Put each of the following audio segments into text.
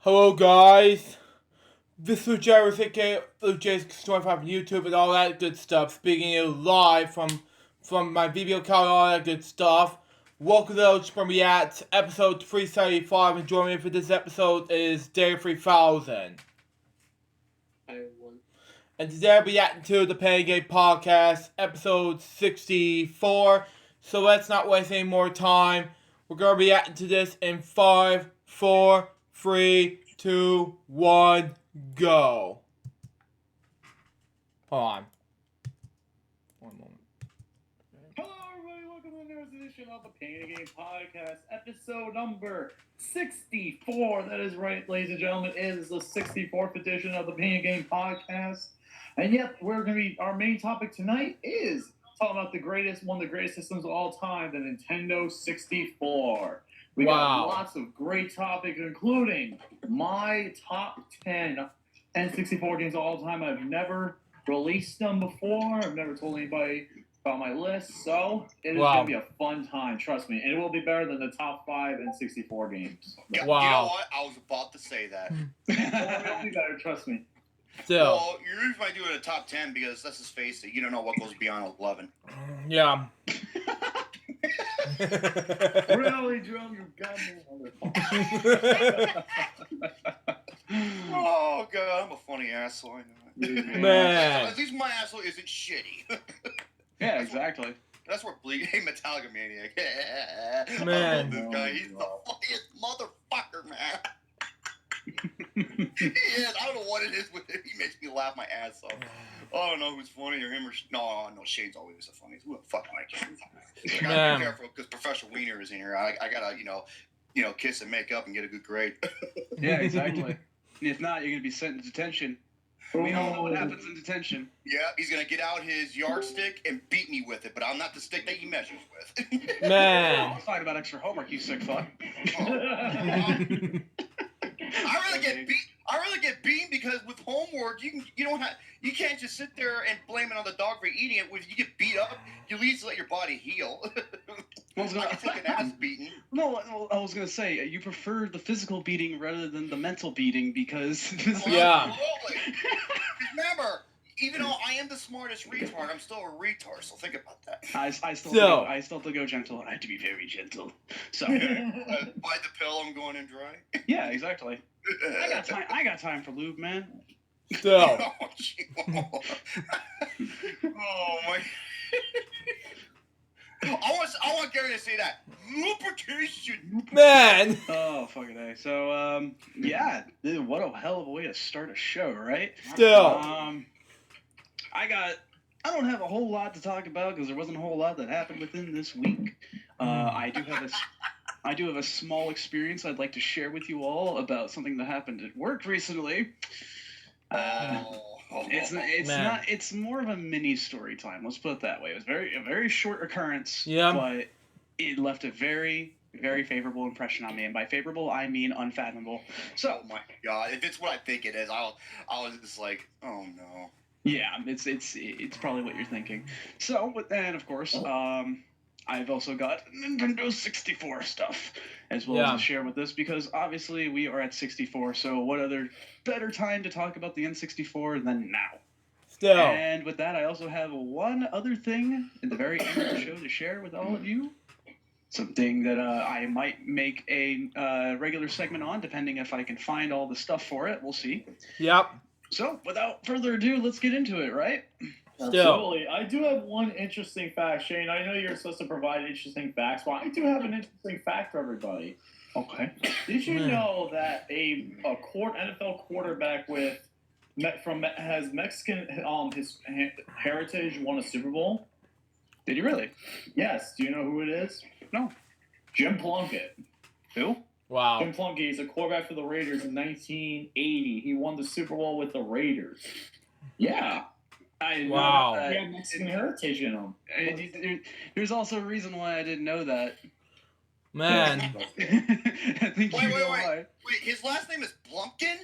Hello guys, this is Jarvis aka LJPCBM on YouTube and all that good stuff. Speaking to you live from my video account and all that good stuff. Welcome to LJPCBM React episode 375, and joining me for this episode is Day3000. Hi everyone. And today I'll be reacting to the Pain Game Podcast episode 64. So let's not waste any more time. We're gonna be reacting to this in 5, 4, 3, 2, 1, go. Hold on. One moment. Hello everybody, welcome to the newest edition of the Pain Game Podcast, episode number 64. That is right, ladies and gentlemen, it is the 64th edition of the Pain Game Podcast. And yep, our main topic tonight is talking about one of the greatest systems of all time, the Nintendo 64. We got lots of great topics, including my top 10 N64 games of all time. I've never released them before. I've never told anybody about my list. So it is going to be a fun time, trust me. And it will be better than the top 5 N64 games. Yeah, you know what? I was about to say that. It will be better, trust me. Still. Well, you usually might do it in the top 10 because, let's just face it, you don't know what goes beyond 11. Yeah. Really, Drum, you got me. Oh, God, I'm a funny asshole. I know. Man. At least my asshole isn't shitty. Yeah, exactly. That's where Hey, Metallica Maniac. Man. I love this guy. He's the funniest motherfucker, man. He is. I don't know what it is with him. He makes me laugh my ass off. I don't know who's funny or him or no. Shane's always the funniest. Who the fuck am I kidding? I gotta be careful because Professor Wiener is in here. I gotta kiss and make up and get a good grade. Yeah, exactly. If not, you're gonna be sent to detention. We all know what happens in detention. Yeah, he's gonna get out his yardstick and beat me with it, but I'm not the stick that he measures with. Man. I'm talking about extra homework, you sick fuck. I really get beaten because with homework you can't just sit there and blame it on the dog for eating it. When you get beat up, you at least let your body heal. I can take an ass beating. No, I was gonna say you prefer the physical beating rather than the mental beating because Yeah. Absolutely. Remember, even though I am the smartest retard, I'm still a retard. So think about that. I still have to go gentle. I have to be very gentle. So Bite the pill, I'm going in dry. yeah, exactly. I got time for lube, man. Still. Oh my. I want Gary to say that. Lubrication. Man. Oh, fucking A. So, yeah, dude, what a hell of a way to start a show, right? Still. I don't have a whole lot to talk about because there wasn't a whole lot that happened within this week. I do have a small experience I'd like to share with you all about something that happened at work recently. It's more of a mini story time. Let's put it that way. It was a very short occurrence. Yeah. But it left a very, very favorable impression on me, and by favorable I mean unfathomable. So, oh my God, if it's what I think it is, I was just like, oh no. Yeah, it's probably what you're thinking. So, and of course, I've also got Nintendo 64 stuff as well to share with this because obviously we are at 64. So, what other better time to talk about the N64 than now? Still. And with that, I also have one other thing at the very end of the show to share with all of you. Something that I might make a regular segment on, depending if I can find all the stuff for it. We'll see. Yep. So, without further ado, let's get into it, right? Absolutely. I do have one interesting fact, Shane. I know you're supposed to provide interesting facts, but I do have an interesting fact for everybody. Okay. Did you know that a NFL quarterback has Mexican his heritage won a Super Bowl? Did you really? Yes. Do you know who it is? No. Jim Plunkett. Who? Wow. Jim Plunkett. He's a quarterback for the Raiders in 1980. He won the Super Bowl with the Raiders. Yeah. Wow. He had Mexican heritage in him. There's also a reason why I didn't know that. Man. I think Wait. why. Wait, his last name is Plumpkin?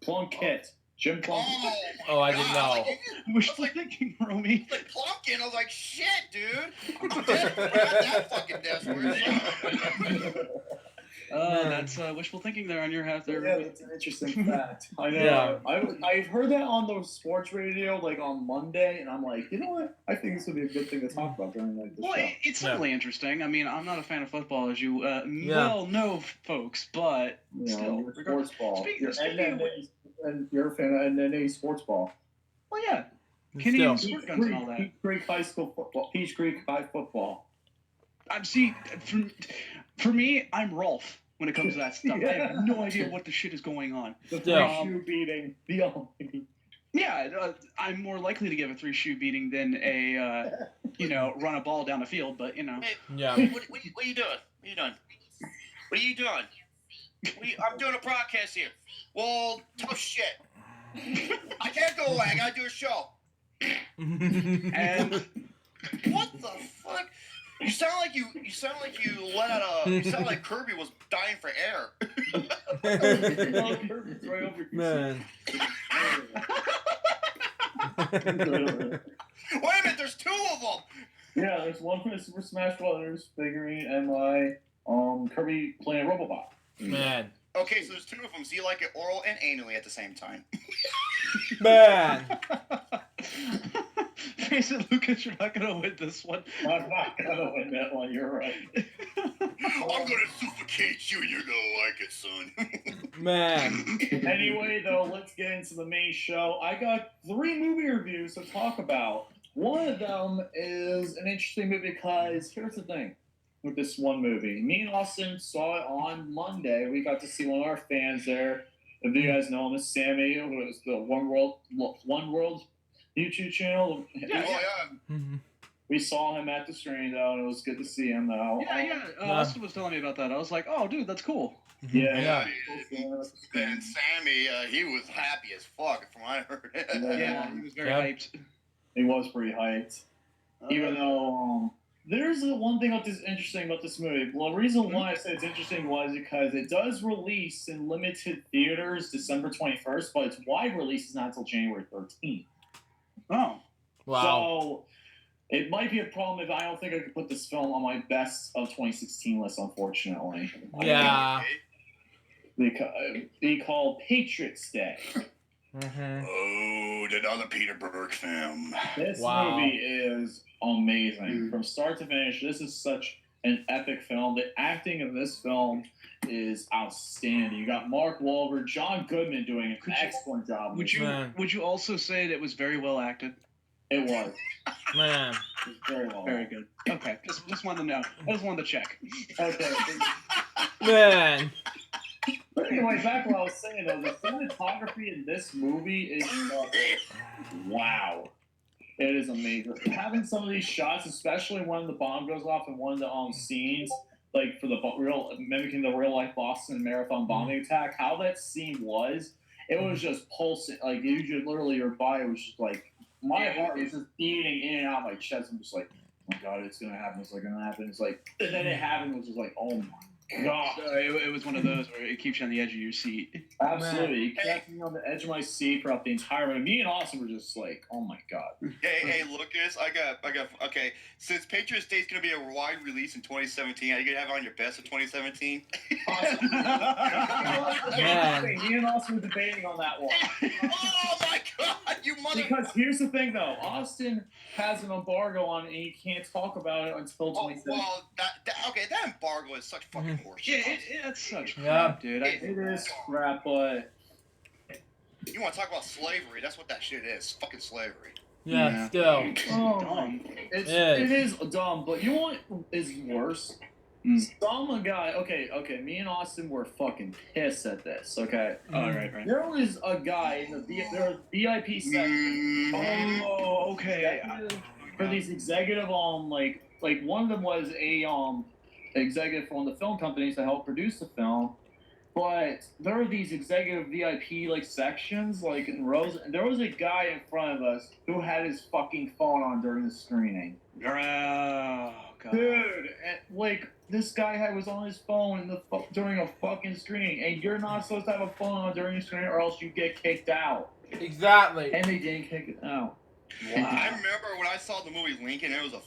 Plunkett. Jim Plunkett. Oh, I didn't know. I was thinking, Romy. Like Plumpkin, I was like, shit, dude. I'm desperate. I'm not that fucking desperate. That's that's wishful thinking there on your half there. Yeah, that's an interesting fact. I know. Yeah. I've heard that on the sports radio, like on Monday, and I'm like, you know what? I think this would be a good thing to talk about during like the Well, show. it's certainly interesting. I mean, I'm not a fan of football, as you well know, folks, but You know, still, you're regardless. sports ball. Speaking You're of NNA, and you're a fan of NNA sports ball. well, yeah, Still. Canadian squirt guns and all that. Peach Creek High School football. Peach Creek High football. See, for me, I'm Rolf when it comes to that stuff. I have no idea what the shit is going on. The Yeah. 3-shoe beating. The only. Yeah, I'm more likely to give a 3-shoe beating than a, run a ball down the field. But Hey, Yeah. what are you doing? What are you doing? What are you doing? I'm doing a broadcast here. Well, tough shit. I can't go away. I gotta do a show. and What the fuck? You sound like you let out a. You sound like Kirby was dying for air. It's right over your Man. Wait a minute, there's 2 of them. Yeah, there's one from the Super Smash Brothers figurine and my Kirby playing Robobot. Man. Okay, so there's 2 of them. So you like it oral and anally at the same time. Man. face it, Lucas, you're not gonna win this one. I'm not gonna win that one. You're right. I'm gonna suffocate you. You're gonna like it, son. Man. Anyway, though, let's get into the main show. I got 3 movie reviews to talk about. One of them is an interesting movie because here's the thing with this one movie. Me and Austin saw it on Monday. We got to see one of our fans there. If you guys know him, is Sammy, who is the One World YouTube channel. Yeah. We saw him at the screen, though, and it was good to see him, though. Yeah. Austin was telling me about that. I was like, oh, dude, that's cool. Yeah. And Sammy, he was happy as fuck from what I heard. Yeah, he was very Yeah. hyped. He was pretty hyped. Even though there's one thing that's interesting about this movie. Well, the reason why I said it's interesting was because it does release in limited theaters December 21st, but its wide release is not until January 13th. Oh. Wow. So it might be a problem if I don't think I could put this film on my best of 2016 list, unfortunately. Yeah. They call Patriots Day. Oh, another Peter Berg film. This Wow. movie is amazing. From start to finish, this is such an epic film. The acting in this film is outstanding. You got Mark Wahlberg, John Goodman doing an excellent job. Would you also say that it was very well acted? It was. Man. It was very well. Very good. Okay, just wanted to know. I just wanted to check. Okay. Man. But anyway, back to what I was saying, though, the cinematography in this movie is wow. It is amazing. Having some of these shots, especially when the bomb goes off in one of the scenes, like for the mimicking the real life Boston Marathon bombing attack, how that scene was, it was just pulsing. Like you just literally, your body was just like, my heart was just beating in and out my chest. I'm just like, oh my god, it's gonna happen. It's like gonna happen. It's like, and then it happened. It was just like, oh my god. So it was one of those where it keeps you on the edge of your seat. Absolutely. It kept me on the edge of my seat throughout the entire movie. Me and Austin were just like, oh my god. Hey, Lucas, I got. Okay, since Patriots Day is gonna be a wide release in 2017, are you gonna have it on your best of 2017? Man. Me and Austin were debating on that one. Oh my god, you mother. Because here's the thing, though. Austin has an embargo on it, and he can't talk about it until 2017. Well, that embargo is such fucking horseshit. Yeah, it's such Yeah. crap, dude. It is crap, but You want to talk about slavery? That's what that shit is. Fucking slavery. Yeah, still. Dumb. it Yes. is dumb. But you know what is worse? Some guy. Okay. Me and Austin were fucking pissed at this. Okay. All right. There was a guy in the VIP section. Oh, okay. For these executive like one of them was a executive from one of the film companies that helped produce the film, but there are these executive VIP sections in rows, and there was a guy in front of us who had his fucking phone on during the screening. Oh, God. Dude, and, this guy was on his phone during a fucking screening, and you're not supposed to have a phone on during a screening, or else you get kicked out. Exactly. And they didn't kick it out. I remember when I saw the movie Lincoln, it was a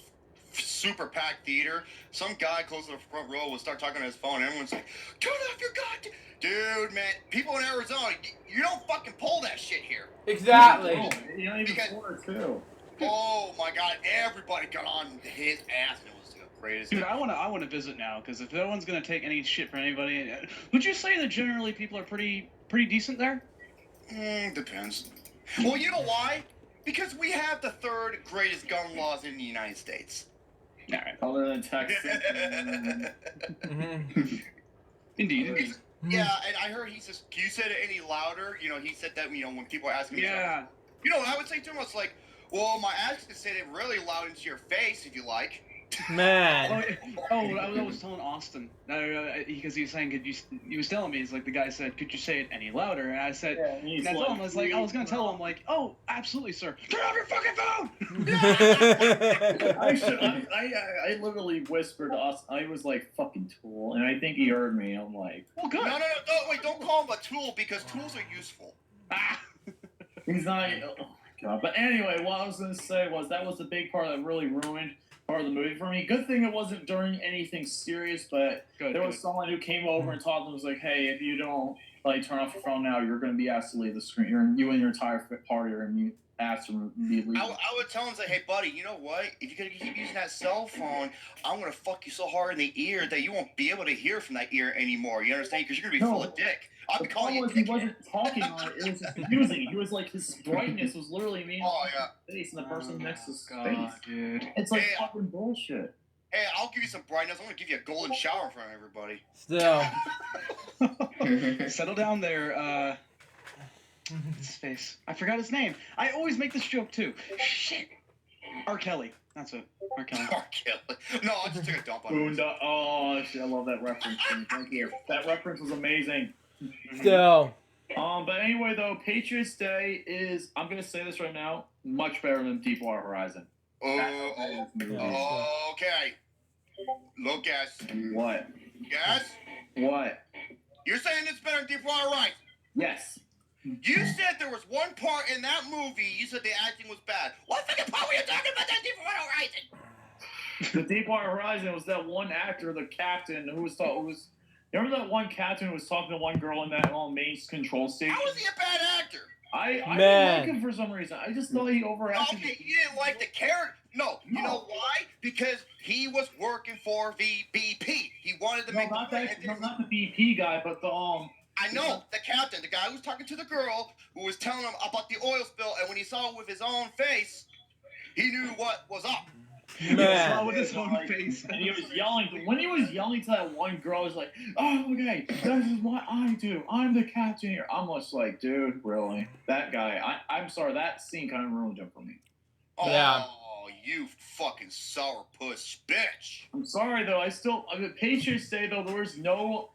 super packed theater, some guy close to the front row will start talking on his phone, and everyone's like, turn off your goddamn... Dude, man, people in Arizona, you don't fucking pull that shit here. Exactly. You don't even Because- Florida, too. Oh my god, everybody got on his ass, and it was the greatest. Dude, I want to visit now because if no one's gonna take any shit from anybody, would you say that generally people are pretty decent there? Depends. Well, you know why? Because we have the third greatest gun laws in the United States. All right. Other than Texas. Indeed. Yeah, and I heard he says, can you say it any louder? You know, he said that, you know, when people ask him. Yeah. You know, I would say to him, I was like, well, my ass can say it really loud into your face if you like. Man. I was telling Austin because he was saying, he was telling me, he's like, the guy said, could you say it any louder? And I said, he's and I told him, I was gonna tell him, like, oh, absolutely, sir. Turn off your fucking phone. I literally whispered to us. I was like, fucking tool, and I think he heard me. I'm like, Well, good. No, wait, don't call him a tool because tools are useful. he's not. Oh my god. But anyway, what I was gonna say was that was the big part that really ruined part of the movie for me. Good thing it wasn't during anything serious, but there was someone who came over and told them, was like, hey, if you don't like turn off your phone now, you're going to be asked to leave the screen. You and your entire party are going to be asked to leave. I would tell him, say, hey, buddy, you know what? If you're going to keep using that cell phone, I'm going to fuck you so hard in the ear that you won't be able to hear from that ear anymore. You understand? Because you're going to be full of dick. I'll be calling you he wasn't talking on it. It was confusing. He was like, his brightness was literally me face and the person next to his face. Dude. It's like fucking bullshit. Hey, I'll give you some brightness. I'm going to give you a golden shower in front of everybody. Still. Settle down there, his face. I forgot his name. I always make this joke too. Shit. R. Kelly. That's it. R. Kelly. R. Kelly. No, I just took a dump on him. Oh, shit, I love that reference. Thank you. That reference was amazing. Still. But anyway, though, Patriots Day is, I'm going to say this right now, much better than Deepwater Horizon. Okay. Look, guess. What? Guess? What? You're saying it's better than Deepwater Horizon? Yes. You said there was one part in that movie, you said the acting was bad. What fucking part were you talking about that Deepwater Horizon? The Deepwater Horizon was that one actor, the captain, who was remember that one captain who was talking to one girl in that main control station? How was he a bad actor? I didn't like him for some reason. I just thought he overacted. Okay, you didn't like the character. No, you know why? Because he was working for the BP. He wanted to make not the BP guy, but the I know, the captain, the guy who was talking to the girl, who was telling him about the oil spill, and when he saw it with his own face, he knew what was up. Man. With his own face. And he was yelling. When he was yelling to that one girl, he was like, oh, okay, this is what I do. I'm the captain here. I'm just like, dude, really? That guy, I'm sorry, that scene kind of ruined him for me. Oh, yeah. You fucking sourpuss bitch. I'm sorry, though. Patriots Day, though, there was no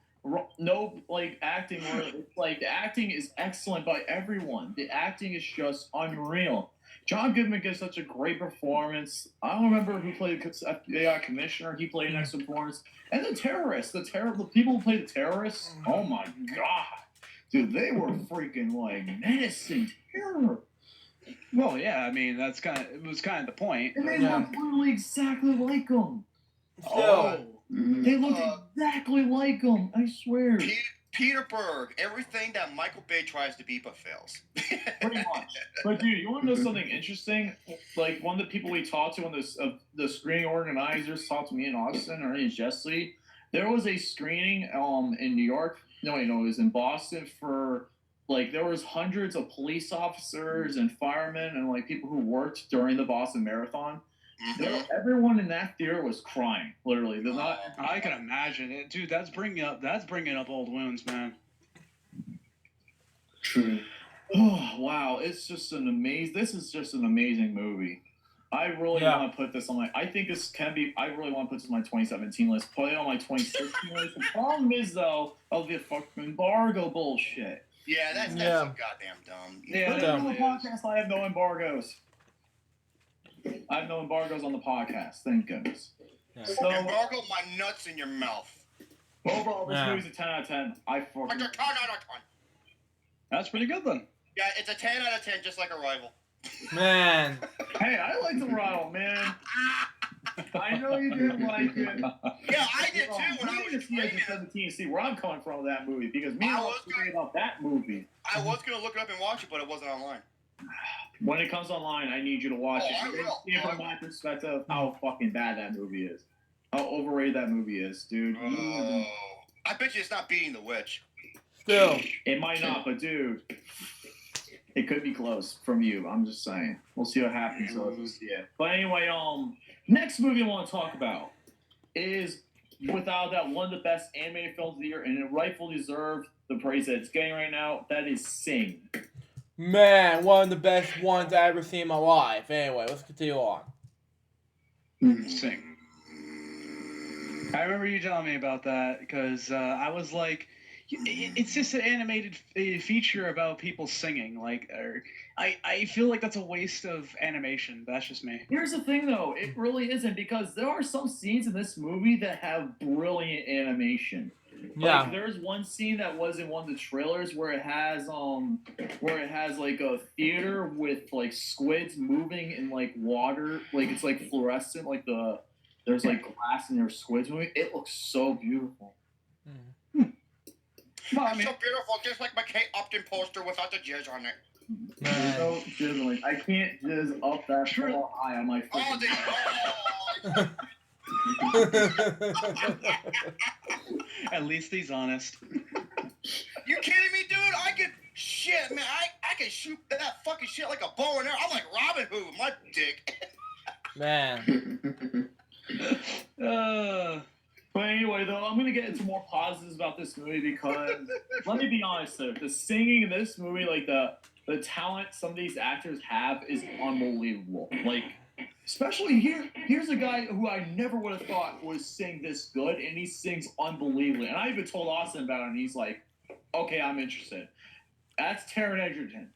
like acting where it's like the acting is excellent by everyone. The acting is just unreal. John Goodman gives such a great performance. I don't remember who played the FBI commissioner. He played an excellent performance. And the terrorists, the people who played the terrorists. Oh my god, dude, they were freaking like menacing terror. Well, yeah, I mean it was kind of the point. And they looked literally exactly like them. Still. They looked exactly like them. I swear. Peter Berg, everything that Michael Bay tries to be but fails. Pretty much. But dude, you want to know something interesting? Like one of the people we talked to when the screening organizers talked to me in Austin, her name is Jessie. There was a screening in New York. No, it was in Boston for like there was hundreds of police officers and firemen and like people who worked during the Boston Marathon. Everyone in that theater was crying, literally. They're not. I can imagine it, dude. That's bringing up old wounds, man. True. Oh wow, it's just an amazing. This is just an amazing movie. I really want to put this on my. I think this can be. I really want to put this on my 2017 list. Put it on my 2016 list. The problem is though, of the fucking embargo bullshit. Yeah, that's so goddamn dumb. Yeah, on the podcast, I have no embargoes. I have no embargoes on the podcast, thank goodness. Yeah. So, embargo my nuts in your mouth. Overall, this movie's a 10 out of 10. It's a 10 out of 10. That's pretty good then. Yeah, it's a 10 out of 10, just like Arrival. Man. Hey, I like the Arrival, man. I know you didn't like it. Yeah, I did too when I was training. training. 17 to see where I'm coming from with that movie because me and I I was was thinking about that movie. I was gonna look it up and watch it, but it wasn't online. When it comes online, I need you to watch it. I will. See from my perspective how fucking bad that movie is. How overrated that movie is, dude. Oh, I bet you it's not beating The Witch. Still. It might not, but dude, it could be close from you. I'm just saying. We'll see what happens. So let's just see it. But anyway, next movie I want to talk about is without that one of the best animated films of the year, and it rightfully deserves the praise that it's getting right now. That is Sing. Man, one of the best ones I ever seen in my life. Anyway, let's continue on. Sing. I remember you telling me about that because I was like, it's just an animated feature about people singing. Like, I feel like that's a waste of animation. That's just me. Here's the thing, though. It really isn't because there are some scenes in this movie that have brilliant animation. Yeah. Like, there's one scene that was in one of the trailers where it has like a theater with like squids moving in like water, like it's like fluorescent, like there's like glass and there's squids moving. It looks so beautiful. Well, It's so beautiful, just like my Kate Upton poster without the jizz on it. Man. So jizzling. I can't jizz up that far high on my Oh, freaking. At least he's honest. You kidding me, dude? I could shit, man. I can shoot that fucking shit like a bow and arrow. I'm like Robin Hood with my dick. Man. But anyway, though, I'm going to get into more positives about this movie because, let me be honest, though, the singing in this movie, like the talent some of these actors have is unbelievable. Like, especially here's a guy who I never would have thought would sing this good, and he sings unbelievably. And I even told Austin about it, and he's like, okay, I'm interested. That's Taron Egerton.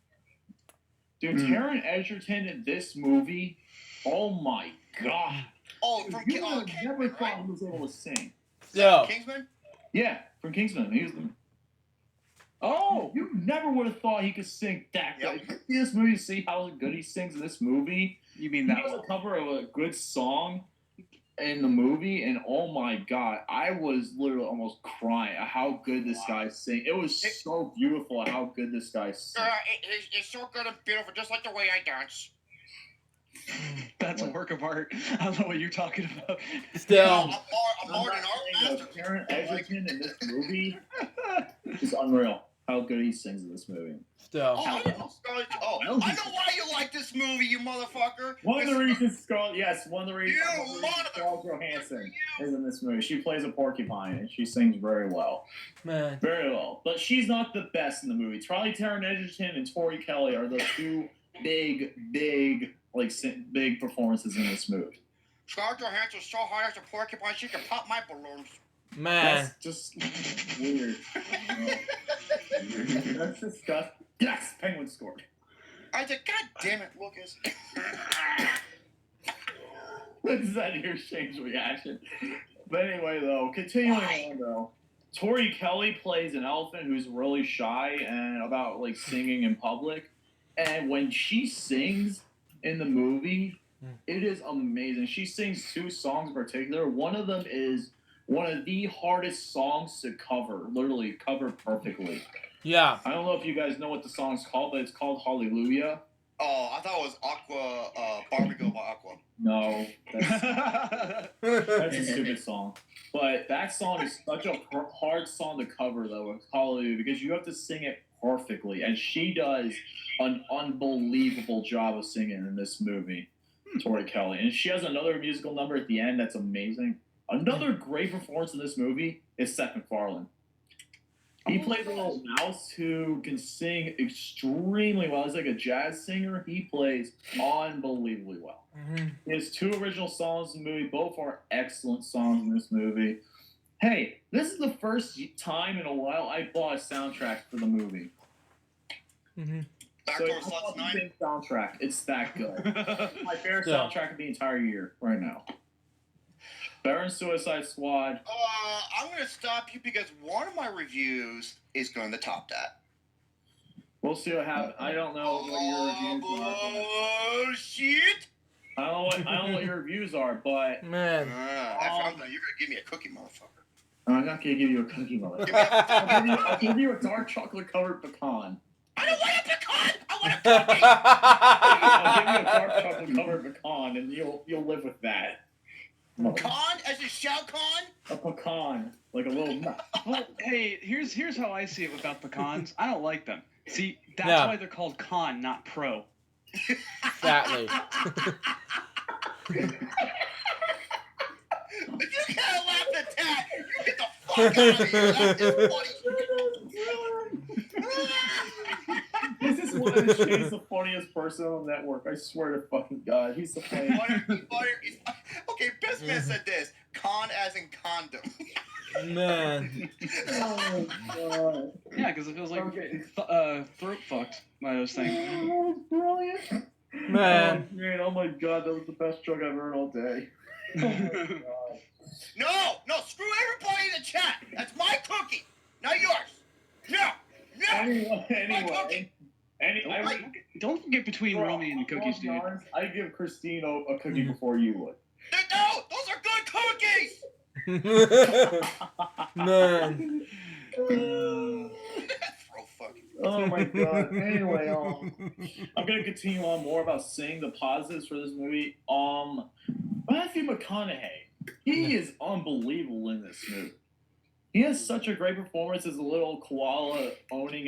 Dude, Taron Egerton in this movie, oh my god. Oh, from You would have never Kingsman, thought right? he was able to sing. Yo. Kingsman? Yeah, from Kingsman. He was the... Oh, you never would have thought he could sing that good. Yep. You see this movie, see how good he sings in this movie. You mean He that does one? a cover of a good song in the movie, and oh my god, I was literally almost crying at how good this guy sings. It was so beautiful at how good this guy sings. It's so good and beautiful, just like the way I dance. That's a work of art. I don't know what you're talking about. Still. I'm more than art master. Taron Egerton in this movie is unreal. How good he sings in this movie. Still. Oh, I didn't know Scarlett. Oh, I know why you like this movie, you motherfucker. One of the reasons Scarlett You Scarlett Johansson is in this movie. She plays a porcupine and she sings very well. Man. Very well. But she's not the best in the movie. Probably Taron Egerton and Tori Kelly are the two big performances in this movie. Scarlett Johansson's so high as a porcupine, she can pop my balloons. Man. That's just weird. That's disgusting. Yes, Penguin scored. I said, God damn it, Lucas. Is that your Shane's reaction? But anyway, though, continuing on, though, Tori Kelly plays an elephant who's really shy and about like singing in public, and when she sings in the movie, it is amazing. She sings two songs in particular. One of them is one of the hardest songs to cover, literally covered perfectly. Yeah. I don't know if you guys know what the song's called, but it's called Hallelujah. Oh, I thought it was Aqua, Barbie Girl by Aqua. No, that's a stupid song. But that song is such a hard song to cover, though, with Hallelujah, because you have to sing it perfectly. And she does an unbelievable job of singing in this movie, Tori Kelly. And she has another musical number at the end that's amazing. Another great performance in this movie is Seth MacFarlane. He plays a little mouse who can sing extremely well. He's like a jazz singer. He plays unbelievably well. Mm-hmm. He has two original songs in the movie. Both are excellent songs in this movie. Hey, this is the first time in a while I bought a soundtrack for the movie. Mm-hmm. Back So door I slots bought the 9. same soundtrack. It's that good. My favorite Yeah. soundtrack of the entire year right now. Better than Suicide Squad. I'm going to stop you because one of my reviews is going to top that. We'll see what happens. I don't know what your reviews are. Oh, shit. I don't know what your reviews are, but Man. After I'm done, you're gonna give me a cookie, motherfucker. I'm not gonna give you a cookie, motherfucker. I'll give you a dark chocolate covered pecan. I don't want a pecan. I want a cookie. I'll give you a dark chocolate covered pecan, and you'll live with that. Con as in Shao Kahn? A pecan, like a little nut. Well, hey, here's how I see it about pecans. I don't like them. See, that's Yeah. why they're called con, not pro. Exactly. If you can't laugh at that, you get the fuck out of here. That's just funny. This is one of Shane's the funniest person on the network. I swear to fucking God, he's the funniest. Okay, Best Man said this. Con as in condom. Man. Oh God. Yeah, because it feels like throat fucked by those things. Oh, brilliant. Man. Oh, man, oh my God, that was the best joke I've heard all day. Oh my God. No, screw everybody in the chat. That's my cookie, not yours. No. Anyway. Don't get between Romy and the cookies, dude. I'd give Christine a cookie before you would. No, those are good cookies. Man. Throw fucking. Oh my God. Anyway, I'm gonna continue on more about saying the positives for this movie. Matthew McConaughey, he is unbelievable in this movie. He has such a great performance as a little koala owning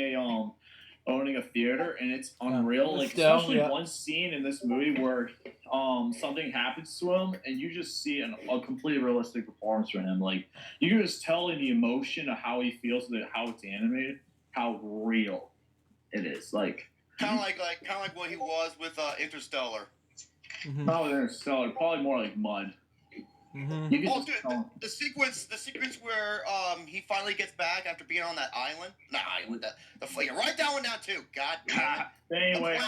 a theater, and it's unreal. Like especially one scene in this movie where something happens to him, and you just see a completely realistic performance from him. Like you can just tell in the emotion of how he feels, how it's animated, how real it is. Like kind of like what he was with Interstellar. not with Interstellar, probably more like Mud. Mm-hmm. The sequence where he finally gets back after being on that island. Not island, the flight. Write that one down too. God damn it. Anyway,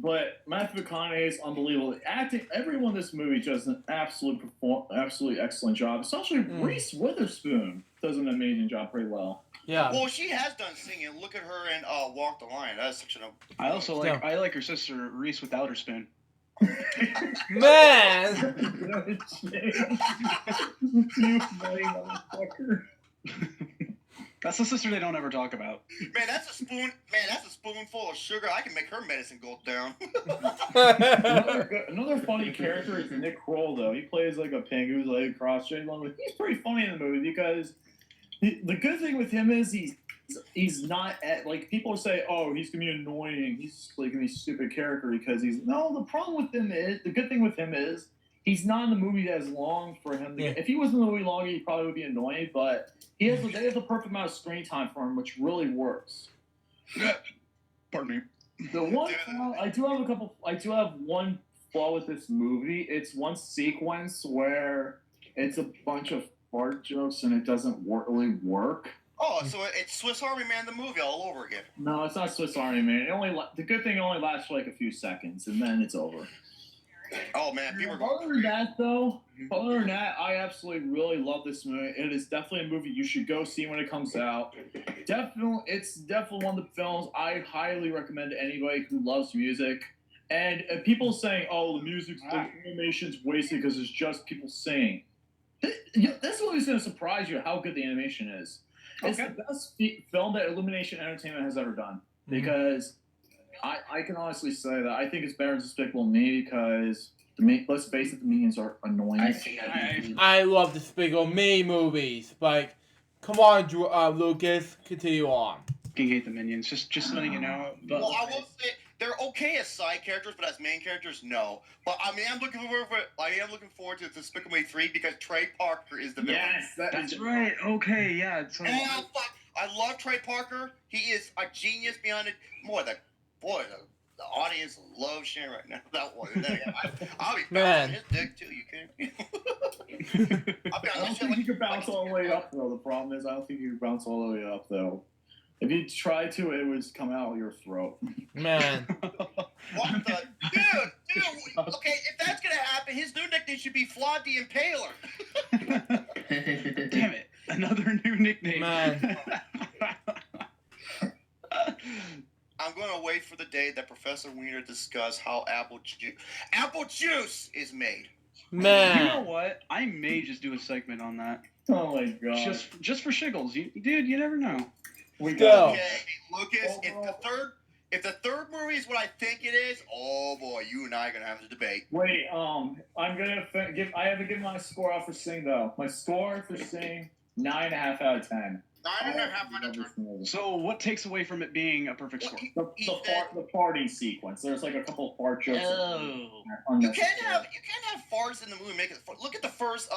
but Matthew McConaughey is unbelievable. Acting, everyone in this movie does an absolutely excellent job. Especially Reese Witherspoon does an amazing job pretty well. Yeah. Well, she has done singing. Look at her in Walk the Line. That's such an. I also like her sister Reese without her spoon. Man. You funny motherfucker. That's the sister they don't ever talk about. Man, that's a spoon. Man, that's a spoonful of sugar. I can make her medicine go down. Another funny character is Nick Kroll, though. He plays like a pig who's like cross-shaped. He's pretty funny in the movie because the good thing with him is he's not like people say, oh, he's gonna be annoying. He's like gonna be a stupid character because he's no. The problem with him is the good thing with him is he's not in the movie as long for him. If he was in the movie longer, he probably would be annoying. But they have the perfect amount of screen time for him, which really works. Pardon me. The one I do have one flaw with this movie. It's one sequence where it's a bunch of fart jokes and it doesn't really work. Oh, so it's Swiss Army Man the movie all over again. No, it's not Swiss Army Man. The good thing only lasts for like a few seconds and then it's over. Oh man, people are Other than that, I absolutely really love this movie. It is definitely a movie you should go see when it comes out. It's definitely one of the films I highly recommend to anybody who loves music. And people saying, "Oh, the animation's wasted because it's just people singing." This movie's going to surprise you how good the animation is. It's the best film that Illumination Entertainment has ever done because. I can honestly say that I think it's better than Despicable Me because let's face it, the minions are annoying. I love Despicable Me movies. Like, come on, Lucas, continue on. I hate the minions. Just letting you know. But well, I will say they're okay as side characters, but as main characters, no. But I mean, I'm looking forward to Despicable Me 3 because Trey Parker is the villain. Yes, that's right. Okay, yeah. I love Trey Parker. He is a genius beyond it. Boy, the audience loves Shane right now. That one. I'll be bouncing his dick too. You can't. I don't think you can bounce all the way up though. The problem is I don't think you can bounce all the way up though. If you try to, it would come out of your throat. Man. What the dude? Okay, if that's gonna happen, his new nickname should be Flawed the Impaler. Damn it! Another new nickname. Man. I'm gonna wait for the day that Professor Wiener discuss how apple juice is made. Man. You know what? I may just do a segment on that. Oh my god. Just for shiggles. Dude, you never know. We Still. got Okay, Lucas, if the third movie is what I think it is, oh boy, you and I are gonna have to debate. Wait, I'm gonna I have to give my score out for Sing though. My score for Sing, 9.5 out of 10. 9.5 out of 10. So what takes away from it being a perfect score? The party sequence. There's like a couple of fart jokes. You can't have farts in the movie. Make it. Look at the first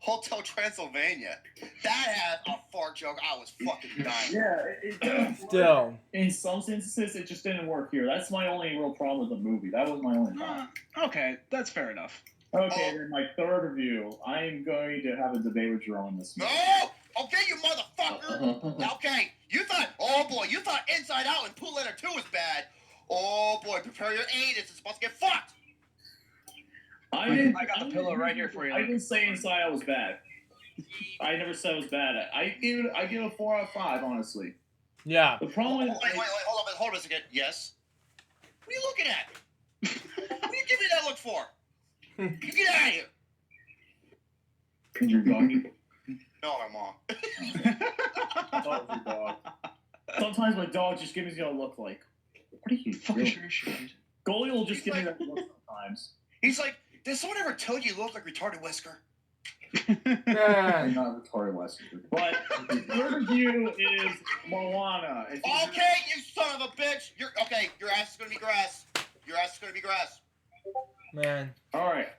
Hotel Transylvania. That had a fart joke. I was fucking dying. Yeah, it Still. in some instances, it just didn't work here. That's my only real problem with the movie. That was my only problem. Okay, that's fair enough. Okay, then my third review. I am going to have a debate with Jerome on this movie. No! Okay, you motherfucker! Okay, you thought Inside Out and Pool Letter 2 was bad. Oh boy, prepare your anus. It's about to get fucked. I got the pillow right here for you. I didn't say Inside Out was bad. I never said it was bad. I give it a 4 out of 5, honestly. Yeah. The problem is... Wait, hold on a second. Yes? What are you looking at? What are you giving me that look for? You get out of here. Is your dog? No, my mom. I thought it was your dog. Sometimes my dog just gives me a look like, what are you doing? Goalie will just give me that look sometimes. He's like, did someone ever tell you look like retarded Wesker? I'm not retarded Wesker. But the third review is Moana. Okay, you son of a bitch. Your ass is gonna be grass. Your ass is gonna be grass. Man. Alright.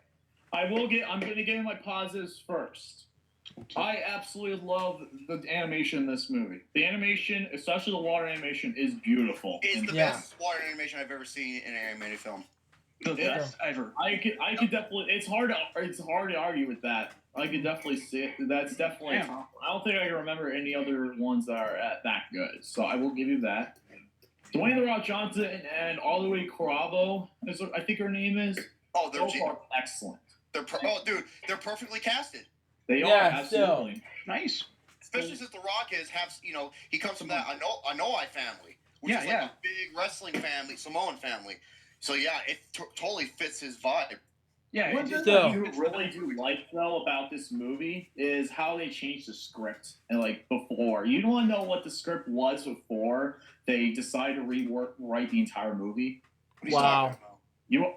I'm gonna give my positives first. I absolutely love the animation in this movie. The animation, especially the water animation, is beautiful. It's the best water animation I've ever seen in an animated film. The best ever. I could definitely. It's hard to argue with that. I could definitely see it. That's definitely. Top. I don't think I can remember any other ones that are that good. So I will give you that. Dwayne The Rock Johnson and Oluwole Korabo, I think her name is. Oh, they're excellent. They're perfectly casted. They are absolutely nice. Especially since The Rock he comes from that Anoa'i family, which is like a big wrestling family, Samoan family. So yeah, it totally fits his vibe. Yeah. What I really do like though about this movie is how they changed the script. And like before, you don't want to know what the script was before they decided to write the entire movie. Wow.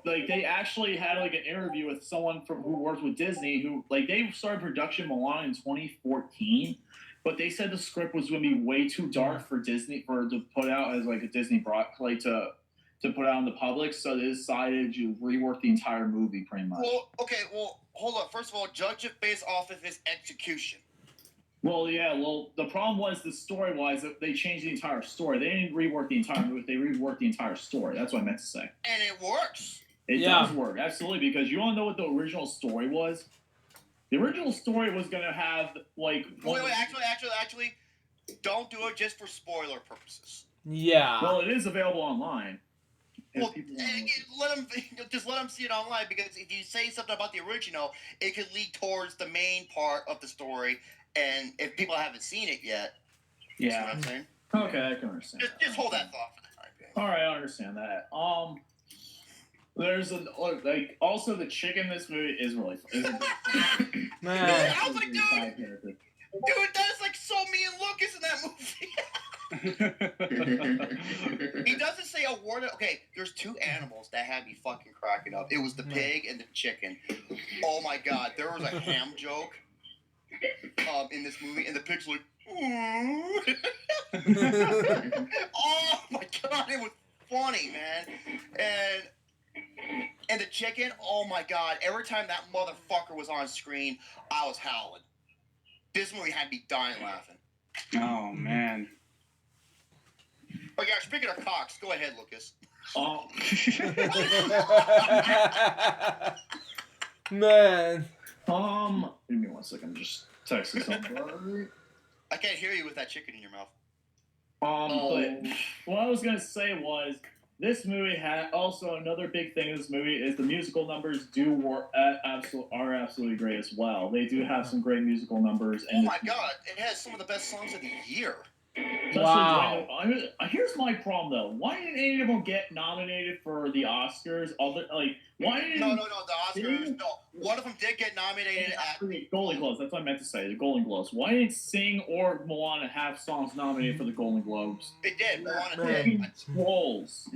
They actually had like an interview with someone who worked with Disney who they started production Moana in 2014, but they said the script was going to be way too dark for Disney to put out as like a Disney broadcast to put out in the public, so they decided to rework the entire movie pretty much. Well, hold up. First of all, judge it based off of his execution. Well, yeah. Well, the problem was the story-wise, they changed the entire story. They didn't rework the entire movie. They reworked the entire story. That's what I meant to say. And it works. It does work, absolutely, because you want to know what the original story was? The original story was going to have, like... Wait, actually, don't do it just for spoiler purposes. Yeah. Well, it is available online. Well, let them see it online, because if you say something about the original, it could lead towards the main part of the story, and if people haven't seen it yet, you know what I'm saying? Okay, I can understand. Just hold that thought for the time being. All right, I understand that. There's also the chick in this movie is really funny. Man. I was like, dude, that is like so me and Lucas in that movie. He doesn't say a word. Okay, there's two animals that had me fucking cracking up. It was the pig and the chicken. Oh my god, there was a ham joke in this movie, and the pig's like, ooh. Oh my god, it was funny, man. And the chicken, oh my god, every time that motherfucker was on screen, I was howling. This movie had me dying laughing. Oh, man. Oh yeah, speaking of cocks, go ahead, Lucas. Man. Give me 1 second, just texting something. I can't hear you with that chicken in your mouth. But what I was gonna say was, this movie had also another big thing in this movie is the musical numbers are absolutely great as well. They do have some great musical numbers. Oh my god, it has some of the best songs of the year. Wow. Here's my problem though. Why didn't any of them get nominated for the Oscars? Why didn't? No, the Oscars. No, one of them did get nominated at the Golden Globes. That's what I meant to say. The Golden Globes. Why didn't Sing or Moana have songs nominated for the Golden Globes? It did. Moana did. did. Trolls.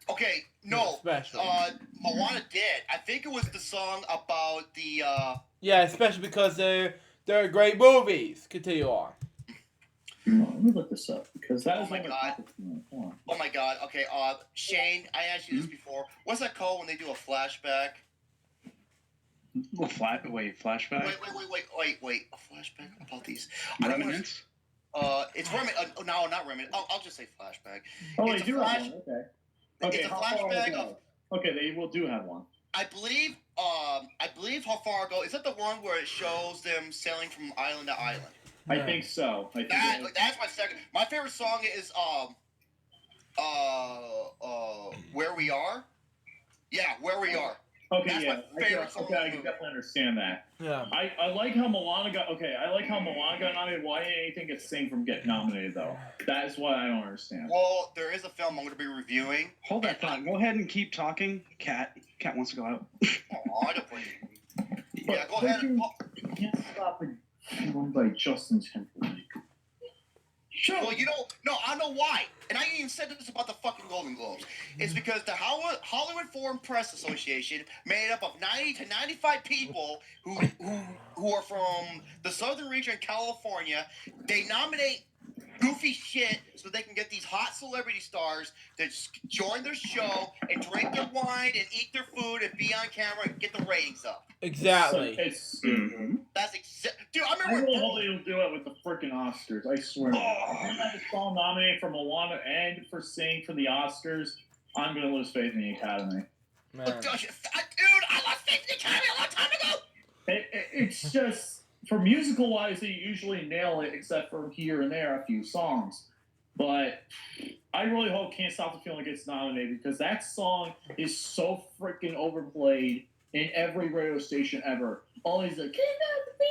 Okay, no. Especially. Moana did. I think it was the song about the. Yeah, especially because they're great movies. Continue on. Let me look this up because that is my god. Oh my god. Okay. Shane, I asked you this before. What's that called when they do a flashback? Flashback. Wait. A flashback about these. Remnants. It's remnant. No, not remnant. I'll just say flashback. Oh, they do have one. Okay. Okay. It's a flashback of. Okay, they will do have one. I believe how far ago is that the one where it shows them sailing from island to island? I think so. That's my second. My favorite song is Where We Are. Yeah, Where We Are. Okay, that's yeah. my favorite song. Okay, I can definitely understand that. Yeah. I like how Moana got. Okay, I like how Moana got nominated. Why didn't anything get Sing from getting nominated though? That is what I don't understand. Well, there is a film I'm going to be reviewing. Hold that thought. Go ahead and keep talking. Cat wants to go out. Oh, I don't blame you. Yeah, go ahead. You can't stop it. Run by Justin Timberlake. Well, I know why. And I even said this about the fucking Golden Globes. It's because the Hollywood Foreign Press Association, made up of 90 to 95 people who are from the southern region of California, they nominate goofy shit so they can get these hot celebrity stars to join their show and drink their wine and eat their food and be on camera and get the ratings up. Exactly. That's dude. I remember. I really hope they don't do it with the freaking Oscars. I swear. If I saw nominated for Moana and for Sing for the Oscars, I'm gonna lose faith in the Academy. Man. Dude, I lost faith in the Academy a long time ago. It's just for musical wise, they usually nail it, except for here and there a few songs. But I really hope "Can't Stop the Feeling" gets nominated because that song is so freaking overplayed in every radio station ever. Always like, "Can't Stop the Feeling."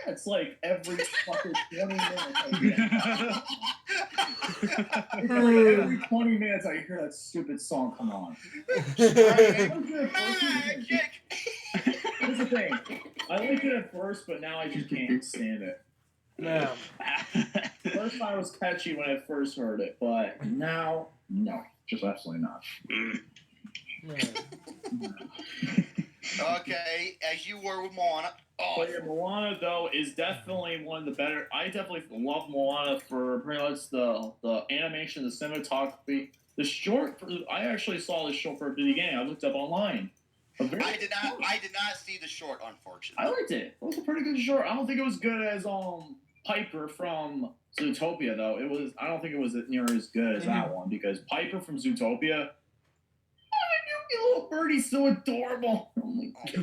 It's like every fucking 20 minutes. Every 20 minutes, I hear that stupid song come on. Here's the thing. I liked it at first, but now I just can't stand it. Man. First time it was catchy when I first heard it, but now, no. Just absolutely not. Okay, as you were with Moana. Oh. But yeah, Moana, though, is definitely one of the better. I definitely love Moana for pretty much the animation, the cinematography. The short, I actually saw the short for the beginning. I looked up online. I did not see the short, unfortunately. I liked it. It was a pretty good short. I don't think it was good as Piper from Zootopia, though. I don't think it was near as good as that one because Piper from Zootopia. Little birdie's so adorable.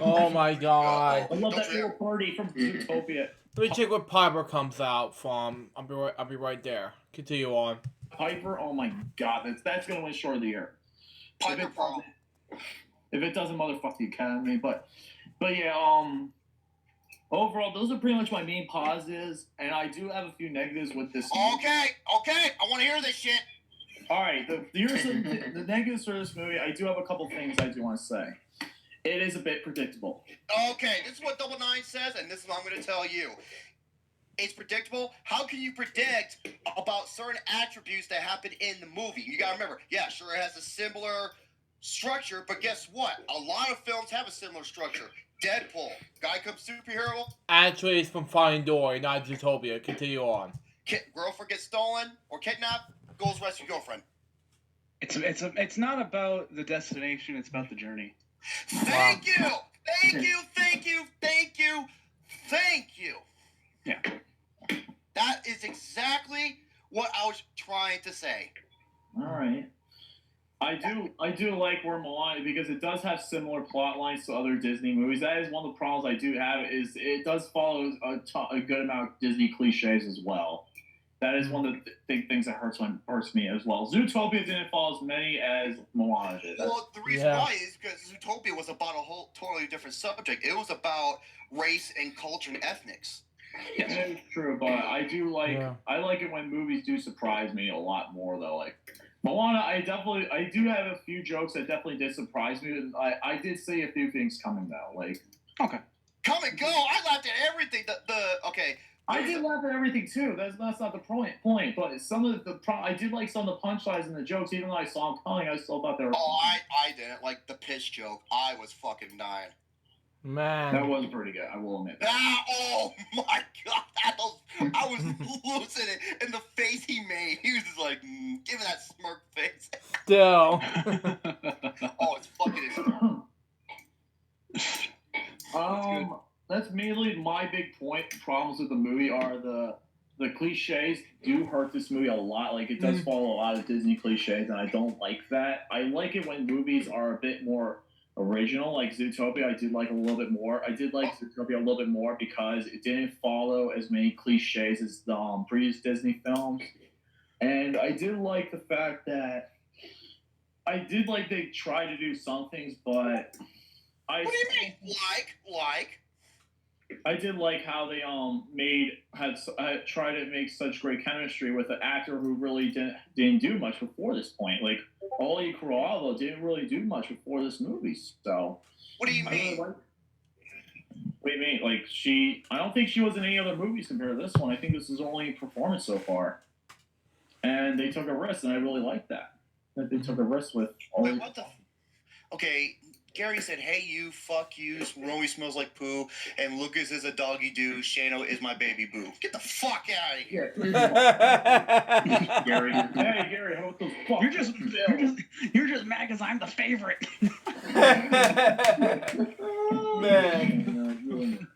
Oh my god. I love that little birdie from Zootopia. Let me check what Piper comes out from. I'll be right there. Continue on. Piper, oh my god, that's gonna win short of the year. Piper Pro. If it doesn't, motherfuck the Academy. But yeah, overall, those are pretty much my main positives, and I do have a few negatives with this. Okay, I want to hear this shit. All right, here's the negatives for this movie. I do have a couple things I do want to say. It is a bit predictable. Okay, this is what Double Nine says, and this is what I'm going to tell you. It's predictable. How can you predict about certain attributes that happen in the movie? You got to remember, yeah, sure, it has a similar structure, but guess what? A lot of films have a similar structure. Deadpool, guy comes superhero. Actually, it's from Finding Dory, not Zootopia. Continue on. Girlfriend gets stolen or kidnapped. Goes rescue girlfriend. It's not about the destination. It's about the journey. Thank you. Yeah. That is exactly what I was trying to say. All right. I do like where Moana, because it does have similar plot lines to other Disney movies. That is one of the problems I do have, is it does follow a good amount of Disney cliches as well. That is one of the big things that hurts me as well. Zootopia didn't follow as many as Moana did. Well, the reason why is because Zootopia was about a whole totally different subject. It was about race and culture and ethnics. Yeah, it's true, but I do like Yeah. I like it when movies do surprise me a lot more though. Like Moana, I do have a few jokes that definitely did surprise me. And I did see a few things coming though. Like Okay. Come and go. I laughed at everything. Okay. I did laugh at everything too. That's not the point. But some of I did like some of the punchlines and the jokes. Even though I saw them coming, I still thought they were. Oh, I didn't like the piss joke. I was fucking dying. Man. That was pretty good. I will admit. Oh my god, I was losing it. And the face he made, he was just like, give me that smirk face. Still. Oh, it's fucking. That's mainly my big problems with the movie are the cliches do hurt this movie a lot. Like it does follow a lot of Disney cliches, and I don't like that. I like it when movies are a bit more original. Like Zootopia, I did like a little bit more. I did like Zootopia a little bit more because it didn't follow as many cliches as the previous Disney films, and I did like the fact that they tried to do some things, but What do you mean? Like? I did like how they tried to make such great chemistry with an actor who really didn't do much before this point. Like Oli Corallo didn't really do much before this movie. So What do you mean? What do you mean? Like I don't think she was in any other movies compared to this one. I think this is her only performance so far. And they took a risk, and I really like that. That they took a risk with. Wait, what the? Okay. Gary said, hey, you, fuck you, Romy smells like poo, and Lucas is a doggy doo, Shano is my baby boo. Get the fuck out of here. Gary. Hey, Gary, how the fuck? You're just mad because I'm the favorite. Man.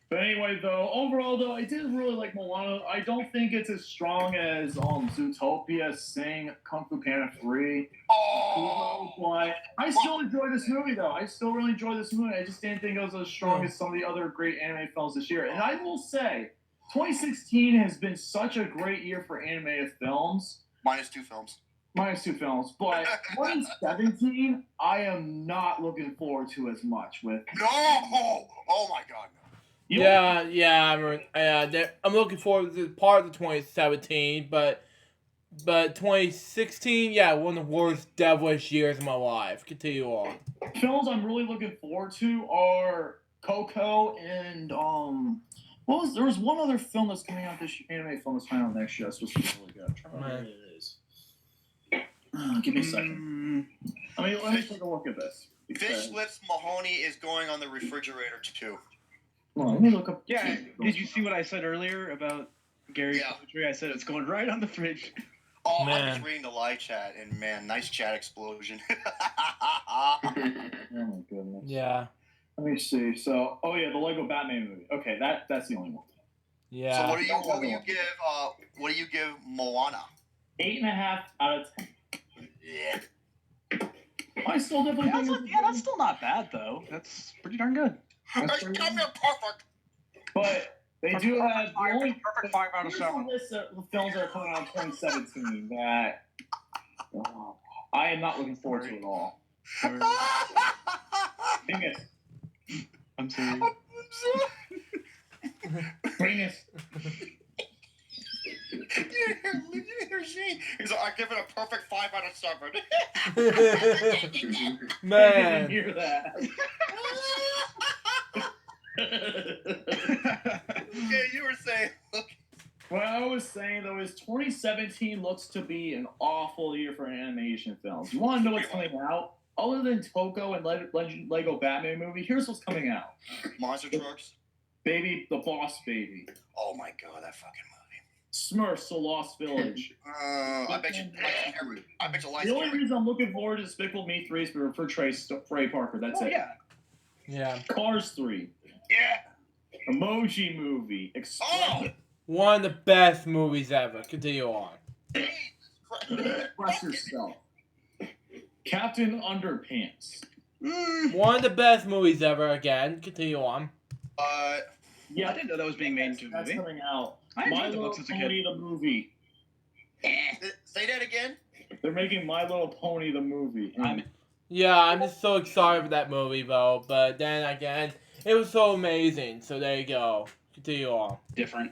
But anyway, though, overall, though, I did really like Moana. I don't think it's as strong as Zootopia, Sing, Kung Fu Panda 3. Oh! But I still enjoy this movie, though. I still really enjoy this movie. I just didn't think it was as strong as some of the other great anime films this year. And I will say, 2016 has been such a great year for animated films. Minus two films. But 2017, I am not looking forward to as much with. No! Oh my god, no. I'm looking forward to part of the 2017, but 2016, one of the worst devilish years of my life. Continue on. Films I'm really looking forward to are Coco and there was one other film that's coming out this year, anime film that's coming out next year. That's supposed to be really good. I'm trying to remember what it is. Give me a second. Let me take a look at this. Fish Lips Mahoney is going on the refrigerator too. Well, let me look up. Yeah, did you see what I said earlier about Gary's poetry? I said it's going right on the fridge. Oh, Man. I'm just reading the live chat, and man, nice chat explosion. Oh my goodness. Yeah. Let me see. So, the Lego Batman movie. Okay, that's the only one. Yeah. So what do you give Moana? 8.5 out of 10. Yeah. I still definitely think that's still not bad though. That's pretty darn good. It's damn near perfect. But they do have the only perfect 5 out of 7. list of films that are coming out in 2017 that I am not looking forward to at all. Dingus. I'm sorry. Dingus. You hear Shane? He's like, I give it a perfect 5 out of 7. I Man. didn't hear that. Okay, you were saying. What I was saying though is 2017 looks to be an awful year for animation films. You want to know what's coming out? Other than Coco and Lego Batman movie, here's what's coming out. Monster Trucks. Baby, the Boss Baby. Oh my god, that fucking movie. Smurfs, The Lost Village. I bet you like The only reason I'm looking forward to Despicable Me 3 is for Trey Parker. That's it. Yeah. Cars 3. Yeah. Emoji Movie. Express One of the best movies ever. Continue on. Yourself. Captain Underpants. One of the best movies ever. Again, continue on. Yeah, I didn't know that was being made into a that's movie. coming out. I My enjoyed the Little books as a Pony kid. the movie. Say that again. They're making My Little Pony the movie. I'm just so excited for that movie, though. But then again, it was so amazing. So there you go. continue on. Different.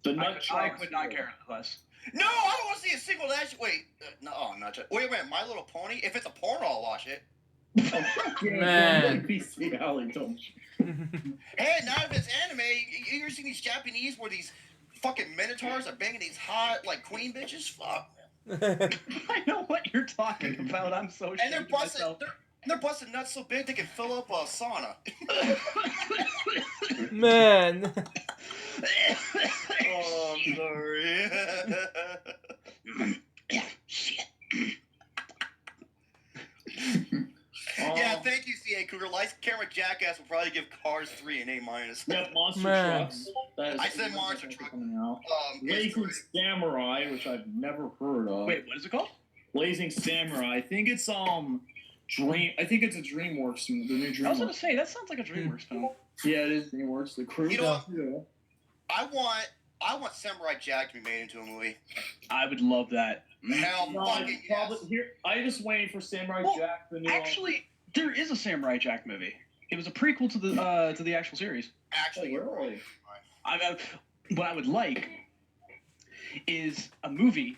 The I nut could not care less. No, I don't want to see a single that. Wait, no, not just. Wait a minute, My Little Pony. If it's a porno, I'll watch it. Man. Bestiality, don't you? Hey, now if it's anime, you ever seen these Japanese where these fucking minotaurs are banging these hot like queen bitches? Fuck. I know what you're talking about. I'm so And they're ashamed of busting. myself. They're busting nuts so big they can fill up a sauna. Man. Oh, I'm sorry. Shit. Yeah, thank you, CA Cougar. Lights, camera, jackass will probably give Cars 3 an A-. Yep, Monster Man. Trucks. That is I said Monster Truck. coming out. Is Blazing three. Samurai, which I've never heard of. Wait, what is it called? Blazing Samurai. I think it's Dream. I think it's a DreamWorks. The new I was DreamWorks. gonna say that sounds like a DreamWorks film. Yeah, it is DreamWorks. The Crew. You know- too. I want Samurai Jack to be made into a movie. I would love that. Hell, No, fucking yes. I just waiting for Samurai Well, Jack. The new Actually, there is a Samurai Jack movie. It was a prequel to the actual series. Actually, you're right. What I would like is a movie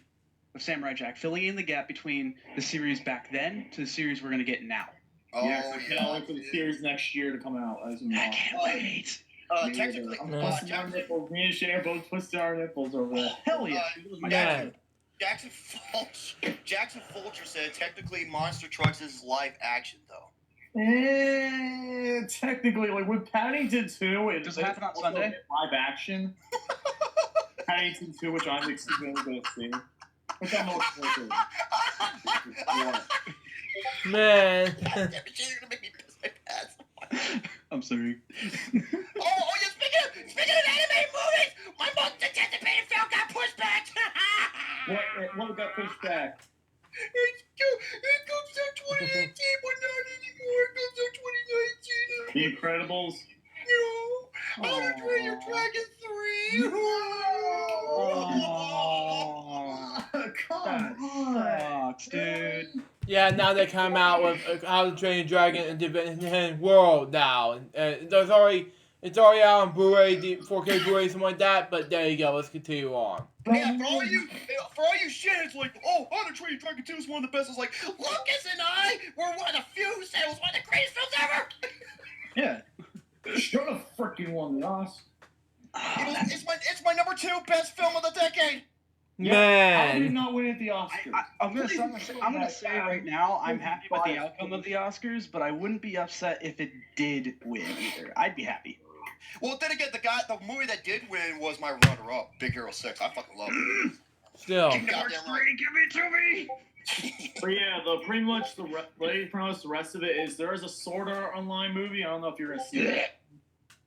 of Samurai Jack filling in the gap between the series back then to the series we're gonna get now. Oh, yeah, I yeah. can't wait for the series next year to come out. As I can't wait. Technically, I'm twisting our nipples. Me and Shane are both twisting our nipples over there. Hell yeah. Man. Jackson Fulcher said technically Monster Trucks is live action though. Technically, like with Paddington 2, Does it happen on also Sunday? Live action. Paddington 2, which I'm extremely going to see. Which I'm most excited Man. You're gonna make me piss my pants. I'm sorry. Oh yeah, speaking of anime movies, my most anticipated film got pushed back. What got pushed back? It comes out 2018, but not anymore. It comes out 2019. The Incredibles. No. How to Train Your Dragon 3. Come on. Sucks, dude. Yeah, now they come out with How to Train Your Dragon and Independent World now. It's already out on Blu-ray, 4K Blu-ray, something like that. But there you go. Let's continue on. Yeah, for all you shits, like, oh, How to Train Your Dragon 2 is one of the best. It's like, Lucas and I were one of the few who said it was one of the greatest films ever. Yeah. Should have freaking won the Oscar. It's my number 2 best film of the decade. How did Man. not win at the Oscar? I'm gonna say right now, I'm happy with the outcome of the Oscars, but I wouldn't be upset if it did win either. I'd be happy. Well, then again, the movie that did win was my runner-up, Big Hero 6. I fucking love it. Still. Goddamn right. Give it to me. But yeah, pretty much the rest of it is there is a Sword Art Online movie. I don't know if you're gonna see it.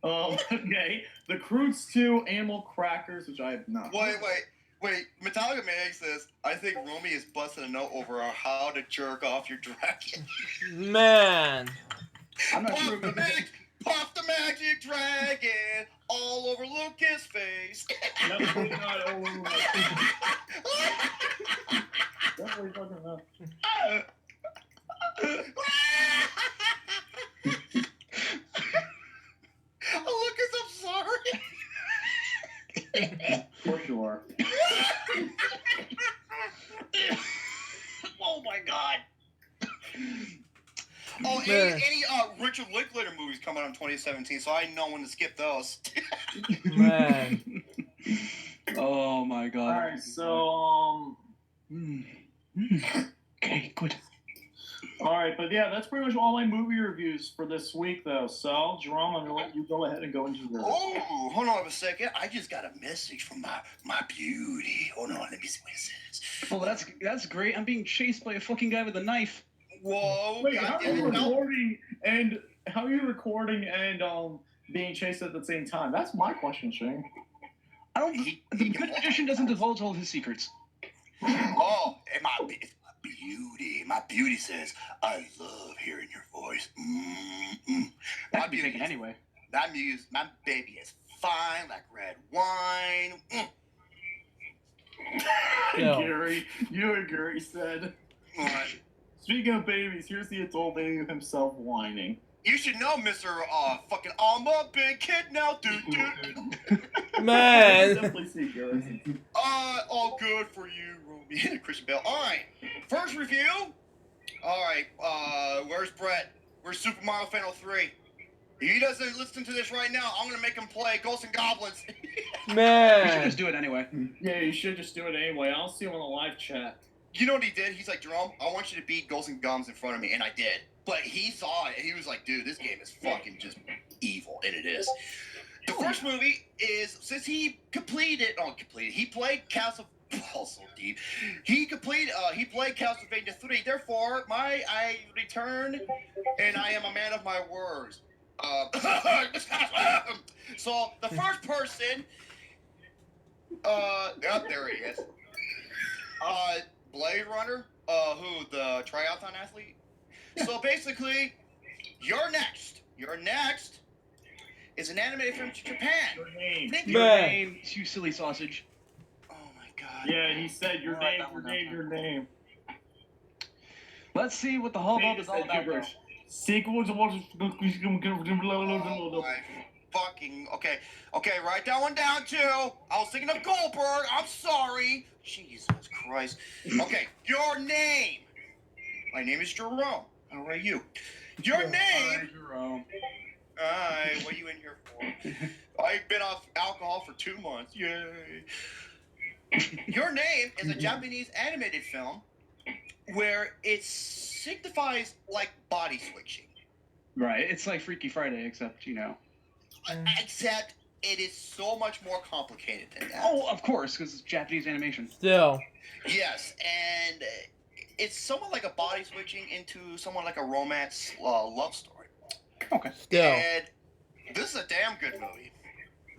Okay. The Croods 2, Animal Crackers, which I have not. Wait. Metallica Maniac says, I think Romy is busting a note over how to jerk off your dragon. Man. I'm not sure. Pop the magic dragon all over Lucas' face. Definitely not over my Definitely fucking not. Lucas, I'm sorry. For sure. Oh my god. Oh, Man. any Richard Linklater movies coming out in 2017, so I know when to skip those. Man. Oh my god. Alright, so Okay, good. alright, but yeah, that's pretty much all my movie reviews for this week though. So Jerome, I'm gonna let you go ahead and go into your Oh, hold on a second. I just got a message from my beauty. Hold on, let me see what it says. Well, that's great. I'm being chased by a fucking guy with a knife. Whoa, Wait, how are goddamn you it, no. recording and being chased at the same time? That's my question, Shane. I don't. The good magician doesn't divulge all his secrets. Oh, and my beauty says, I love hearing your voice. My That'd be beauty, taken anyway. my baby is fine like red wine. No. Gary, you and Gary said. What? Speaking of babies, here's the adult baby himself whining. You should know, Mr. Fucking I'm a big kid now, dude. Man. Definitely see Garrison. All good for you, Romy and Christian Bale. Alright, first review. Alright, where's Brett? Where's Super Mario Final 3? If he doesn't listen to this right now, I'm gonna make him play Ghosts and Goblins. You should Man. just do it anyway. Yeah, you should just do it anyway. I'll see him on the live chat. You know what he did? He's like, Jerome, I want you to beat Ghosts and Goblins in front of me, and I did. But he saw it, and he was like, dude, this game is fucking just evil, and it is. The first movie is, since he he played Castle, also deep. He played Castlevania 3, therefore, I return, and I am a man of my words. So, the first person, there he is. Blade Runner, the triathlon athlete. So basically, You're Next is an animated film to Japan. Your name. Your Man. name, you silly sausage. Oh my god. Yeah, he said your Write name, that your one name, down. your name. Let's see what the hubbub is all about. Gibberish. Sequels of Oh my fucking okay, write that one down too. I was thinking of Goldberg. I'm sorry. Jesus Christ. Okay, your name. My name is Jerome. How are you? Your Hi, name. Jerome. Hi. What are you in here for? I've been off alcohol for 2 months. Yay. Your Name is a Japanese animated film where it signifies like body switching. Right, it's like Freaky Friday, except, you know. Except it is so much more complicated than that. Oh, of course, because it's Japanese animation. Still. Yes, and it's somewhat like a body switching into somewhat like a romance love story. Okay. Still. And this is a damn good movie.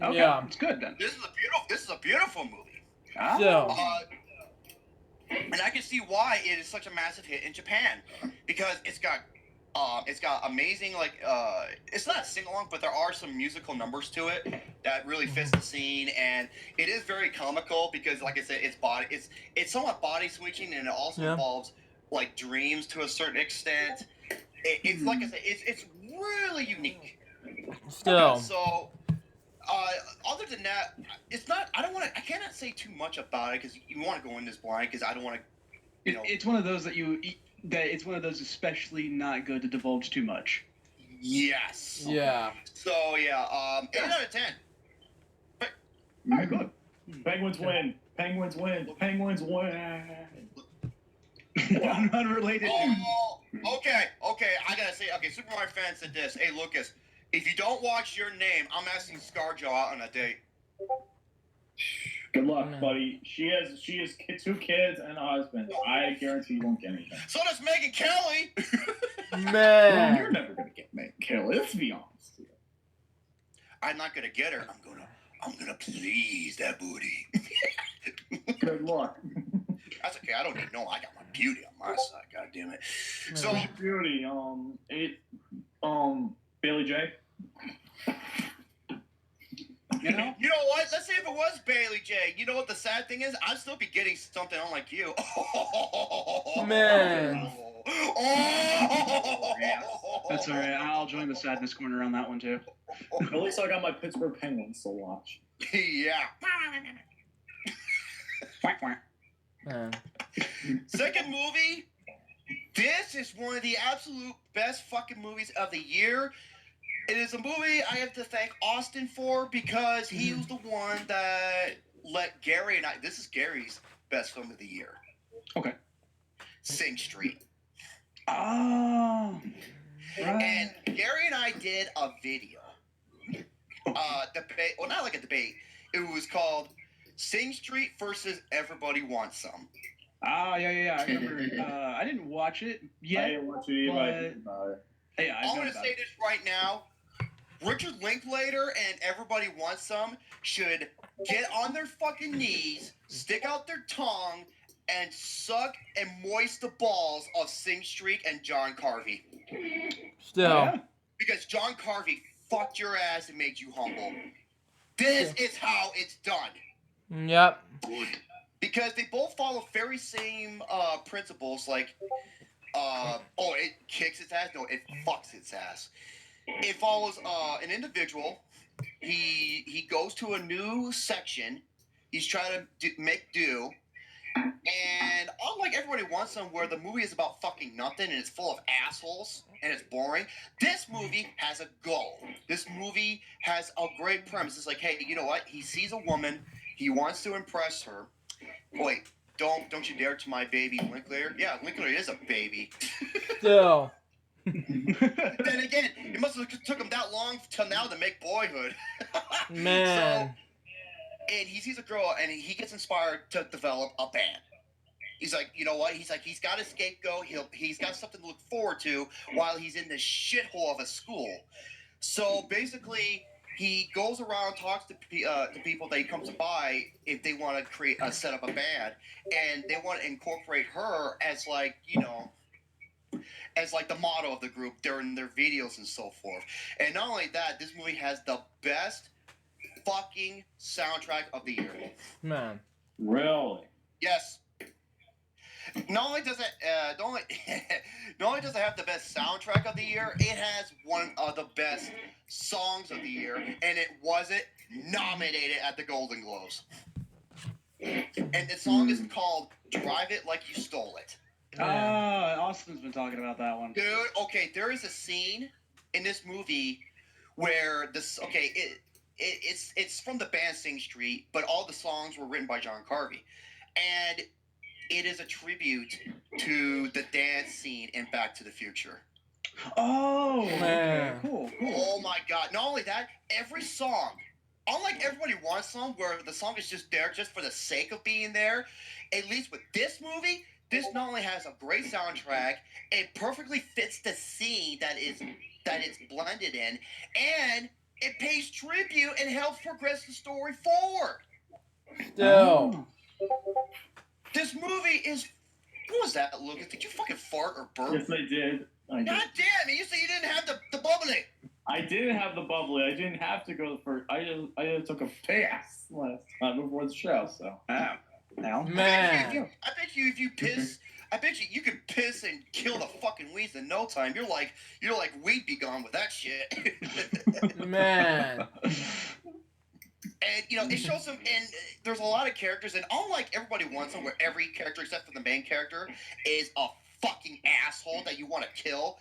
Okay, Yeah. it's good then. This is a beautiful movie. Ah. Still. And I can see why it is such a massive hit in Japan, because it's got amazing it's not a sing along, but there are some musical numbers to it that really fits the scene, and it is very comical because, like I said, it's somewhat body switching, and it also involves like dreams to a certain extent. It's like I said, it's really unique. Still. So. Other than that, it's not. I cannot say too much about it because you want to go in this blind because I don't want to. It's one of those it's one of those especially not good to divulge too much. Yes. Yeah. So yeah, 8 out of 10. All right, good. Penguins win. Penguins win. Penguins win. Unrelated. Oh, okay. I gotta say, Super Mario fan said this. Hey, Lucas, if you don't watch Your Name, I'm asking ScarJo out on a date. Good luck, buddy. She has 2 kids and a husband. I guarantee you won't get anything. So does Megan Kelly. Well, you're Man. never gonna get Meg Kelly. Let's be honest. I'm not gonna get her. I'm gonna please that booty. Good luck. That's okay. I don't need no. I got my beauty on my side. God damn it. So Beauty. Bailey J. You know? you know what? Let's say if it was Bailey J. You know what the sad thing is? I'd still be getting something unlike you. Man. That's alright. I'll join the sadness corner on that one too. At least I got my Pittsburgh Penguins to watch. Yeah. Quack, quack. Man. Second movie. This is one of the absolute best fucking movies of the year. It is a movie I have to thank Austin for because he was the one that let Gary and I. This is Gary's best film of the year. Okay. Sing Street. Oh. Right. And Gary and I did a video. Debate. Well, not like a debate. It was called Sing Street versus Everybody Wants Some. Ah, yeah. I remember. I didn't watch it yet. I didn't watch it either. Yeah, I'm going to say this right now. Richard Linklater and Everybody Wants Some should get on their fucking knees, stick out their tongue, and suck and moist the balls of Sing Street and John Carvey. Still. Yeah. Because John Carvey fucked your ass and made you humble. This is how it's done. Yep. Because they both follow very same principles. Like, It kicks its ass. No, it fucks its ass. It follows an individual. He goes to a new section. He's trying to make do. And unlike Everybody Wants Some, where the movie is about fucking nothing and it's full of assholes and it's boring, this movie has a goal. This movie has a great premise. It's like, hey, you know what? He sees a woman. He wants to impress her. Wait, don't you dare to my baby Linklater. Yeah, Linklater is a baby. Still. Then again, it must have took him that long till now to make Boyhood. Man. And he sees a girl and he gets inspired to develop a band. He's like, you know what? He's like, he's got a scapegoat. He's got something to look forward to while he's in this shithole of a school. So basically, he goes around, talks to people that he comes by if they want to set up a band, and they want to incorporate her as like, you know, as like the motto of the group during their videos and so forth. And not only that, this movie has the best fucking soundtrack of the year. Man. Really? Yes. Not only does it have the best soundtrack of the year, it has one of the best songs of the year, and it wasn't nominated at the Golden Globes. And the song is called "Drive It Like You Stole It." Austin's been talking about that one. Dude, okay, there is a scene in this movie where it's from the band Sing Street, but all the songs were written by John Carvey. And it is a tribute to the dance scene in Back to the Future. Oh, man. Okay, cool. Oh my god. Not only that, every song, unlike Everybody Wants Some, where the song is just there just for the sake of being there, at least with this movie, this not only has a great soundtrack, it perfectly fits the scene that it's blended in, and it pays tribute and helps progress the story forward. Still. This movie is... What was that, Lucas? Did you fucking fart or burp? Yes, I did. God damn it! You said you didn't have the bubbly. I didn't have the bubbly. I didn't have to go first. I just took a pass last time before the show. So. Now. Man. I bet you if you piss, I bet you could piss and kill the fucking weeds in no time. You're like weed be gone with that shit. Man. And you know it shows some, and there's a lot of characters, and unlike Everybody Wants Some, where every character except for the main character is a fucking asshole that you want to kill.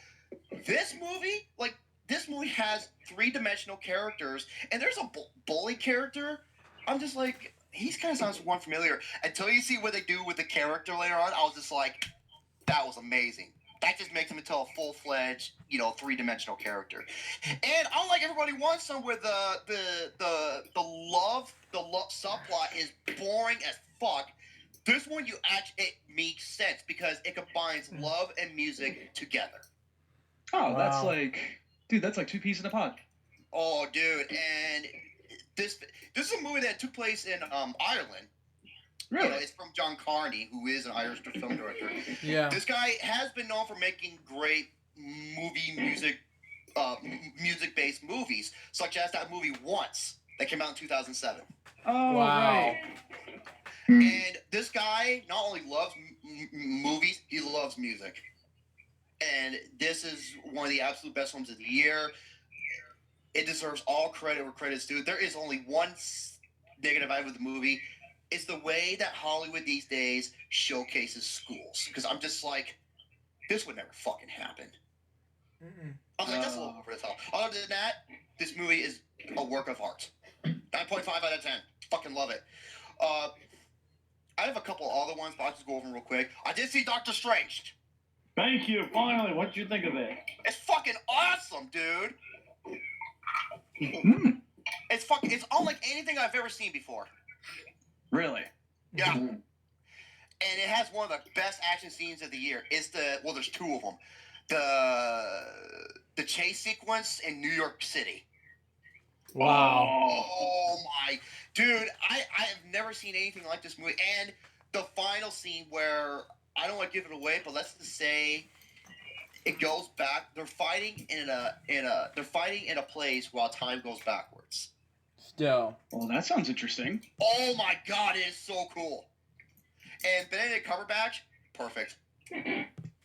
This movie has three-dimensional characters, and there's a bully character. I'm just like, he's kind of sounds one familiar. Until you see what they do with the character later on, I was just like, that was amazing. That just makes him into a full-fledged, you know, three-dimensional character. And unlike Everybody Wants Some, where the love subplot is boring as fuck, this one it makes sense because it combines love and music together. Oh, Wow. That's like two peas in a pod. Oh, dude, and this is a movie that took place in Ireland. Really? You know, it's from John Carney, who is an Irish film director. Yeah. This guy has been known for making great music-based movies, such as that movie Once that came out in 2007. Oh, Wow. right. And this guy not only loves movies, he loves music. And this is one of the absolute best films of the year. It deserves all credit where credit's due. There is only one negative I have with the movie. It's the way that Hollywood these days showcases schools. Because I'm just like, this would never fucking happen. I'm like, that's a little over the top. Other than that, this movie is a work of art. 9.5 out of 10. Fucking love it. I have a couple other ones, but I'll just go over them real quick. I did see Doctor Strange. Thank you. Finally, what did you think of it? It's fucking awesome, dude. It's unlike anything I've ever seen before. Really? Yeah. And it has one of the best action scenes of the year. There's two of them. The chase sequence in New York City. Wow. Oh my, dude! I have never seen anything like this movie. And the final scene where I don't want to give it away, but let's just say it goes back. They're fighting in a place while time goes backwards. Still. Well, that sounds interesting. Oh my god, it is so cool. And Benedict Cumberbatch, perfect.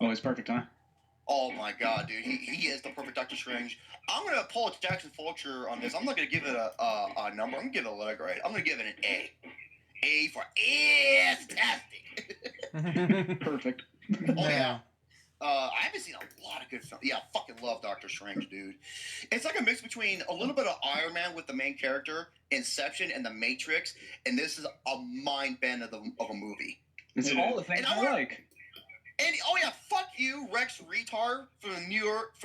Oh, it's perfect, huh? Oh my god, dude, he is the perfect Doctor Strange. I'm gonna pull a Jackson Fulcher on this. I'm not gonna give it a number. I'm gonna give it a letter grade. I'm gonna give it an A. A for fantastic. Perfect. Oh yeah. I haven't seen a lot of good films. Yeah, I fucking love Doctor Strange, dude. It's like a mix between a little bit of Iron Man with the main character, Inception, and The Matrix, and this is a mind bend of a movie. It's all the things I like. And oh yeah, fuck you, Rex Retard from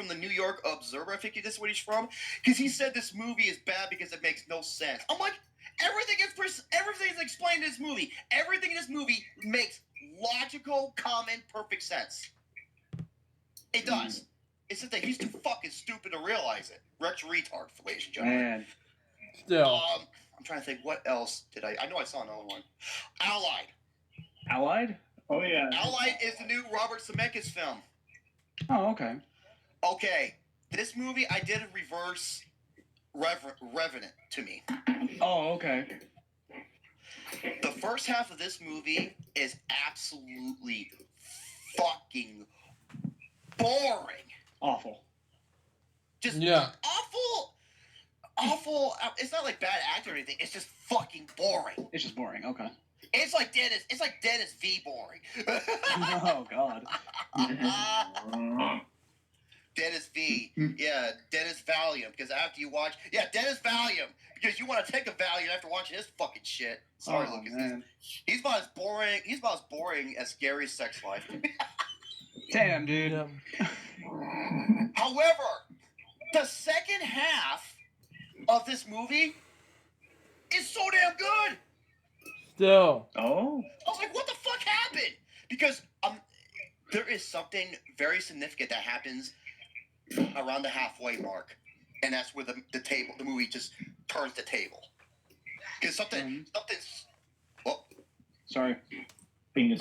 the New York Observer. I think this is what he's from, because he said this movie is bad because it makes no sense. I'm like, everything is explained in this movie. Everything in this movie makes logical, common, perfect sense. It does. It's just that he's too fucking stupid to realize it. Rex Retard, ladies and gentlemen. Man. Still. I'm trying to think, what else did I know I saw another one. Allied. Allied? Oh yeah. Allied is the new Robert Zemeckis film. Oh, okay. Okay, this movie I did a reverse Revenant to me. Oh, okay. The first half of this movie is absolutely fucking boring. Awful. Just Yeah. awful. It's not like bad acting or anything. It's just fucking boring. It's just boring. Okay. It's like Dennis V boring. Oh God. Dennis V. Yeah, Dennis Valium. Because after you watch, Dennis Valium. Because you want to take a Valium after watching this fucking shit. Sorry, Oh, Lucas. man. He's about as boring. He's about as boring as Gary's sex life. Damn, dude. Yeah. However, the second half of this movie is so damn good. Still. Oh. I was like, what the fuck happened? Because there is something very significant that happens around the halfway mark, and that's where the movie just turns the table. Because something's. Oh, Sorry. Penis.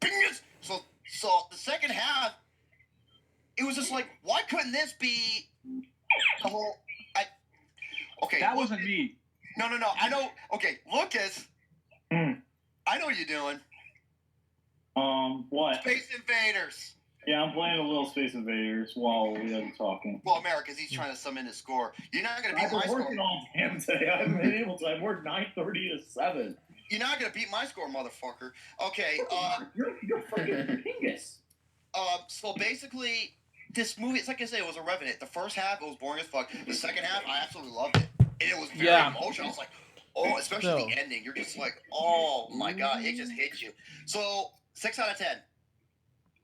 penis. So the second half, it was just like, why couldn't this be the whole? Okay. That wasn't me. No. I know. Okay, Lucas. I know what you're doing. What? Space Invaders. Yeah, I'm playing a little Space Invaders while we are talking. Well, America's he's trying to summon his score. You're not gonna beat I've my been score. working all damn day. I haven't been able to. I've worked 9:30 to 7. You're not gonna beat my score, motherfucker. Okay. You're freaking dingus. So basically, this movie, it's like I said, it was a Revenant. The first half, it was boring as fuck. The second half, I absolutely loved it. And it was very emotional. I was like, oh, especially the ending. You're just like, oh my god, it just hits you. So, 6 out of 10.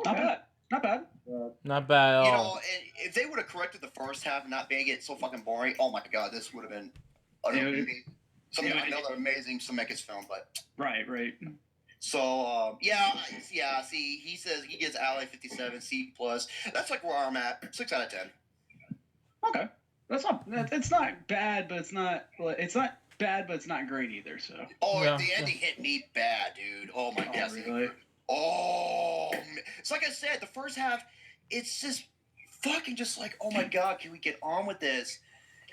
Not bad. Not bad. Not bad at all. You know, and if they would have corrected the first half and not making it so fucking boring, oh my god, this would have been another amazing Zemeckis film. But Right. so see, he says he gives Ally 57 C+. That's like where I'm at. 6 out of 10. Okay. That's not. It's not bad, but it's not. It's not bad, but it's not great either. So. Oh, Yeah. the ending hit me bad, dude. Oh my god. Really? Oh, it's like I said, the first half, it's just fucking just like, oh my god, can we get on with this?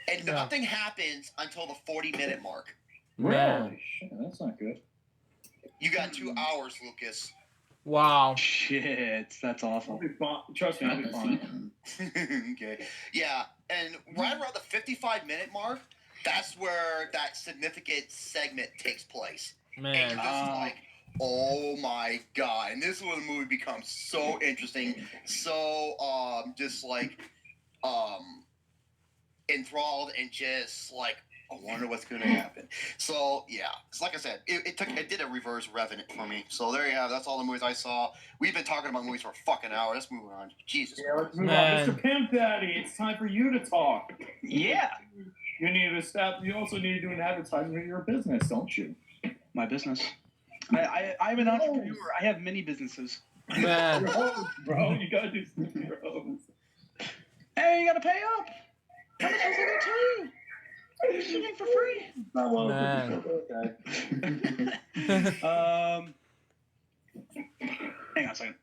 And nothing happens until the 40-minute mark. Really? Shit, that's not good. You got 2 hours, Lucas. Wow. Shit, that's I'll awful. be fine. Trust me, I'll be fine. Okay. Yeah, and right around the 55-minute mark, that's where that significant segment takes place. And Man. you're just like, oh my god. And this is where the movie becomes so interesting, so just like enthralled and just like, I wonder what's gonna happen. So yeah, it's like I said, it did a reverse Revenant for me. So there you have. That's all the movies I saw. We've been talking about movies for a fucking hour. Let's move on. Jesus. Yeah, let's move Man. on. Mr. Pimp Daddy, it's time for you to talk. Yeah. You need to step. You also need to do an advertisement for your business, don't you? My business. I'm an entrepreneur. I have many businesses. Man. Your host, bro. You gotta do something for your host. Hey, you gotta pay up. How much was it too? You're shooting for free. Not well. Man. Okay. Hang on a second.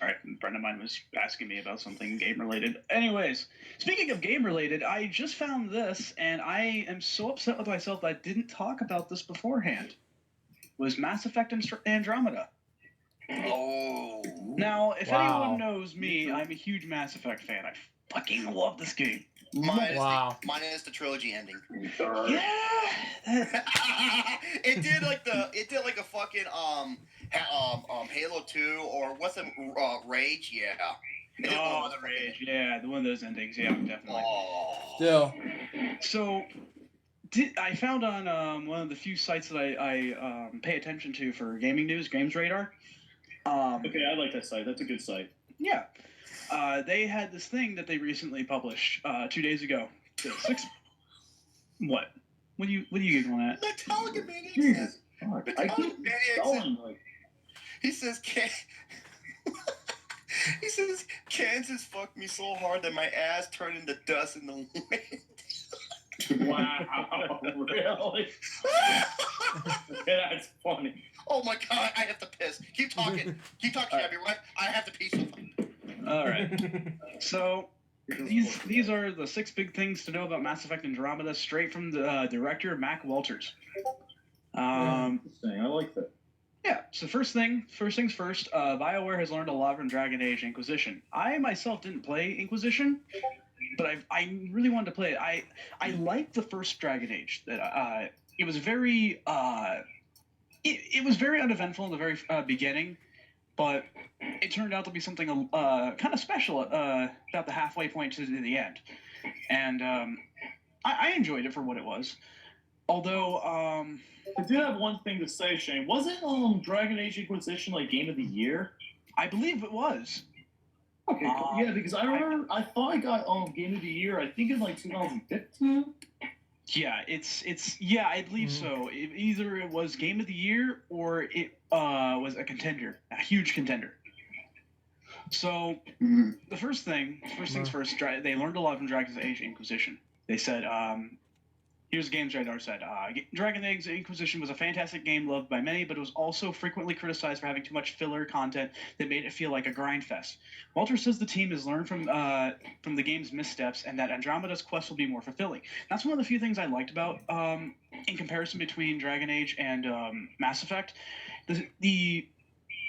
All right, a friend of mine was asking me about something game-related. Anyways, speaking of game-related, I just found this, and I am so upset with myself that I didn't talk about this beforehand. Was Mass Effect Andromeda. Oh. Now, if Wow. anyone knows me, I'm a huge Mass Effect fan. I fucking love this game. Wow. Mine is the trilogy ending. Yeah. It did like a fucking Halo 2 or what's the Rage? Yeah. It did one of Oh, those the fucking- Rage. Yeah, one of those endings. Yeah, definitely. Oh. Still. So, I found on one of the few sites that I pay attention to for gaming news, Games Radar. Okay, I like that site. That's a good site. Yeah. They had this thing that they recently published 2 days ago. What? What are you giggling at? Metallica Maniac Jesus. says. Fuck, I keep Maniac says. going like. He says, he says, Kansas fucked me so hard that my ass turned into dust in the wind. Wow, really? That's funny. Oh my god, I have to piss. Keep talking. Keep talking, Abby, right? I have to pee something. All right. So these are the 6 big things to know about Mass Effect Andromeda, straight from the director Mac Walters. Interesting. I like that. Yeah. So first things first. BioWare has learned a lot from Dragon Age Inquisition. I myself didn't play Inquisition, but I really wanted to play it. I liked the first Dragon Age. That it was very it was very uneventful in the very beginning, but it turned out to be something kind of special about the halfway point to the end, and I enjoyed it for what it was. Although I did have one thing to say, Shane. Wasn't Dragon Age Inquisition like Game of the Year? I believe it was. Okay, cool. Yeah, because I remember I thought I got Game of the Year. I think in like 2015. Yeah, yeah, I believe so. Either it was Game of the Year or it was a contender, a huge contender. So the first things first. They learned a lot from Dragon Age Inquisition. They said, here's Games Radar said, Dragon Age Inquisition was a fantastic game loved by many, but it was also frequently criticized for having too much filler content that made it feel like a grind fest. Walter says the team has learned from the game's missteps and that Andromeda's quest will be more fulfilling. That's one of the few things I liked about, in comparison between Dragon Age and Mass Effect. The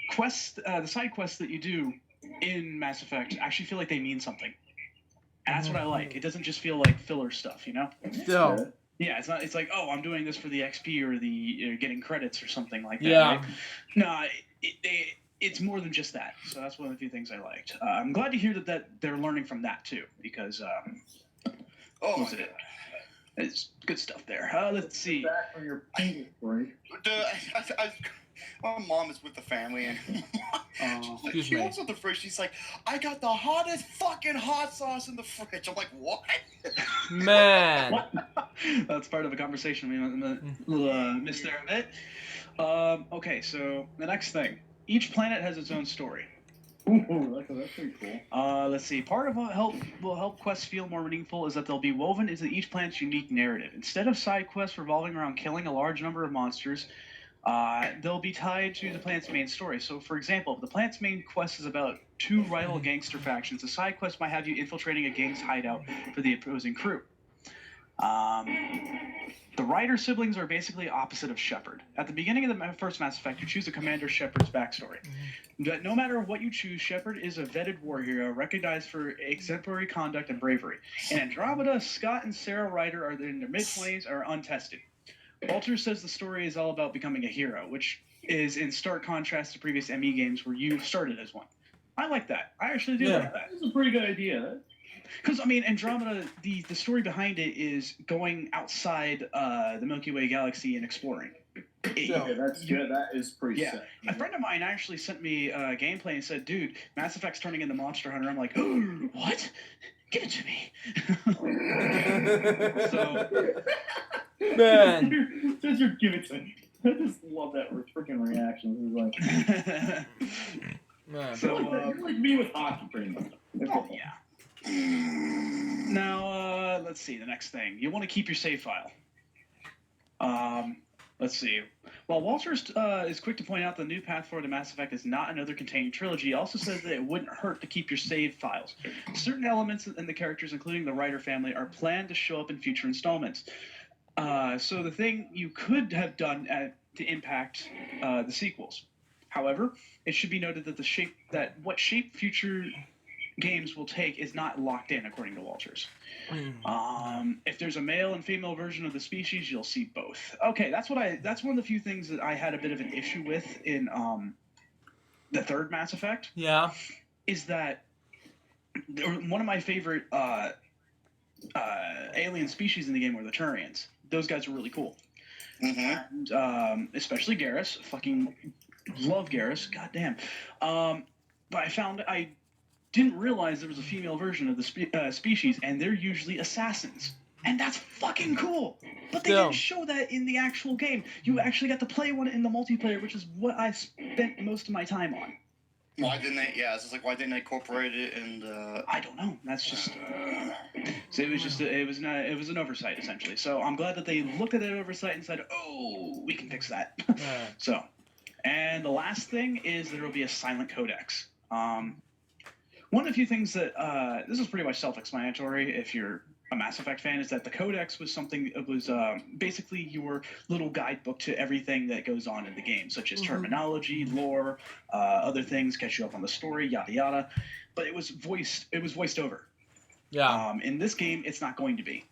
quests, the side quests that you do in Mass Effect actually feel like they mean something. And that's what I like. It doesn't just feel like filler stuff, you know? Still. Yeah, it's not. It's like, oh, I'm doing this for the XP or the getting credits or something like that. Yeah. Right? No, it's more than just that. So that's one of the few things I liked. I'm glad to hear that they're learning from that too, because Oh, was it? It's good stuff there. Let's see. Back from your penis break. My mom is with the family, and Excuse she me. walks up the fridge. She's like, "I got the hottest fucking hot sauce in the fridge." I'm like, "What?" Man. That's part of a conversation we missed there a bit. Okay, so the next thing. Each planet has its own story. Ooh, that's pretty cool. Let's see. Part of what will help quests feel more meaningful is that they'll be woven into each planet's unique narrative. Instead of side quests revolving around killing a large number of monsters, they'll be tied to the planet's main story. So, for example, if the planet's main quest is about 2 rival gangster factions, the side quest might have you infiltrating a gang's hideout for the opposing crew. The Ryder siblings are basically opposite of Shepard. At the beginning of the first Mass Effect, you choose a Commander Shepard's backstory. But no matter what you choose, Shepard is a vetted war hero recognized for exemplary conduct and bravery. In Andromeda, Scott and Sarah Ryder are in their mid-20s and are untested. Walters says the story is all about becoming a hero, which is in stark contrast to previous ME games where you started as one. I like that. I actually do like that. That's a pretty good idea. Because, I mean, Andromeda, the story behind it is going outside the Milky Way galaxy and exploring. Okay, that's good. That is pretty Yeah. sick. A friend of mine actually sent me gameplay and said, dude, Mass Effect's turning into Monster Hunter. I'm like, oh, what? Give it to me. So, Man. Since you're giving it to me. I just love that freaking reaction. It's like, Man. so you're like me with hockey, pretty much. oh, yeah. Now, let's see, the next thing. You want to keep your save file. Let's see. While Walters is quick to point out the new path forward to Mass Effect is not another contained trilogy, he also says that it wouldn't hurt to keep your save files. Certain elements in the characters, including the Ryder family, are planned to show up in future installments. So the thing you could have done to impact the sequels. However, it should be noted that what shape future games will take is not locked in, according to Walters. If there's a male and female version of the species, you'll see both. Okay, that's one of the few things that I had a bit of an issue with in the third Mass Effect. Yeah. Is that one of my favorite alien species in the game were the Turians. Those guys are really cool. Mm-hmm. And especially Garrus. Fucking love Garrus. Goddamn. But I didn't realize there was a female version of the species, and they're usually assassins. And that's fucking cool. But they didn't show that in the actual game. You actually got to play one in the multiplayer, which is what I spent most of my time on. Why didn't they? Yeah, it's just like, why didn't they incorporate it? And I don't know. That's just. So it was an oversight essentially. So I'm glad that they looked at that oversight and said, "Oh, we can fix that." So, and the last thing is there will be a silent codex. One of the few things that this is pretty much self-explanatory if you're a Mass Effect fan, is that the codex was something that was basically your little guidebook to everything that goes on in the game, such as terminology, lore, other things, catch you up on the story, yada yada. But it was voiced over. Yeah. In this game, it's not going to be.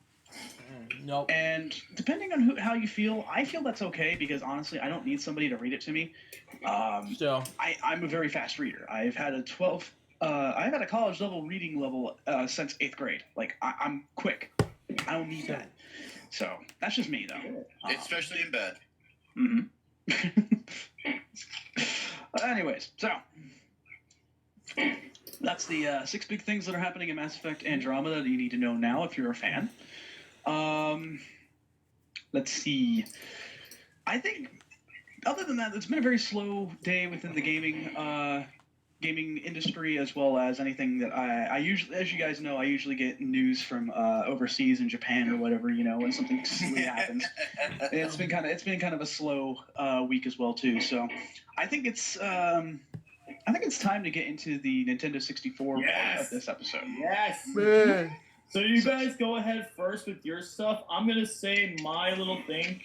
Nope. And depending on how you feel, I feel that's okay because honestly, I don't need somebody to read it to me. So I'm a very fast reader. I've had a college level reading level since 8th grade. Like I'm quick. I don't need that. So that's just me though. especially in bed. Anyways, so that's the 6 big things that are happening in Mass Effect Andromeda that you need to know now if you're a fan. Let's see. I think other than that, it's been a very slow day within the gaming industry, as well as anything that I usually, as you guys know, I usually get news from overseas in Japan or whatever, when something silly happens. It's been kind of a slow week as well too. So I think it's time to get into the Nintendo 64 part of this episode. Yes. man. So you guys go ahead first with your stuff. I'm gonna say my little thing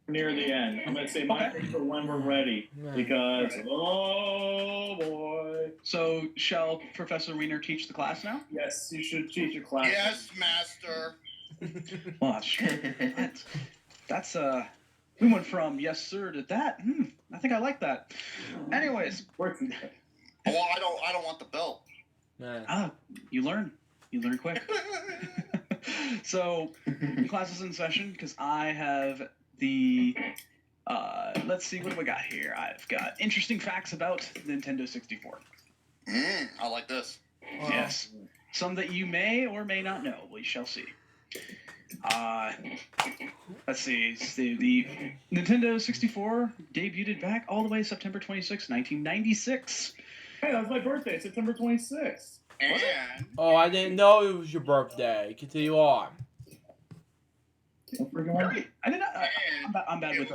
near the end. I'm gonna say my thing for when we're ready because oh boy. So shall Professor Wiener teach the class now? Yes, you should teach your class. Yes, master. Well, that's true. That's we went from yes sir to that. I think I like that. Anyways, Well, I don't want the belt. Man. You learn quick. So class is in session because I have the let's see, what do we got here? I've got interesting facts about Nintendo 64. I like this. Yes, some that you may or may not know. We shall see. Let's see. The Nintendo 64 debuted back all the way September 26, 1996. Hey, that was my birthday, September 26th. And Oh, I didn't know it was your birthday. Continue on. Really? I did not. I'm bad with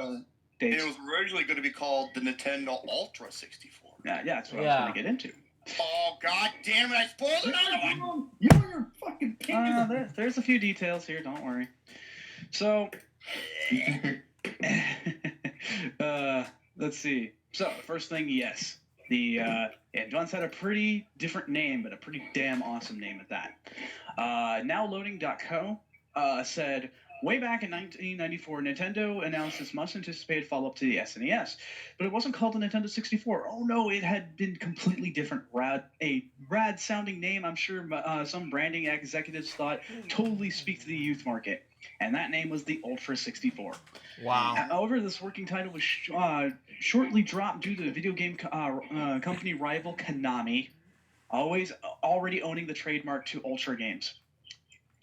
dates. it was originally going to be called the Nintendo Ultra 64. Yeah, that's what I was going to get into. Oh, god damn it, I spoiled another one! You and your fucking pink. There's a few details here, don't worry. So, let's see. So, first thing, yes. The Advance had a pretty different name, but a pretty damn awesome name at that. NowLoading.co said, way back in 1994, Nintendo announced its much-anticipated follow-up to the SNES, but it wasn't called the Nintendo 64. Oh no, it had been completely different. A rad-sounding name, I'm sure some branding executives thought totally speak to the youth market, and that name was the Ultra 64. Wow. However, this working title was shortly dropped due to the video game company rival Konami, already owning the trademark to Ultra games.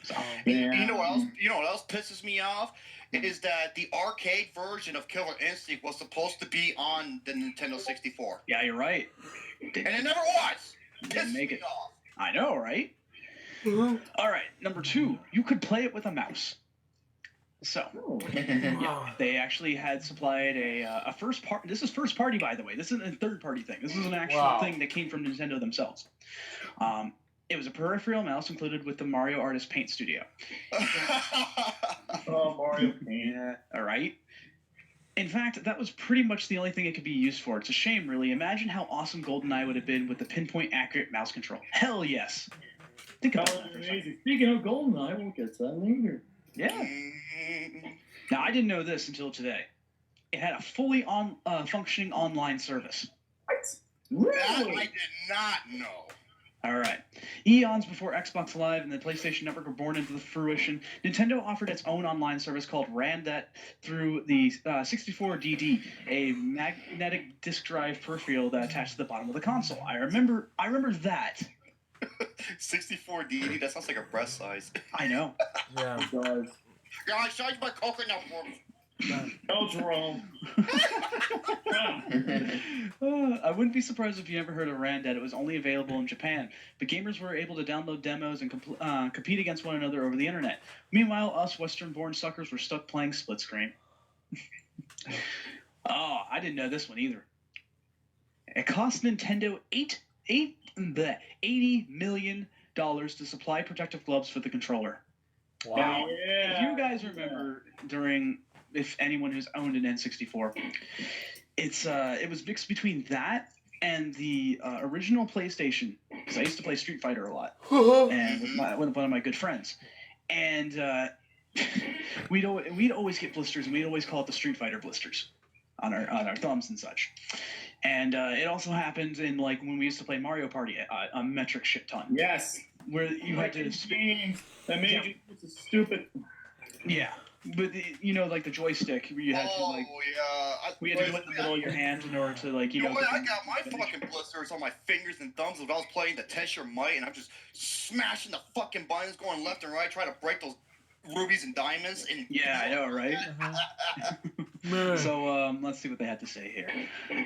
So, You know what else pisses me off? Is that the arcade version of Killer Instinct was supposed to be on the Nintendo 64. yeah, you're right. And it never was. Didn't make it. Pissed me off. I know, right? All right, number 2, you could play it with a mouse. So, they actually had supplied a first party. This is first party, by the way. This isn't a third party thing. This is an actual thing that came from Nintendo themselves. It was a peripheral mouse included with the Mario Artist Paint Studio. Oh, Mario Paint. Yeah, all right. In fact, that was pretty much the only thing it could be used for. It's a shame, really. Imagine how awesome GoldenEye would have been with the pinpoint accurate mouse control. Hell yes. Think about that for a second. Amazing. Speaking of GoldenEye, we'll get to that later. Yeah. Now, I didn't know this until today. It had a fully functioning online service. What? That Really? I did not know. All right. Eons before Xbox Live and the PlayStation Network were born into the fruition, Nintendo offered its own online service called Randet through the 64DD, a magnetic disk drive peripheral that attached to the bottom of the console. I remember that. 64 DD, that sounds like a breast size. I know. Yeah. It does. Guys, charge my coconut for me. No, Jerome. I wouldn't be surprised if you ever heard of Randet. It was only available in Japan, but gamers were able to download demos and compete against one another over the internet. Meanwhile, us Western-born suckers were stuck playing split screen. Oh, I didn't know this one either. It cost Nintendo $80 million to supply protective gloves for the controller. Wow. Yeah. If you guys remember if anyone who's owned an N64, it was mixed between that and the original PlayStation, because I used to play Street Fighter a lot, and with one of my good friends, and we'd always get blisters, and we'd always call it the Street Fighter blisters on our thumbs and such. And it also happened in like when we used to play Mario Party a metric shit ton. Yes. Where you had to games that made you stupid. Yeah. But like the joystick, where you had to like, yeah. we had to do it in the middle of your hand in order to like, You know what? I got my fucking blisters on my fingers and thumbs when I was playing to test your might, and I'm just smashing the fucking buttons, going left and right, trying to break those rubies and diamonds. And yeah, I know, right? So let's see what they had to say here.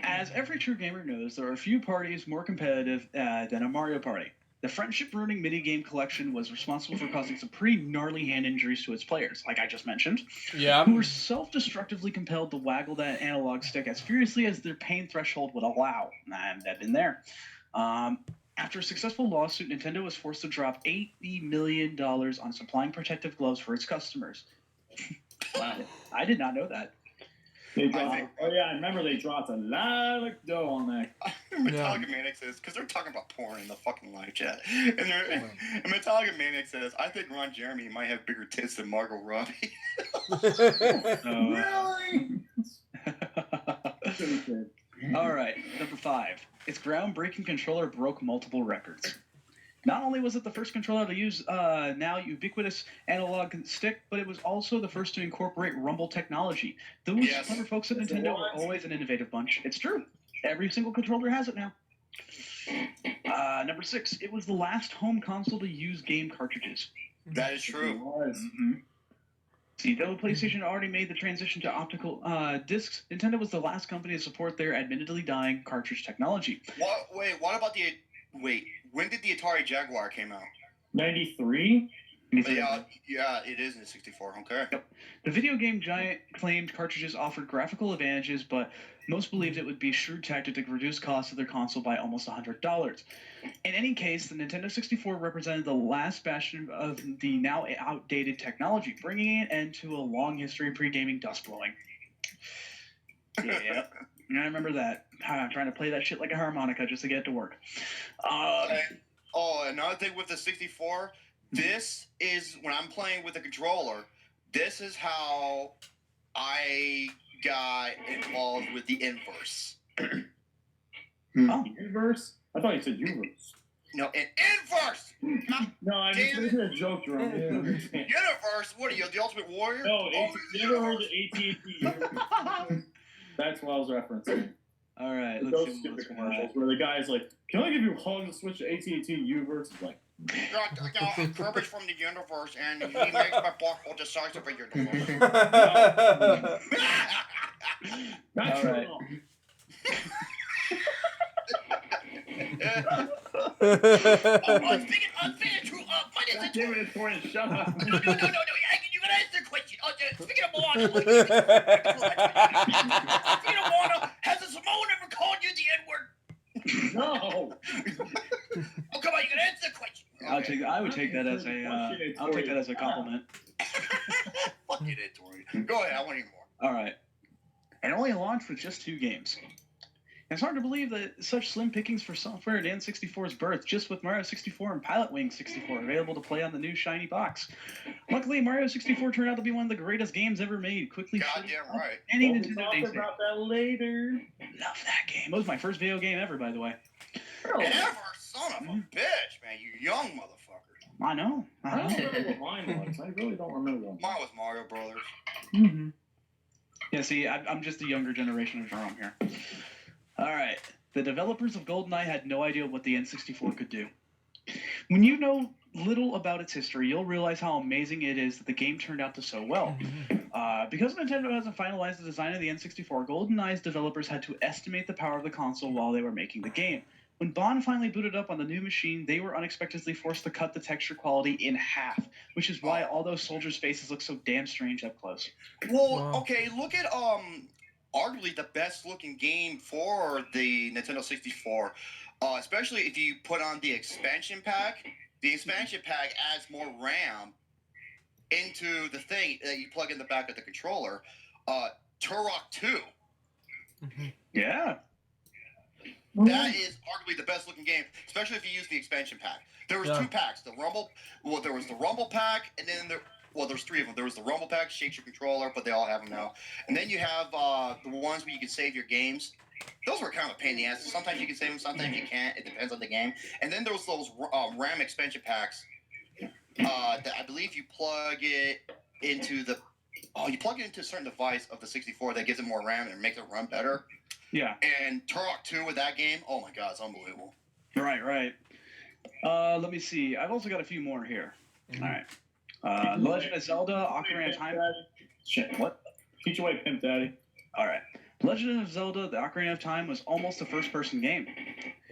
As every true gamer knows, there are a few parties more competitive than a Mario Party. The friendship-ruining minigame collection was responsible for causing some pretty gnarly hand injuries to its players, like I just mentioned, Yeah. who were self-destructively compelled to waggle that analog stick as furiously as their pain threshold would allow. And I've been there. After a successful lawsuit, Nintendo was forced to drop $80 million on supplying protective gloves for its customers. Wow. I did not know that. They dropped, I remember they dropped a lot of dough on that. Metallica Maniac says, because they're talking about porn in the fucking live chat. And Metallica Maniac says, I think Ron Jeremy might have bigger tits than Margot Robbie. Really? All right, number 5. Its groundbreaking controller broke multiple records. Not only was it the first controller to use now ubiquitous analog stick, but it was also the first to incorporate rumble technology. Those clever folks at Nintendo were always an innovative bunch. It's true. Every single controller has it now. Number 6. It was the last home console to use game cartridges. That is true. Mm-hmm. See, though PlayStation already made the transition to optical discs, Nintendo was the last company to support their admittedly dying cartridge technology. What about when did the Atari Jaguar came out? 93? Yeah, it is in the 64, okay. Yep. The video game giant claimed cartridges offered graphical advantages, but most believed it would be a shrewd tactic to reduce costs of their console by almost $100. In any case, the Nintendo 64 represented the last bastion of the now outdated technology, bringing an end to a long history of pre-gaming dust blowing. Yeah, I remember that. I'm trying to play that shit like a harmonica just to get it to work. Another thing with the 64, this is, when I'm playing with a controller, this is how I got involved with the inverse. Inverse? I thought you said Uverse. No, an inverse! No, I just made a joke, Jerome. Universe? What are you, the Ultimate Warrior? No, you ever heard of AT&T? That's what I was referencing. All right, let's Those see stupid what's going commercials on. where the guy's like, "Can I give you a hug to switch to AT&T Uverse?" It's like, Kirby's from the universe, and he makes my buckle decisive in your universe. That's All right. wrong. I'm speaking true. God damn it, it's Torrance, shut up. No. You gotta answer the question. Speaking of Moana, has a Samoan ever called you the N-word? No. Oh, come on, you gotta answer the question. I would take that as a compliment. Fuck it, Tori. Go ahead, I want to hear more. All right. and only launched with just 2 games. It's hard to believe that such slim pickings for software at N64's birth, just with Mario 64 and Pilot Wing 64 available to play on the new shiny box. Luckily, Mario 64 turned out to be one of the greatest games ever made. Quickly, goddamn right. Any We'll Nintendo talk Day about that later. Love that game. It was my first video game ever, by the way. Really? Ever, son of a bitch, man. You young motherfucker. I know. I don't remember what mine was. I really don't remember one. Mine was Mario Brothers. Mm-hmm. Yeah, see, I'm just a younger generation of Jerome here. All right. The developers of GoldenEye had no idea what the N64 could do. When you know little about its history, you'll realize how amazing it is that the game turned out to so well. Because Nintendo hasn't finalized the design of the N64, GoldenEye's developers had to estimate the power of the console while they were making the game. When Bond finally booted up on the new machine, they were unexpectedly forced to cut the texture quality in half, which is why all those soldiers' faces look so damn strange up close. Well, okay, look at arguably the best looking game for the Nintendo 64, especially if you put on the expansion pack. The expansion pack adds more RAM into the thing that you plug in the back of the controller. Turok 2. Yeah. That is arguably the best looking game, especially if you use the expansion pack. There was 2 packs. There was the Rumble pack, and then there's 3 of them. There was the Rumble pack, shakes your controller, but they all have them now. And then you have the ones where you can save your games. Those were kind of a pain in the ass. Sometimes you can save them, sometimes you can't. It depends on the game. And then there was those RAM expansion packs that I believe you plug it into a certain device of the 64 that gives it more RAM and makes it run better. Yeah. And Turok 2 with that game, oh my god, it's unbelievable. Right. Let me see. I've also got a few more here. All right. Legend of Zelda: Ocarina of Time. Shit, what? Teach away, Pimp Daddy. All right. Legend of Zelda: The Ocarina of Time was almost a first-person game.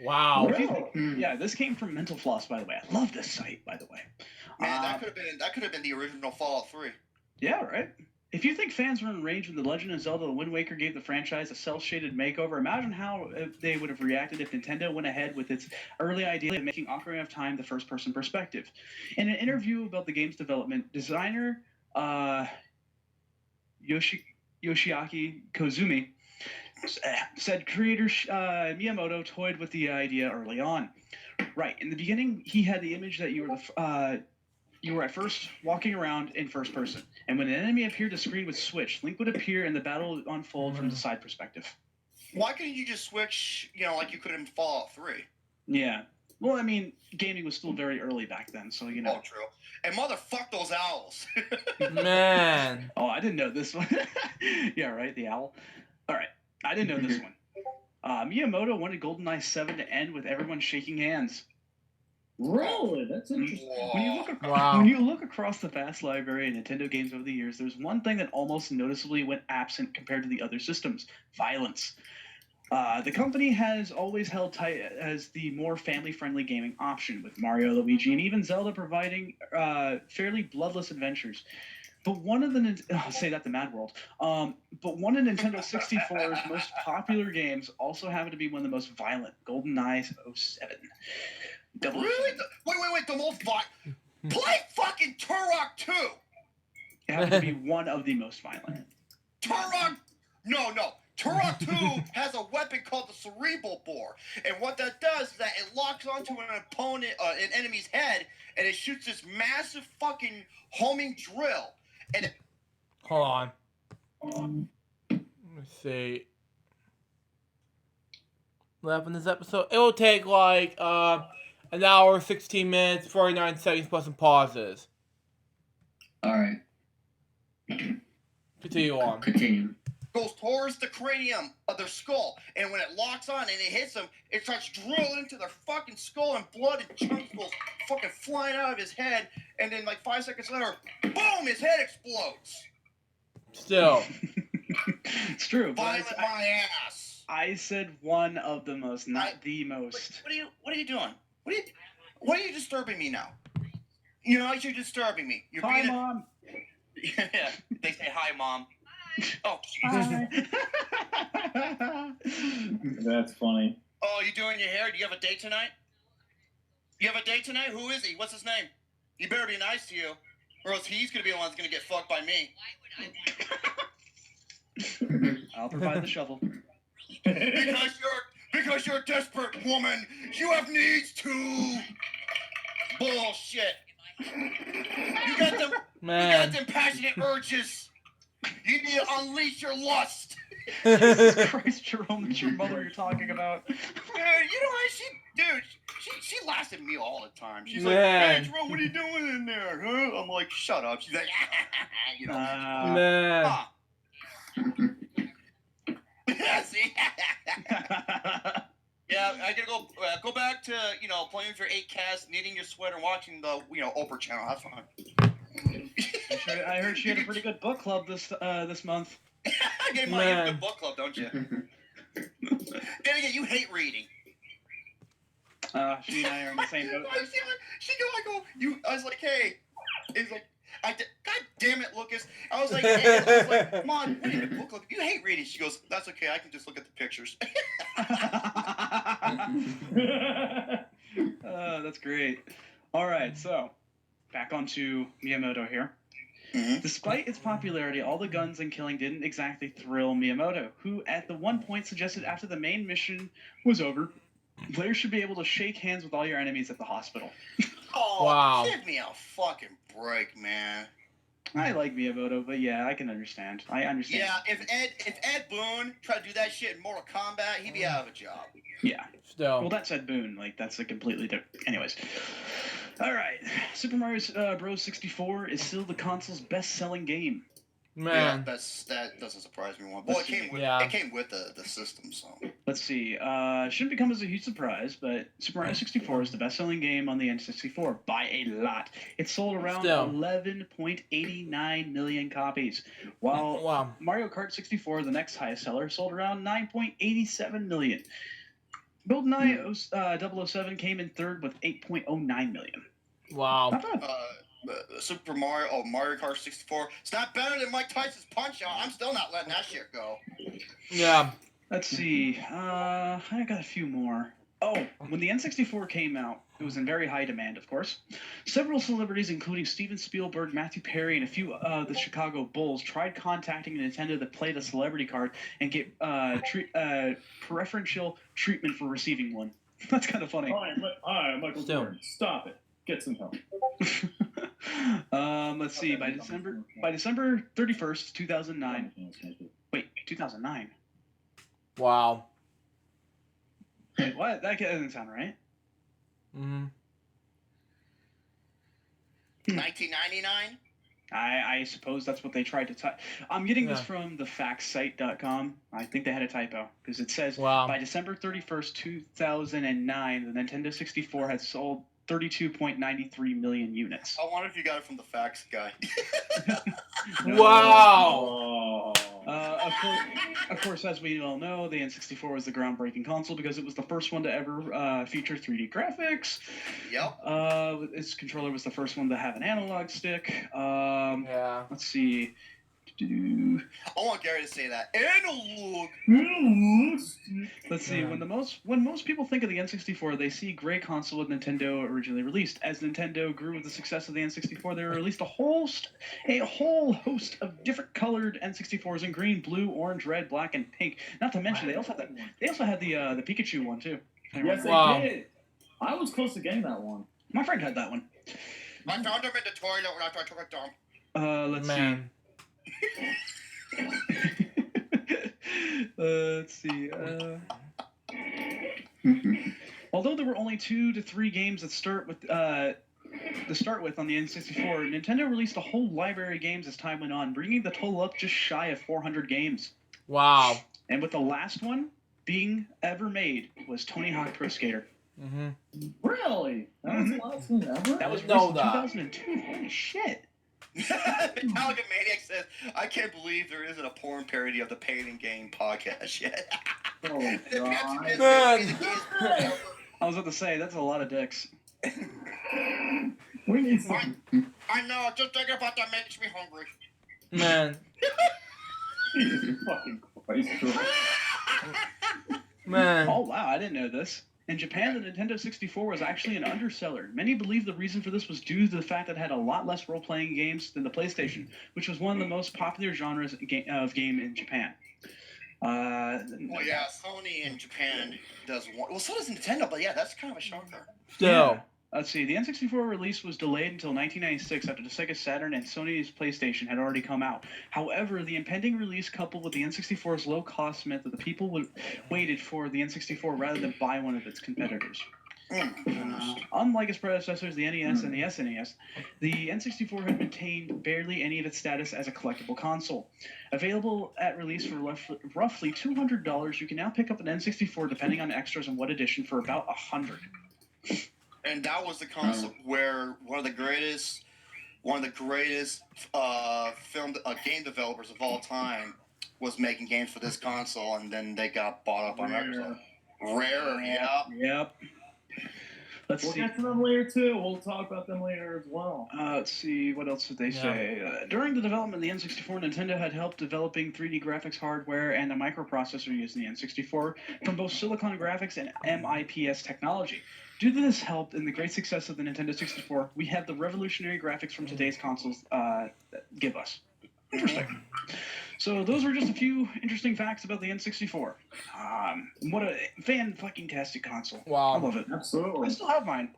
Wow. Yeah, this came from Mental Floss, by the way. I love this site, by the way. Man, that could have been the original Fallout 3. Yeah, right. If you think fans were enraged when The Legend of Zelda: The Wind Waker gave the franchise a cel-shaded makeover, imagine how they would have reacted if Nintendo went ahead with its early idea of making Ocarina of Time the first-person perspective. In an interview about the game's development, designer Yoshiaki Kozumi said creator Miyamoto toyed with the idea early on. Right, in the beginning, he had the image that you were at first walking around in first person, and when an enemy appeared, the screen would switch. Link would appear, and the battle would unfold from the side perspective. Why couldn't you just switch, like you could in Fallout 3? Yeah. Well, I mean, gaming was still very early back then, so you know. Oh, true. And motherfuck those owls. Man. Oh, I didn't know this one. Yeah, right, the owl. All right, I didn't know this one. Miyamoto wanted GoldenEye 7 to end with everyone shaking hands. Really? That's interesting. When you look across the vast library of Nintendo games over the years, there's one thing that almost noticeably went absent compared to the other systems: violence. The company has always held tight as the more family-friendly gaming option, with Mario, Luigi, and even Zelda providing fairly bloodless adventures. But one of the say that the Mad World. But one of Nintendo 64's most popular games also happened to be one of the most violent: GoldenEye 07. Really? Wait, the most violent. Play fucking Turok 2! It happened to be one of the most violent. Turok! No. Turok 2 has a weapon called the Cerebral Bore. And what that does is that it locks onto an enemy's head, and it shoots this massive fucking homing drill. And Hold on. Let me see. Left in this episode. It will take like an hour, 16 minutes, 49 seconds plus some pauses. Alright. Continue on. Continue. goes towards the cranium of their skull, and when it locks on and it hits them, it starts drilling into their fucking skull, and blood and chunks goes fucking flying out of his head, and then like 5 seconds later, boom, his head explodes. Still. It's true. Violent my ass. I said one of the most, not the most. What are you doing? What are you disturbing me now? You know, you're disturbing me. You're Hi, Mom. Yeah, they say hi, Mom. Oh, Hi. That's funny. Oh, you doing your hair? Do you have a date tonight? You have a date tonight? Who is he? What's his name? He better be nice to you, or else he's gonna be the one that's gonna get fucked by me. Why would I? I'll provide the shovel. Because you're a desperate woman. You have needs too. Bullshit. You got them passionate urges. You need to unleash your lust. Jesus Christ, Jerome, that's your mother you're talking about. Dude, you know what? She laughs at me all the time. She's like, Man. "Hey, Jerome, what are you doing in there?" Huh? I'm like, "Shut up." She's like, you know. Man. See? Yeah, I gotta go back to playing with your 8 cats, knitting your sweater, and watching the Oprah channel. That's fine. I heard she had a pretty good book club this month. You have a good book club, don't you? Then again, you hate reading. She and I are in the same boat. I was like, hey. It's like, God damn it, Lucas. I was like, come on, what is a book club? You hate reading. She goes, that's okay. I can just look at the pictures. That's great. All right, so back onto Miyamoto here. Mm-hmm. Despite its popularity, all the guns and killing didn't exactly thrill Miyamoto, who at the one point suggested after the main mission was over, players should be able to shake hands with all your enemies at the hospital. Oh, wow. Give me a fucking break, man. I like Miyamoto, but yeah, I can understand. I understand. Yeah, if Ed Boon tried to do that shit in Mortal Kombat, he'd be out of a job. Yeah. Still. Well, that's Ed Boon. Like, that's a completely different... Anyways. All right. Super Mario Bros. 64 is still the console's best-selling game. Man. Yeah, that doesn't surprise me one. Well, it came with the system, so. Let's see. Shouldn't come as a huge surprise, but Super Mario 64 is the best-selling game on the N64 by a lot. It sold around 11.89 million copies, while Mario Kart 64, the next highest seller, sold around 9.87 million. GoldenEye 007 came in third with 8.09 million. Wow. Not bad. Mario Kart 64. It's not better than Mike Tyson's Punch-Out. I'm still not letting that shit go. Yeah. Let's see. I got a few more. Oh, when the N64 came out, it was in very high demand, of course. Several celebrities, including Steven Spielberg, Matthew Perry, and a few of the Chicago Bulls, tried contacting Nintendo to play the celebrity card and get preferential treatment for receiving one. That's kind of funny. Hi, Michael Jordan. Stop it. Get some help. Let's see. By December 31st, 2009. Wait, 2009. Wow. Wait, what? That doesn't sound right. Mm-hmm. 1999? I suppose that's what they tried to type. I'm getting this from the factsite.com. I think they had a typo because it says by December 31st, 2009, the Nintendo 64 had sold 32.93 million units. I wonder if you got it from the facts guy. Wow. Of course, as we all know, the N64 was the groundbreaking console because it was the first one to ever feature 3D graphics. Yep. Its controller was the first one to have an analog stick. Let's see. I want Gary to say that. Analog. Let's see. When most people think of the N64, they see gray console with Nintendo originally released. As Nintendo grew with the success of the N64, they released a whole host of different colored N64s in green, blue, orange, red, black, and pink. Not to mention they also had the Pikachu one too. Yes, they did. I was close to getting that one. My friend had that one. I found him in the toilet after I took a dump. Let's see. Let's see. Although there were only 2 to 3 games to start with on the N64, Nintendo released a whole library of games as time went on, bringing the total up just shy of 400 games. Wow. And with the last one being ever made was Tony Hawk Pro Skater. Mm-hmm. Really? That was the last one ever? That was released in 2002. Holy shit. Metallica Maniac says, I can't believe there isn't a porn parody of the Pain and Game podcast yet. Oh, God. I was about to say, that's a lot of dicks. We need some... I know, just thinking about that makes me hungry. Man. Jesus fucking Christ. Man. Oh, wow, I didn't know this. In Japan, the Nintendo 64 was actually an underseller. Many believe the reason for this was due to the fact that it had a lot less role-playing games than the PlayStation, which was one of the most popular genres of game in Japan. Well, yeah, Sony in Japan does one. Well, so does Nintendo, but yeah, that's kind of a shocker. So, Yeah. Let's see. The N64 release was delayed until 1996 after the Sega Saturn and Sony's PlayStation had already come out. However, the impending release coupled with the N64's low cost meant that the people waited for the N64 rather than buy one of its competitors. Unlike its predecessors, the NES and the SNES, the N64 had maintained barely any of its status as a collectible console. Available at release for roughly $200, you can now pick up an N64 depending on extras and what edition for about $100. And that was the concept where one of the greatest game developers of all time was making games for this console, and then they got bought up by Microsoft. Rare, yeah. Yep. We'll get to them later too. We'll talk about them later as well. Let's see, what else did they say? During the development of the N64, Nintendo had helped developing 3D graphics hardware and a microprocessor used in the N64 from both Silicon Graphics and MIPS technology. Due to this help and the great success of the Nintendo 64, we have the revolutionary graphics from today's consoles give us. Interesting. So those are just a few interesting facts about the N64. What a fan-fucking-tastic console. wow. I love it. Absolutely. I still have mine.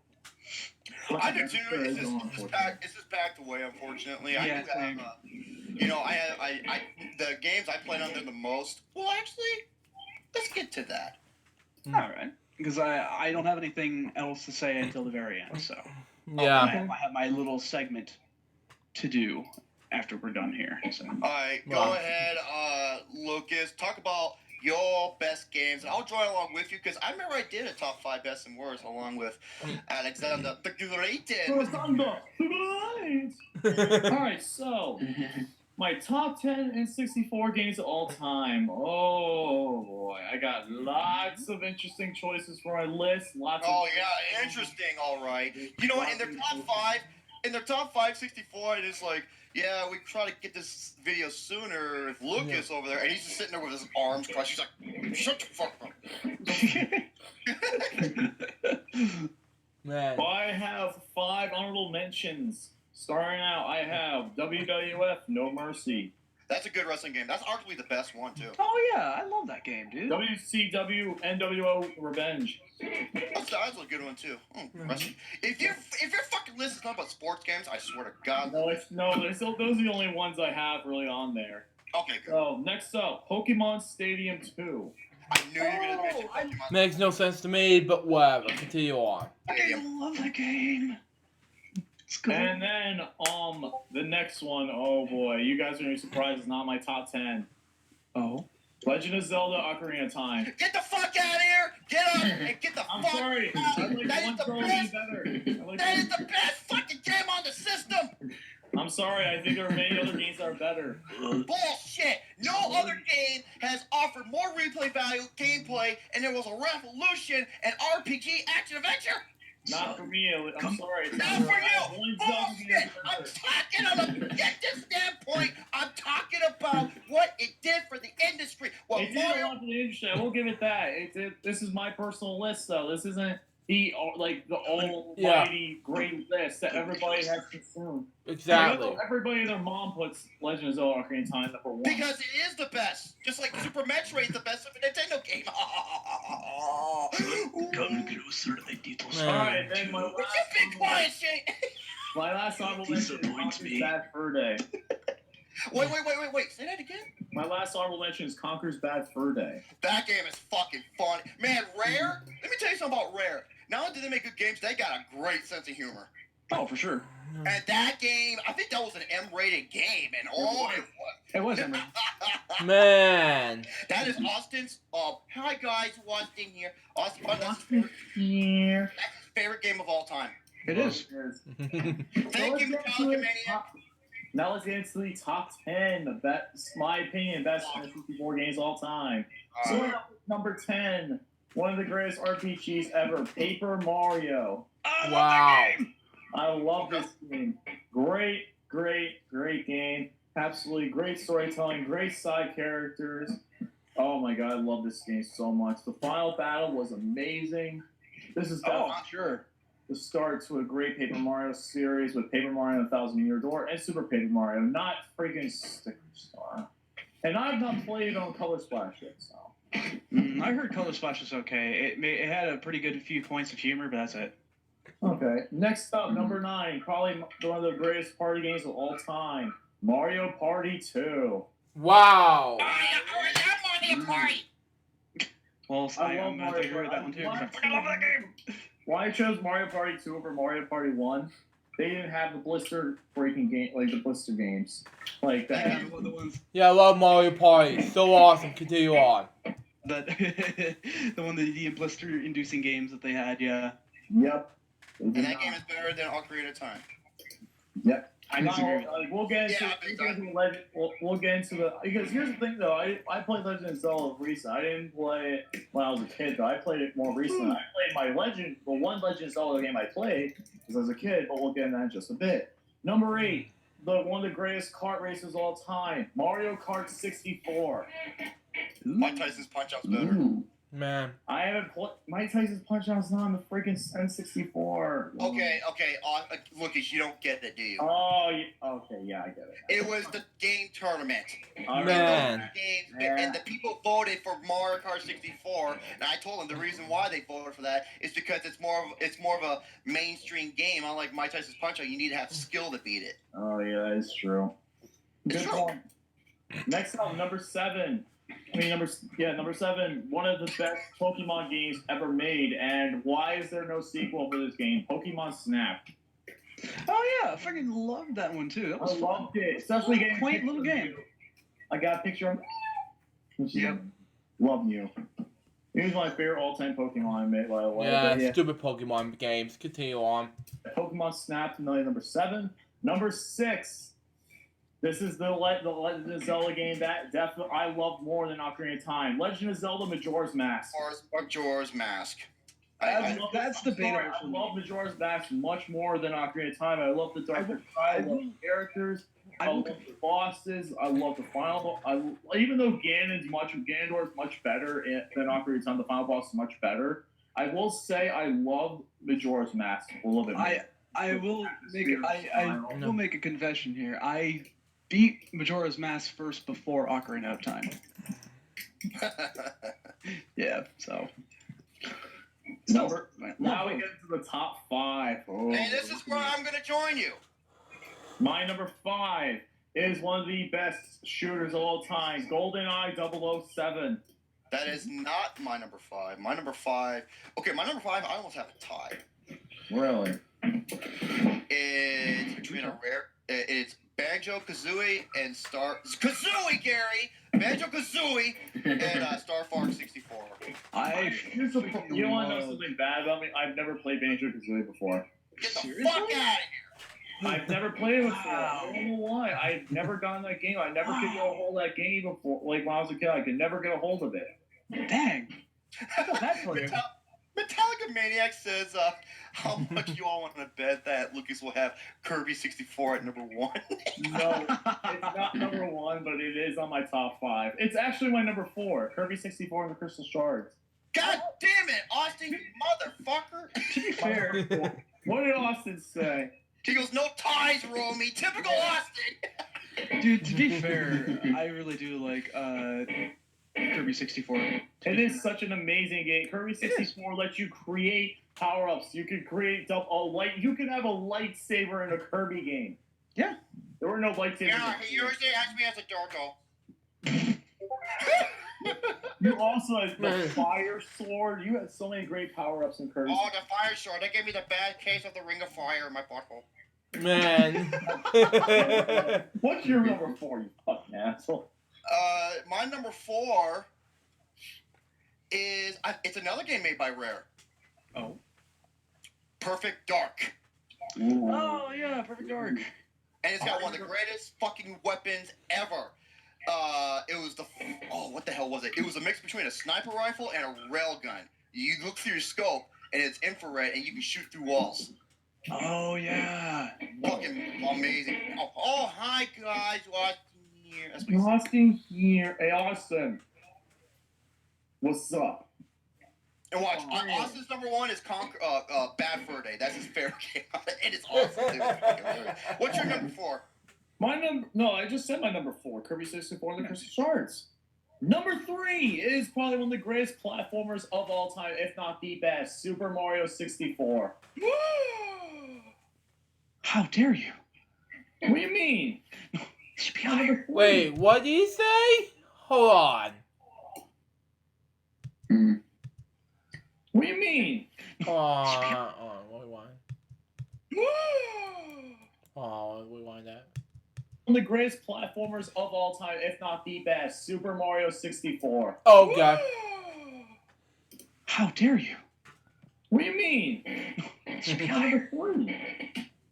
I do too. It's just packed away, unfortunately. Yeah, I do have, the games I played on there the most. Well, actually, let's get to that. All right. Because I don't have anything else to say until the very end, so Yeah. I have my little segment to do after we're done here. So. All right, go ahead, Lucas. Talk about your best games. I'll join along with you because I remember I did a top 5 best and worst along with Alexander the Great. All right, so my top 10 N64 games of all time. Oh boy, I got lots of interesting choices for my list. Yeah, interesting. All right. You know what? In their top 5 64, it is like, yeah, we try to get this video sooner. If Lucas over there, and he's just sitting there with his arms crossed, he's like, shut the fuck up. Man. I have 5 honorable mentions. Starting out, I have WWF No Mercy. That's a good wrestling game. That's arguably the best one, too. Oh, yeah, I love that game, dude. WCW NWO Revenge. That's a good one, too. Wrestling. If your fucking list is not about sports games, I swear to God. Those are the only ones I have really on there. Okay, good. So, next up, Pokemon Stadium 2. I knew you were going to mention Pokemon. Makes no sense to me, but whatever. Continue on. I love that game. It's cool. And then, the next one, oh boy, you guys are going to be surprised, it's not my top 10. Oh? Legend of Zelda Ocarina of Time. Get the fuck out of here! Get up and get the I'm fuck sorry. out! I like That one is the Zelda best! better. That is the best fucking game on the system! I'm sorry, I think there are many other games that are better. Bullshit! No other game has offered more replay value, gameplay, and there was a revolution and RPG action-adventure! Not for me, I'm sorry. Not for you! One Zelda game Bullshit! is I'm better. talking on a objective standpoint! I'm talking about what it did for the industry! Well, It did a lot for the industry. I will give it that. This is my personal list, though. This isn't the almighty great list that everybody has consumed. Exactly. Everybody and their mom puts Legend of Zelda Ocarina of Time number 1. because it is the best! Just like Super Metroid is the best of a Nintendo game! Come closer, Editos. Alright, then my Would last you be quiet, Shane? My last honorable mention is Disappoints me. Conker's Bad Fur Day. Wait. Say that again? My last honorable mention is Conker's Bad Fur Day. That game is fucking funny. Man, Rare? Let me tell you something about Rare. Not only do they make good games, they got a great sense of humor. Oh, for sure. And that game, I think that was an M-rated game, and It was, Emily. Man. that is Austin's, hi guys, Austin here. Austin, that's Here. his favorite game of all time. It is. Thank you, Metallica Mania. Now let's get into the top 10, the best, my opinion, best N64 games of all time. So number 10, one of the greatest RPGs ever, Paper Mario. Wow. I love this game. Great game. Absolutely great storytelling, great side characters. Oh my god, I love this game so much. The final battle was amazing. This is Sure. the start to a great Paper Mario series with Paper Mario and the 1,000-Year Door and Super Paper Mario, not freaking Sticker Star. And I've not played on Color Splash yet, so. I heard Color Splash was okay. It had a pretty good few points of humor, but that's it. Okay. Next up, number 9, probably one of the greatest party games of all time, Mario Party 2. Wow. Mario Party. Well, I I'm love going to Mario agree with that one Party. too. 'Cause I fucking love that game. Why I chose Mario Party 2 over Mario Party 1? They didn't have the blister breaking game, like the blister games, like that. Yeah, the ones Yeah, I love Mario Party. So awesome. Continue on. that the blister-inducing games that they had. Yeah. Yep. And that game is better than Ocarina of Time. Yep. I disagree. We'll get into we'll get into the because here's the thing though, I played Legend of Zelda recent. I didn't play it when I was a kid though. I played it more recently. I played one Legend of Zelda game I played because I was a kid, but we'll get into that in just a bit. Number 8, one of the greatest kart races of all time, Mario Kart 64. Mike Tyson's Punch-Out's better. Ooh. Man. I haven't played Mike Tyson's Punch-Out's not on the freaking N64. Okay. Lucas, you don't get it, do you? Oh, okay, yeah, I get it. It was the game tournament. Man. And the people voted for Mario Kart 64, and I told them the reason why they voted for that is because it's more of a mainstream game. Unlike Mike Tyson's Punch-Out, you need to have skill to beat it. Oh yeah, that is true. It's Good true. point. Next up, number 7. Number 7. One of the best Pokemon games ever made, and why is there no sequel for this game? Pokemon Snap. Oh yeah, I fucking loved that one too. That was I fun. loved it. Especially getting Quaint a little picture of game. you. I got a picture of Yep. Love you. He was my favorite all-time Pokemon I made, by the way. Yeah, But yeah. stupid Pokemon games. Continue on. Pokemon Snap, number 7. Number 6. This is the Legend of Zelda game that definitely I love more than Ocarina of Time. Legend of Zelda Majora's Mask. Majora's Mask. That's debatable. I love Majora's Mask much more than Ocarina of Time. I love the darker side. I love the characters. I love the bosses. I love the final. Even though Ganondorf is much better than Ocarina of Time, the final boss is much better. I will say I love Majora's Mask a little bit more. I will make a confession here. I beat Majora's Mask first before Ocarina of Time. Yeah, so. Now we get to the top 5. Oh. Hey, this is where I'm going to join you. My number 5 is one of the best shooters of all time, GoldenEye 007. That is not my number 5. My number 5. Okay, my number 5. I almost have a tie. Really? It's between it's Banjo-Kazooie and Kazooie, Gary! Banjo-Kazooie and Star Fox 64. You want to know something bad about me? I've never played Banjo-Kazooie before. Get the fuck out of here! I've never played it before. I don't know why. I've never gotten that game. I never could get a hold of that game before. Like when I was a kid, I could never get a hold of it. Dang. That's for you. Metallica Maniac says, how much you all want to bet that Lucas will have Kirby 64 at number 1? No, it's not number 1, but it is on my top 5. It's actually my number 4, Kirby 64 and the Crystal Shards. God damn it, Austin, you motherfucker! To be fair, What did Austin say? He goes, no ties, Romy. Typical Austin. dude, to be fair, I really do like Kirby 64. It is such an amazing game. Kirby 64 lets you create power-ups. You could create You could have a lightsaber in a Kirby game. Yeah. There were no lightsabers. Yeah, he usually asks me as a Dorko. You also had the fire sword. You had so many great power-ups in Kirby. Oh, the fire sword. They gave me the bad case of the Ring of Fire in my butthole. Man. What's your number 4, you fucking asshole? My number 4 is it's another game made by Rare. Oh. Perfect Dark. Ooh. Oh yeah, Perfect Dark. And it's got one of the greatest fucking weapons ever. It was what the hell was it? It was a mix between a sniper rifle and a railgun. You look through your scope, and it's infrared, and you can shoot through walls. Oh yeah. Fucking amazing. Oh hi guys, Austin here. That's what he said. Austin here. Hey, Austin. What's up? And watch, Austin's number 1 is Bad Fur Day. That's his favorite game. And it's awesome, dude. What's your number 4? I just said my number 4, Kirby 64 and the Crystal Shards. Number 3 is probably one of the greatest platformers of all time, if not the best, Super Mario 64. How dare you? What do you mean? Should be higher. Wait, what did you say? Hold on. What do you mean? Rewind. Rewind that. One of the greatest platformers of all time, if not the best, Super Mario 64. Oh god. How dare you? What do you mean? Should be higher. Number 3.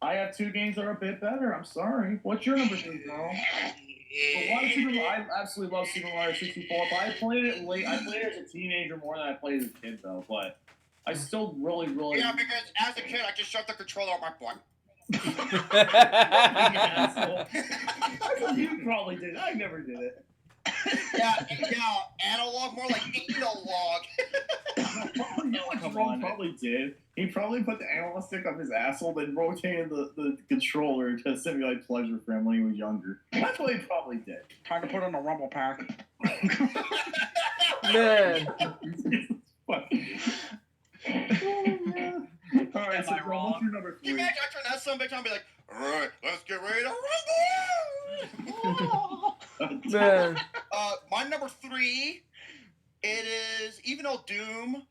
I have 2 games that are a bit better. I'm sorry. What's your number 3, bro? I absolutely love Super Mario 64, but I played it late. I played it as a teenager more than I played as a kid, though. But I still really. Yeah, because as a kid, I just shoved the controller up my butt. You probably did. I never did it. Yeah, analog, more like analog. You know what Jerome probably did? He probably put the analog stick up his asshole, then rotated the controller to simulate pleasure for him when he was younger. That's what he probably did. Trying to put on a rumble pack. Man. Alright, so Jerome, what's your number 3? Can you imagine I turn that son of a bitch on and be like, alright, let's get ready to rumble! Man. My number 3, it is, even though Doom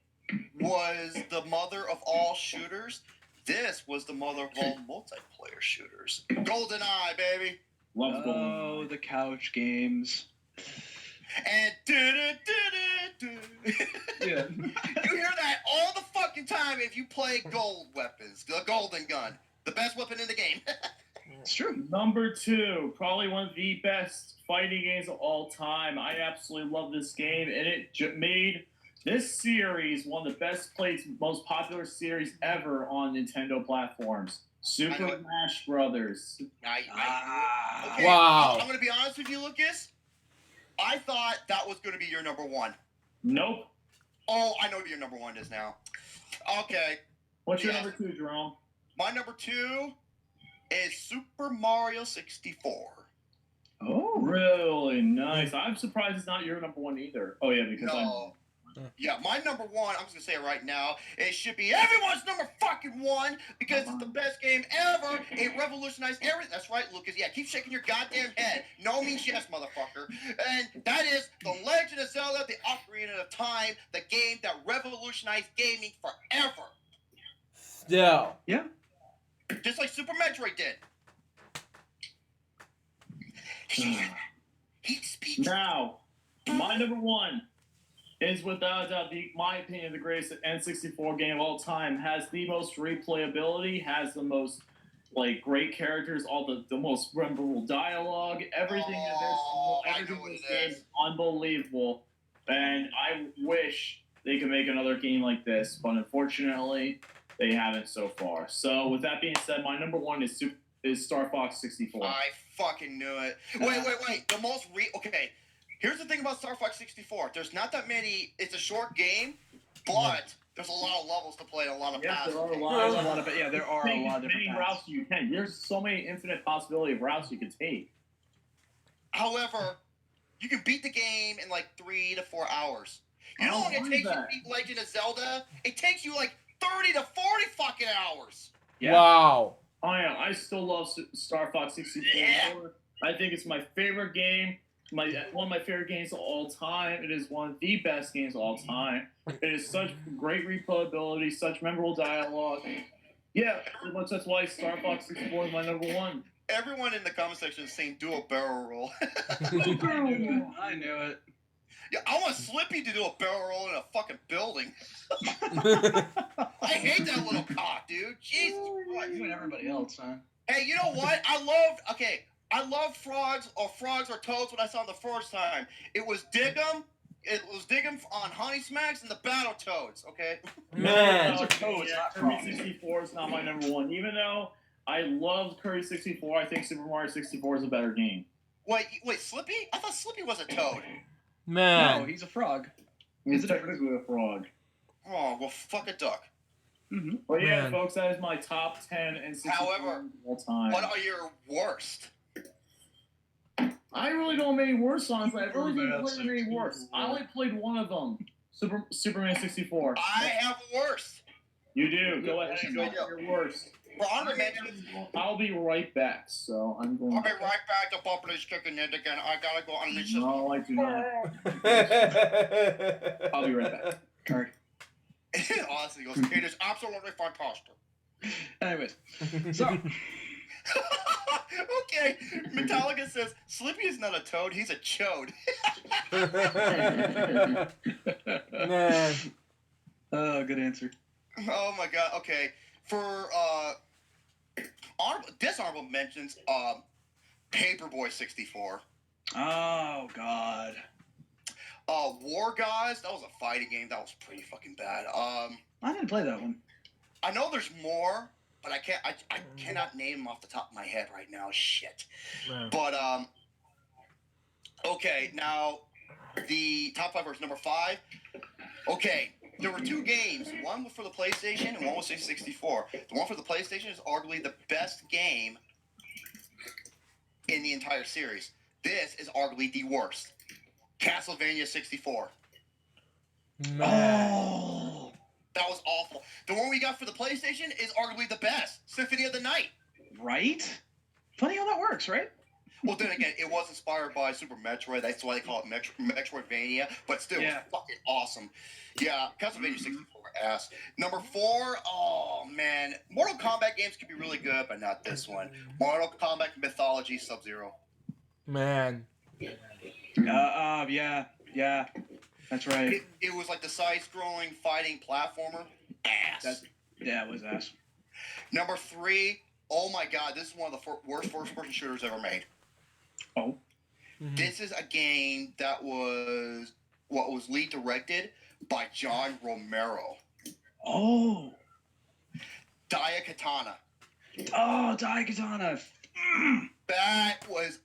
was the mother of all shooters, this was the mother of all multiplayer shooters. GoldenEye, baby. Love Oh, the couch games. And Yeah. you hear that all the fucking time if you play gold weapons, the golden gun, the best weapon in the game. It's true. Number 2, probably one of the best fighting games of all time. I absolutely love this game, and it made this series one of the best played, most popular series ever on Nintendo platforms. Super Smash Brothers. Okay, Wow. I'm going to be honest with you, Lucas. I thought that was going to be your number 1. Nope. Oh, I know what your number 1 is now. Okay. What's your number 2, Jerome? My number 2 is Super Mario 64. Oh, really nice. I'm surprised it's not your number 1 either. Oh yeah, because No. Yeah, my number 1, I'm just gonna say it right now, it should be everyone's number fucking 1 because it's the best game ever. It revolutionized everything. That's right, Lucas. Yeah, keep shaking your goddamn head. No means yes, motherfucker. And that is The Legend of Zelda: The Ocarina of Time, the game that revolutionized gaming forever. Still. Yeah. Just like Super Metroid did. He speaks. Now, my number 1 is without a doubt, my opinion, the greatest N64 game of all time. Has the most replayability, has the most great characters, all the most memorable dialogue, everything in this game is unbelievable. And I wish they could make another game like this, but unfortunately, they haven't so far. So with that being said, my number 1 is Star Fox 64. I fucking knew it. Wait. The most okay. Here's the thing about Star Fox 64. There's not that many. It's a short game, but there's a lot of levels to play, a lot of paths. There are a lot of different routes you can. There's so many infinite possibility of routes you can take. However, you can beat the game in 3 to 4 hours. You know what it takes to beat Legend of Zelda? It takes you 30 to 40 fucking hours. Yeah. Wow. Oh yeah, I still love Star Fox 64. Yeah. I think it's my favorite game. One of my favorite games of all time. It is one of the best games of all time. It is such great replayability, such memorable dialogue. Yeah, pretty much that's why Star Fox 64 is my number 1. Everyone in the comment section is saying do a barrel roll. I knew it. Yeah, I want Slippy to do a barrel roll in a fucking building. I hate that little cock, dude. Jesus Christ. You and everybody else, huh? Hey, you know what? I love frogs or toads when I saw them the first time. It was Diggum. It was Diggum on Honey Smacks and the Battle Toads, okay? Man. Those are toads, not Kirby 64 is not my number 1. Even though I love Kirby 64, I think Super Mario 64 is a better game. Wait, Slippy? I thought Slippy was a toad. Man. No, he's a frog. He's technically a frog. Oh, well, fuck a duck. Mm-hmm. But yeah, Man. folks, that is my top 10 and 64 However, of all time. what are your worst? I really don't have any worse songs. I really didn't play them any worse. I only played one of them. Superman 64. I have worse. You do. Go ahead and go for your worst. For honorable mentions, I'll be right back. So I'm going. I'll be right back. The puppet is kicking in again. I gotta go on this. No, I do not. I'll be right back. All right. Honestly, goes, it is absolutely fantastic. Anyways, so okay, Metallica says Slippy is not a toad; he's a chode. Man. oh, good answer. Oh my god. Okay, for dishonorable mentions, Paperboy 64. Oh God. War Guys. That was a fighting game. That was pretty fucking bad. I didn't play that one. I know there's more, but I cannot name them off the top of my head right now. Shit. Man. But okay, now the top 5 versus number 5. Okay, there were 2 games. One was for the PlayStation and one was for 64. The one for the PlayStation is arguably the best game in the entire series. This is arguably the worst. Castlevania 64. Man. Oh. That was awful. The one we got for the PlayStation is arguably the best. Symphony of the Night. Right? Funny how that works, right? Well, then again, it was inspired by Super Metroid. That's why they call it Metroidvania. But still, it was fucking awesome. Yeah, Castlevania 64 ass. Number 4, oh man. Mortal Kombat games can be really good, but not this one. Mortal Kombat Mythology Sub-Zero. Man. Yeah. That's right. It was like the side-scrolling fighting platformer. Ass. Yeah, it was ass. Number 3, oh my god, this is one of the worst first-person shooters ever made. Oh. Mm-hmm. This is a game that was lead directed by John Romero. Oh. Daikatana. Oh, Daikatana. That was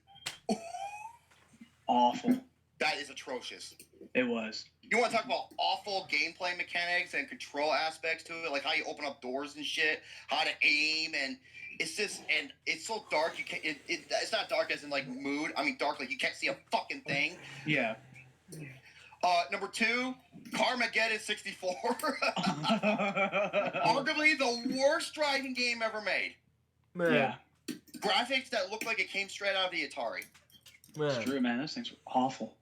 Awful. that is atrocious. It was. You want to talk about awful gameplay mechanics and control aspects to it, like how you open up doors and shit, how to aim, and it's just, and it's so dark you can't. It's not dark as in like mood. I mean dark like you can't see a fucking thing. Yeah. Number 2, Carmageddon 64. Arguably the worst driving game ever made. Man. Yeah. Graphics that look like it came straight out of the Atari. Man. It's true, man. Those things were awful.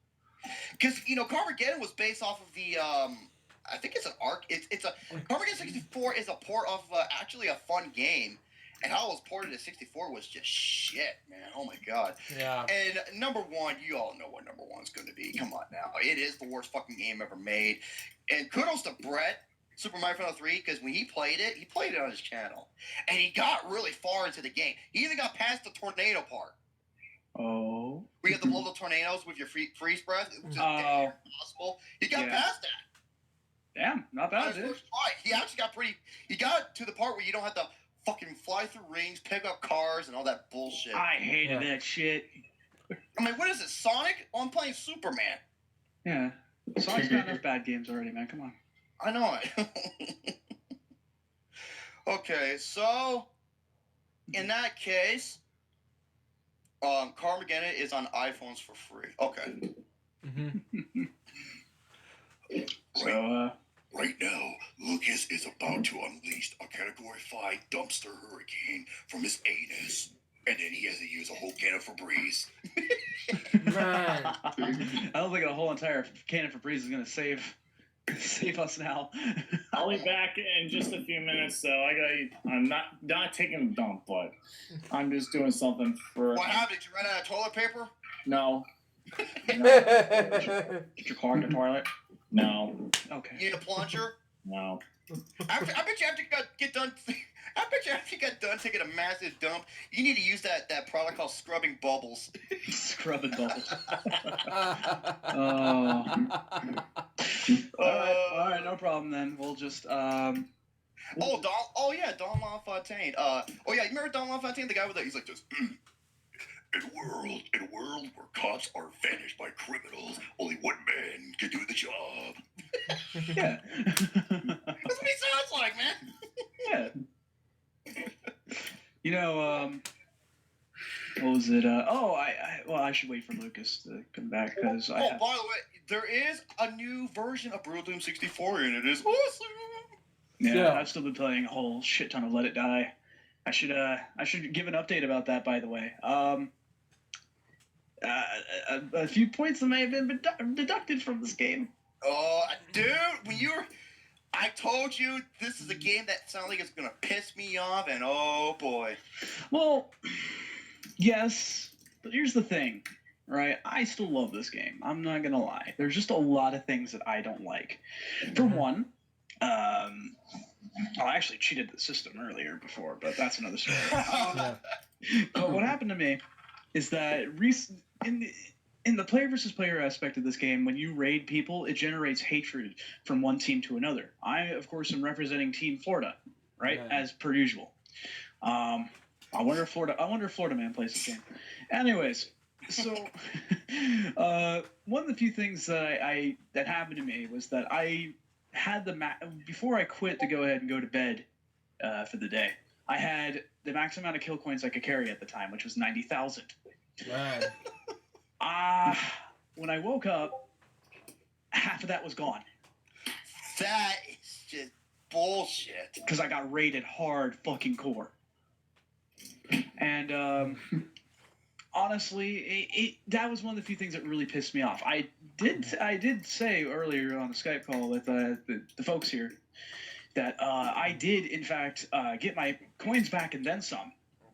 Because Carmageddon was based off of the I think it's an arc. It's a Carmageddon 64 is a port of actually a fun game, and how it was ported to 64 was just shit, man. Oh my god. Yeah. And number 1, you all know what number 1's going to be. Come on now, it is the worst fucking game ever made. And kudos to Brett, Super Mario Bros. 3, because when he played it on his channel, and he got really far into the game. He even got past the tornado part. Oh. We have to blow the tornadoes with your freeze breath, which is damn impossible. He got past that. Damn, not bad, dude. He actually got he got to the part where you don't have to fucking fly through rings, pick up cars, and all that bullshit. I hated that shit. I mean, what is it, Sonic? Oh, I'm playing Superman. Yeah. Sonic's got enough bad games already, man. Come on. I know it. Okay, so in that case, Carmageddon is on iPhones for free. Okay. Mm-hmm. So, Right now, Lucas is about to unleash a Category 5 dumpster hurricane from his anus. And then he has to use a whole can of Febreze. Man. I don't think a whole entire can of Febreze is gonna save us now. I'll be back in just a few minutes. So I'm not taking a dump, but I'm just doing something for. What happened? Did you run out of toilet paper? No. Did your car in the toilet? No. Okay. You need a plunger? No. I bet you after you get done. I bet you after you got done taking a massive dump, you need to use that product called Scrubbing Bubbles. Scrubbing bubbles. All right, no problem then. We'll just Don LaFontaine. You remember Don LaFontaine, the guy with he's like this. In a world where cops are vanished by criminals, only one man can do the job. Yeah. That's what he sounds like, man. Yeah. You know, What was it? I should wait for Lucas to come back because By the way, there is a new version of Brutal Doom 64, and it is awesome. Yeah, I've still been playing a whole shit ton of Let It Die. I should give an update about that, by the way. A few points that may have been deducted from this game. Oh, dude, I told you this is a game that sounds like it's gonna piss me off, and oh boy. Well, yes, but here's the thing, right? I still love this game. I'm not gonna lie. There's just a lot of things that I don't like. For one, I actually cheated the system earlier before, but that's another story. But what happened to me is that in the player versus player aspect of this game, when you raid people, it generates hatred from one team to another. I, of course, am representing Team Florida, right? As per usual. I wonder if Florida Man plays this game. Anyways, so one of the few things that that happened to me was that I had before I quit to go ahead and go to bed for the day. I had the max amount of kill coins I could carry at the time, which was 90,000. Wow. When I woke up, half of that was gone. That is just bullshit. Because I got raided hard fucking core. And honestly, that was one of the few things that really pissed me off. I did say earlier on the Skype call with the folks here that I did in fact get my coins back and then some.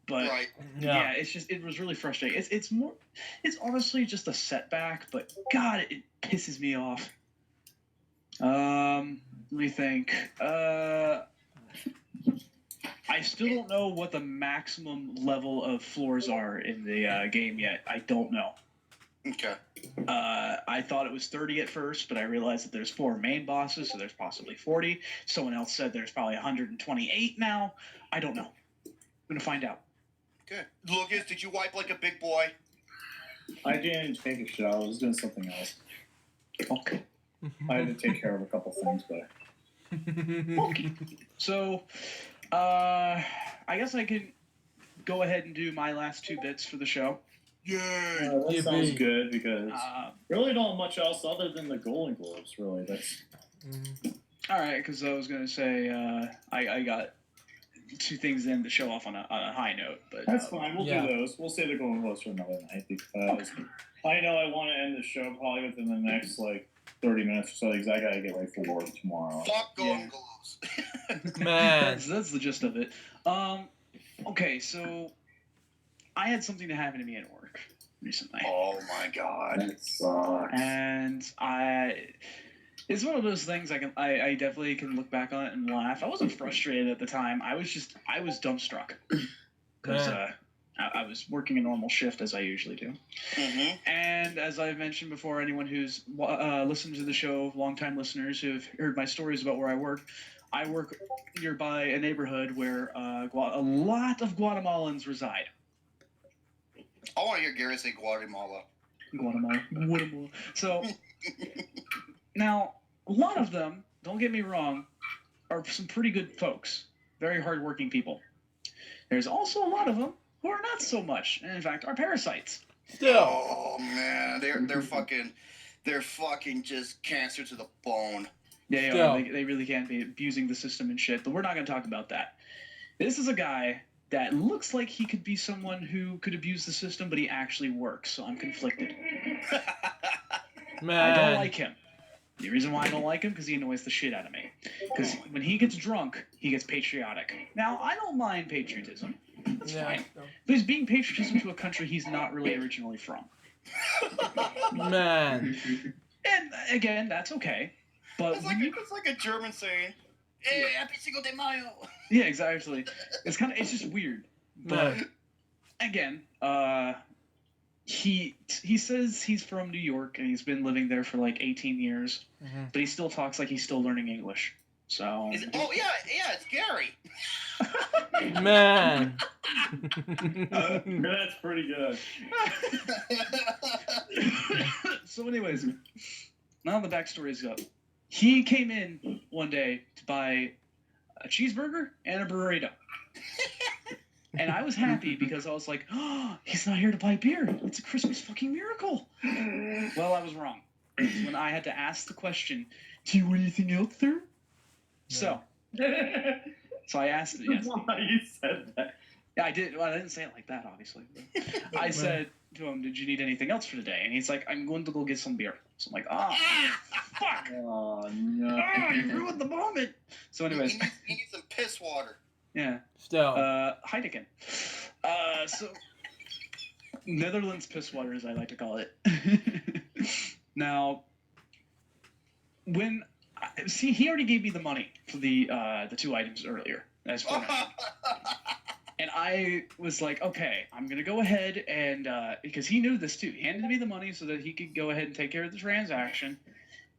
But yeah, it was really frustrating. It's honestly just a setback, but God, it pisses me off. Let me think. I still don't know what the maximum level of floors are in the game yet. I don't know. Okay. I thought it was 30 at first, but I realized that there's 4 main bosses, so there's possibly 40. Someone else said there's probably 128 now. I don't know. I'm gonna find out. Good. Lucas, did you wipe like a big boy? I didn't take a shower. I was doing something else. Okay. I had to take care of a couple things, but... Okay. So, I guess I can go ahead and do my last 2 bits for the show. Yay! That sounds good, because really don't have much else other than the Golden Globes, really. That's... Alright, because I was going to say, I got 2 things in to show off on a high note, but that's fine. We'll do those. We'll save the Golden Globes for another night, because I know I want to end the show probably within the next, 30 minutes or so, because I got to get ready for work tomorrow. Fuck Golden Globes. Man. That's the gist of it. Okay, so I had something to happen to me at work recently. Oh my God. That sucks. And it's one of those things I definitely can look back on it and laugh. I wasn't frustrated at the time. I was dumbstruck because I was working a normal shift as I usually do. Mm-hmm. And as I've mentioned before, anyone who's listened to the show, longtime listeners who've heard my stories about where I work nearby a neighborhood where a lot of Guatemalans reside. I want to hear Gary say Guatemala. Guatemala. So, now, a lot of them, don't get me wrong, are some pretty good folks. Very hardworking people. There's also a lot of them who are not so much, and in fact, are parasites. Still. Oh, man. They're fucking just cancer to the bone. Yeah, they really can be abusing the system and shit, but we're not going to talk about that. This is a guy that looks like he could be someone who could abuse the system, but he actually works, so I'm conflicted. Man. I don't like him. The reason why I don't like him, because he annoys the shit out of me. Because when he gets drunk, he gets patriotic. Now, I don't mind patriotism. That's fine. But he's being patriotism to a country he's not really originally from. Man. And, again, that's okay. But it's like a German saying, "Hey, Happy Cinco de Mayo." Yeah, exactly. It's just weird. But again, he says he's from New York and he's been living there for 18 years, but he still talks like he's still learning English. So. It's Gary. Man. That's pretty good. So, anyways, now the backstory is up. He came in one day to buy a cheeseburger and a burrito. And I was happy because I was like, oh, he's not here to buy beer. It's a Christmas fucking miracle. Well, I was wrong. When I had to ask the question, do you want anything else, sir? So I asked him. Yes. Why you said that? Yeah, I did. Well, I didn't say it like that, obviously. I said to him, did you need anything else for today? And he's like, I'm going to go get some beer. So I'm like, oh, fuck. Oh, no. Oh, you ruined the moment. So anyways. He needs some piss water. Yeah. Still. Heineken. So Netherlands piss water, as I like to call it. Now, when he already gave me the money for the 2 items earlier, as for and I was like, okay, I'm gonna go ahead and because he knew this too, he handed me the money so that he could go ahead and take care of the transaction,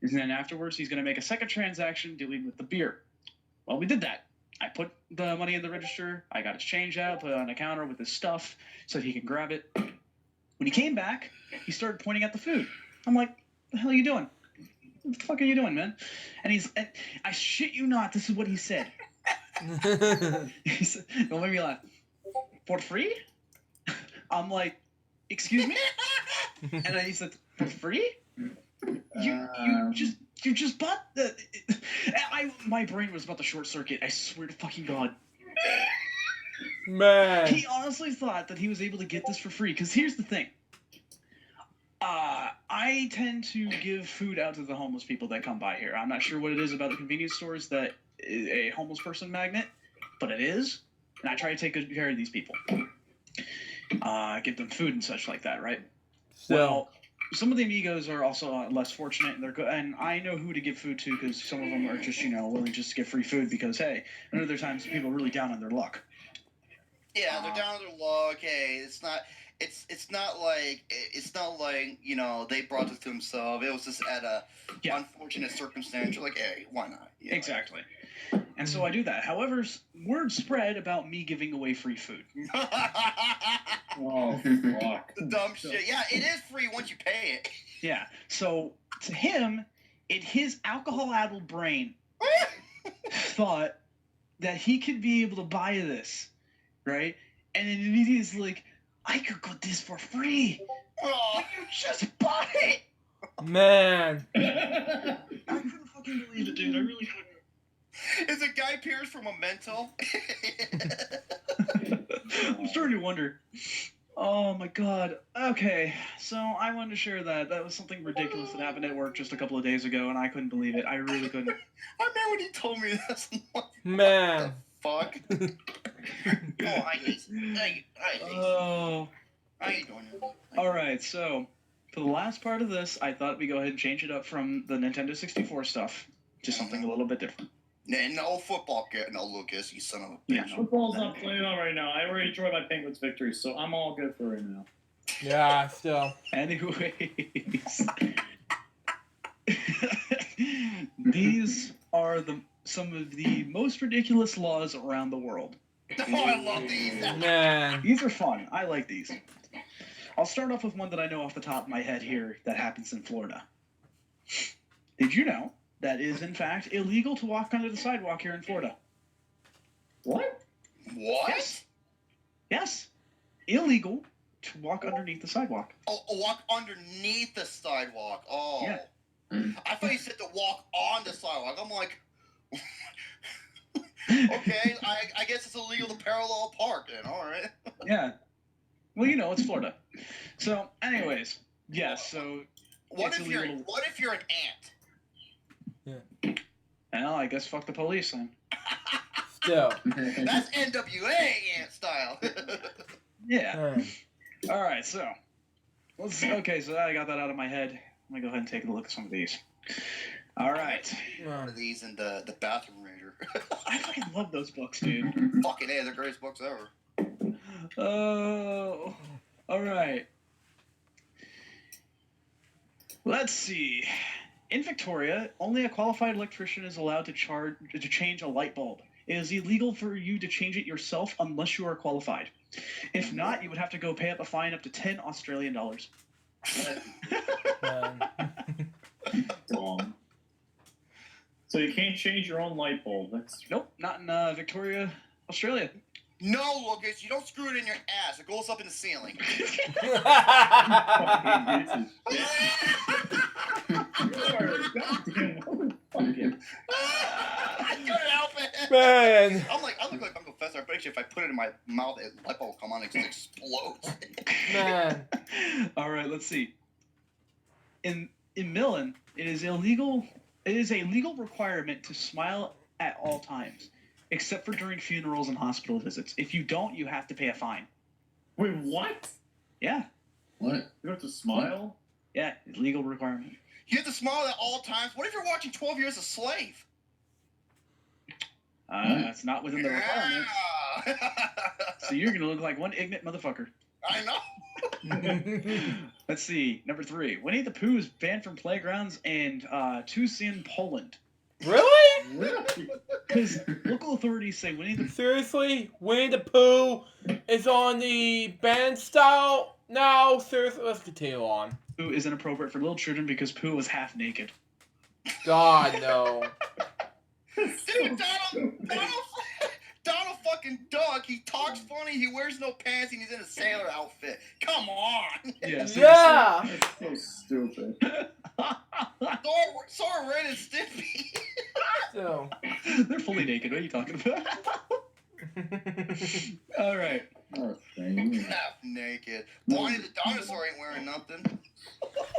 and then afterwards he's gonna make a second transaction dealing with the beer. Well, we did that. I put the money in the register. I got his change out, put it on the counter with his stuff so that he can grab it. When he came back, he started pointing at the food. I'm like, what the hell are you doing? What the fuck are you doing, man? And I shit you not, this is what he said. He said, don't make me laugh. For free? I'm like, excuse me? And then he said, for free? You just bought the. My brain was about to short circuit. I swear to fucking God. Man. He honestly thought that he was able to get this for free. Because here's the thing. I tend to give food out to the homeless people that come by here. I'm not sure what it is about the convenience stores that is a homeless person magnet, but it is. And I try to take good care of these people. Give them food and such like that, right? So. Well, some of the amigos are also less fortunate, and they're good. And I know who to give food to because some of them are just, willing just to get free food because, hey, and other times people are really down on their luck. Yeah, they're down on their luck. Hey, it's not like they brought this to themselves. It was just at a unfortunate circumstance. You're like, hey, why not? Exactly. And so I do that. However, word spread about me giving away free food. Oh, fuck. The dumb shit. Yeah, it is free once you pay it. Yeah. So to him, his alcohol-addled brain thought that he could be able to buy this, right? And then he's like, I could get this for free. Oh. You just bought it. Man. I couldn't fucking believe it, dude. I really couldn't. Is it Guy Pearce from Memento? I'm starting to wonder. Oh my God. Okay, so I wanted to share that. That was something ridiculous that happened at work just a couple of days ago, and I couldn't believe it. I really couldn't. I remember when he told me this. Man. What the fuck? Oh, I hate Oh. How you doing? All right, so for the last part of this, I thought we'd go ahead and change it up from the Nintendo 64 stuff to something a little bit different. No football, no Lucas, you son of a bitch. Yeah, no. Football's not playing on right now. I already enjoyed my Penguins victory, so I'm all good for right now. Yeah, still. Anyways, these are some of the most ridiculous laws around the world. Oh, I love these. Man. These are fun. I like these. I'll start off with one that I know off the top of my head here that happens in Florida. Did you know that it is, in fact, illegal to walk under the sidewalk here in Florida? What? What? Yes. Illegal to walk underneath the sidewalk. Oh, walk underneath the sidewalk. Oh. Yeah. I thought you said to walk on the sidewalk. I'm like, okay, I guess it's illegal to parallel park then. All right. Yeah. Well, it's Florida. So, anyways, yes. So, What it's if you're illegal. an ant? Well, I guess fuck the police then. Still. That's NWA ant style. Yeah. Man. All right. So, okay. So I got that out of my head. Let me go ahead and take a look at some of these. All right. One of these in the bathroom ranger. I fucking love those books, dude. Fucking A, they're the greatest books ever. Oh. All right. Let's see. In Victoria, only a qualified electrician is allowed to change a light bulb. It is illegal for you to change it yourself unless you are qualified. If not, you would have to go pay up a fine up to $10 Australian. Man. Dumb. So you can't change your own light bulb. That's Nope, not in Victoria, Australia. No, Lucas, you don't screw it in your ass. It goes up in the ceiling. I couldn't help it. Man. I look like Uncle Fester. I bet you if I put it in my mouth, it light bulb will come on and it explodes. Man. All right, let's see. In Millen, it is illegal. It is a legal requirement to smile at all times, except for during funerals and hospital visits. If you don't, you have to pay a fine. Wait, what? Yeah. What? You have to smile? Yeah, it's a legal requirement. You have to smile at all times. What if you're watching 12 Years a Slave? That's not within the requirements. Yeah. So you're gonna look like one ignorant motherfucker. I know. Let's see. Number 3. Winnie the Pooh is banned from playgrounds and Tucson, Poland. Really? Really? Because local authorities say Winnie the Seriously? Winnie the Pooh is on the band style now? Seriously? Let's continue on. Pooh is inappropriate for little children because Pooh was half naked. God, no. Dude, Donald fucking Duck, he talks funny, he wears no pants, and he's in a sailor outfit. Come on! Yeah. Yeah! That's so stupid. So are Ren and Stimpy. So. They're fully naked. What are you talking about? All right. Oh, shame. Half naked. Barney the dinosaur ain't wearing nothing.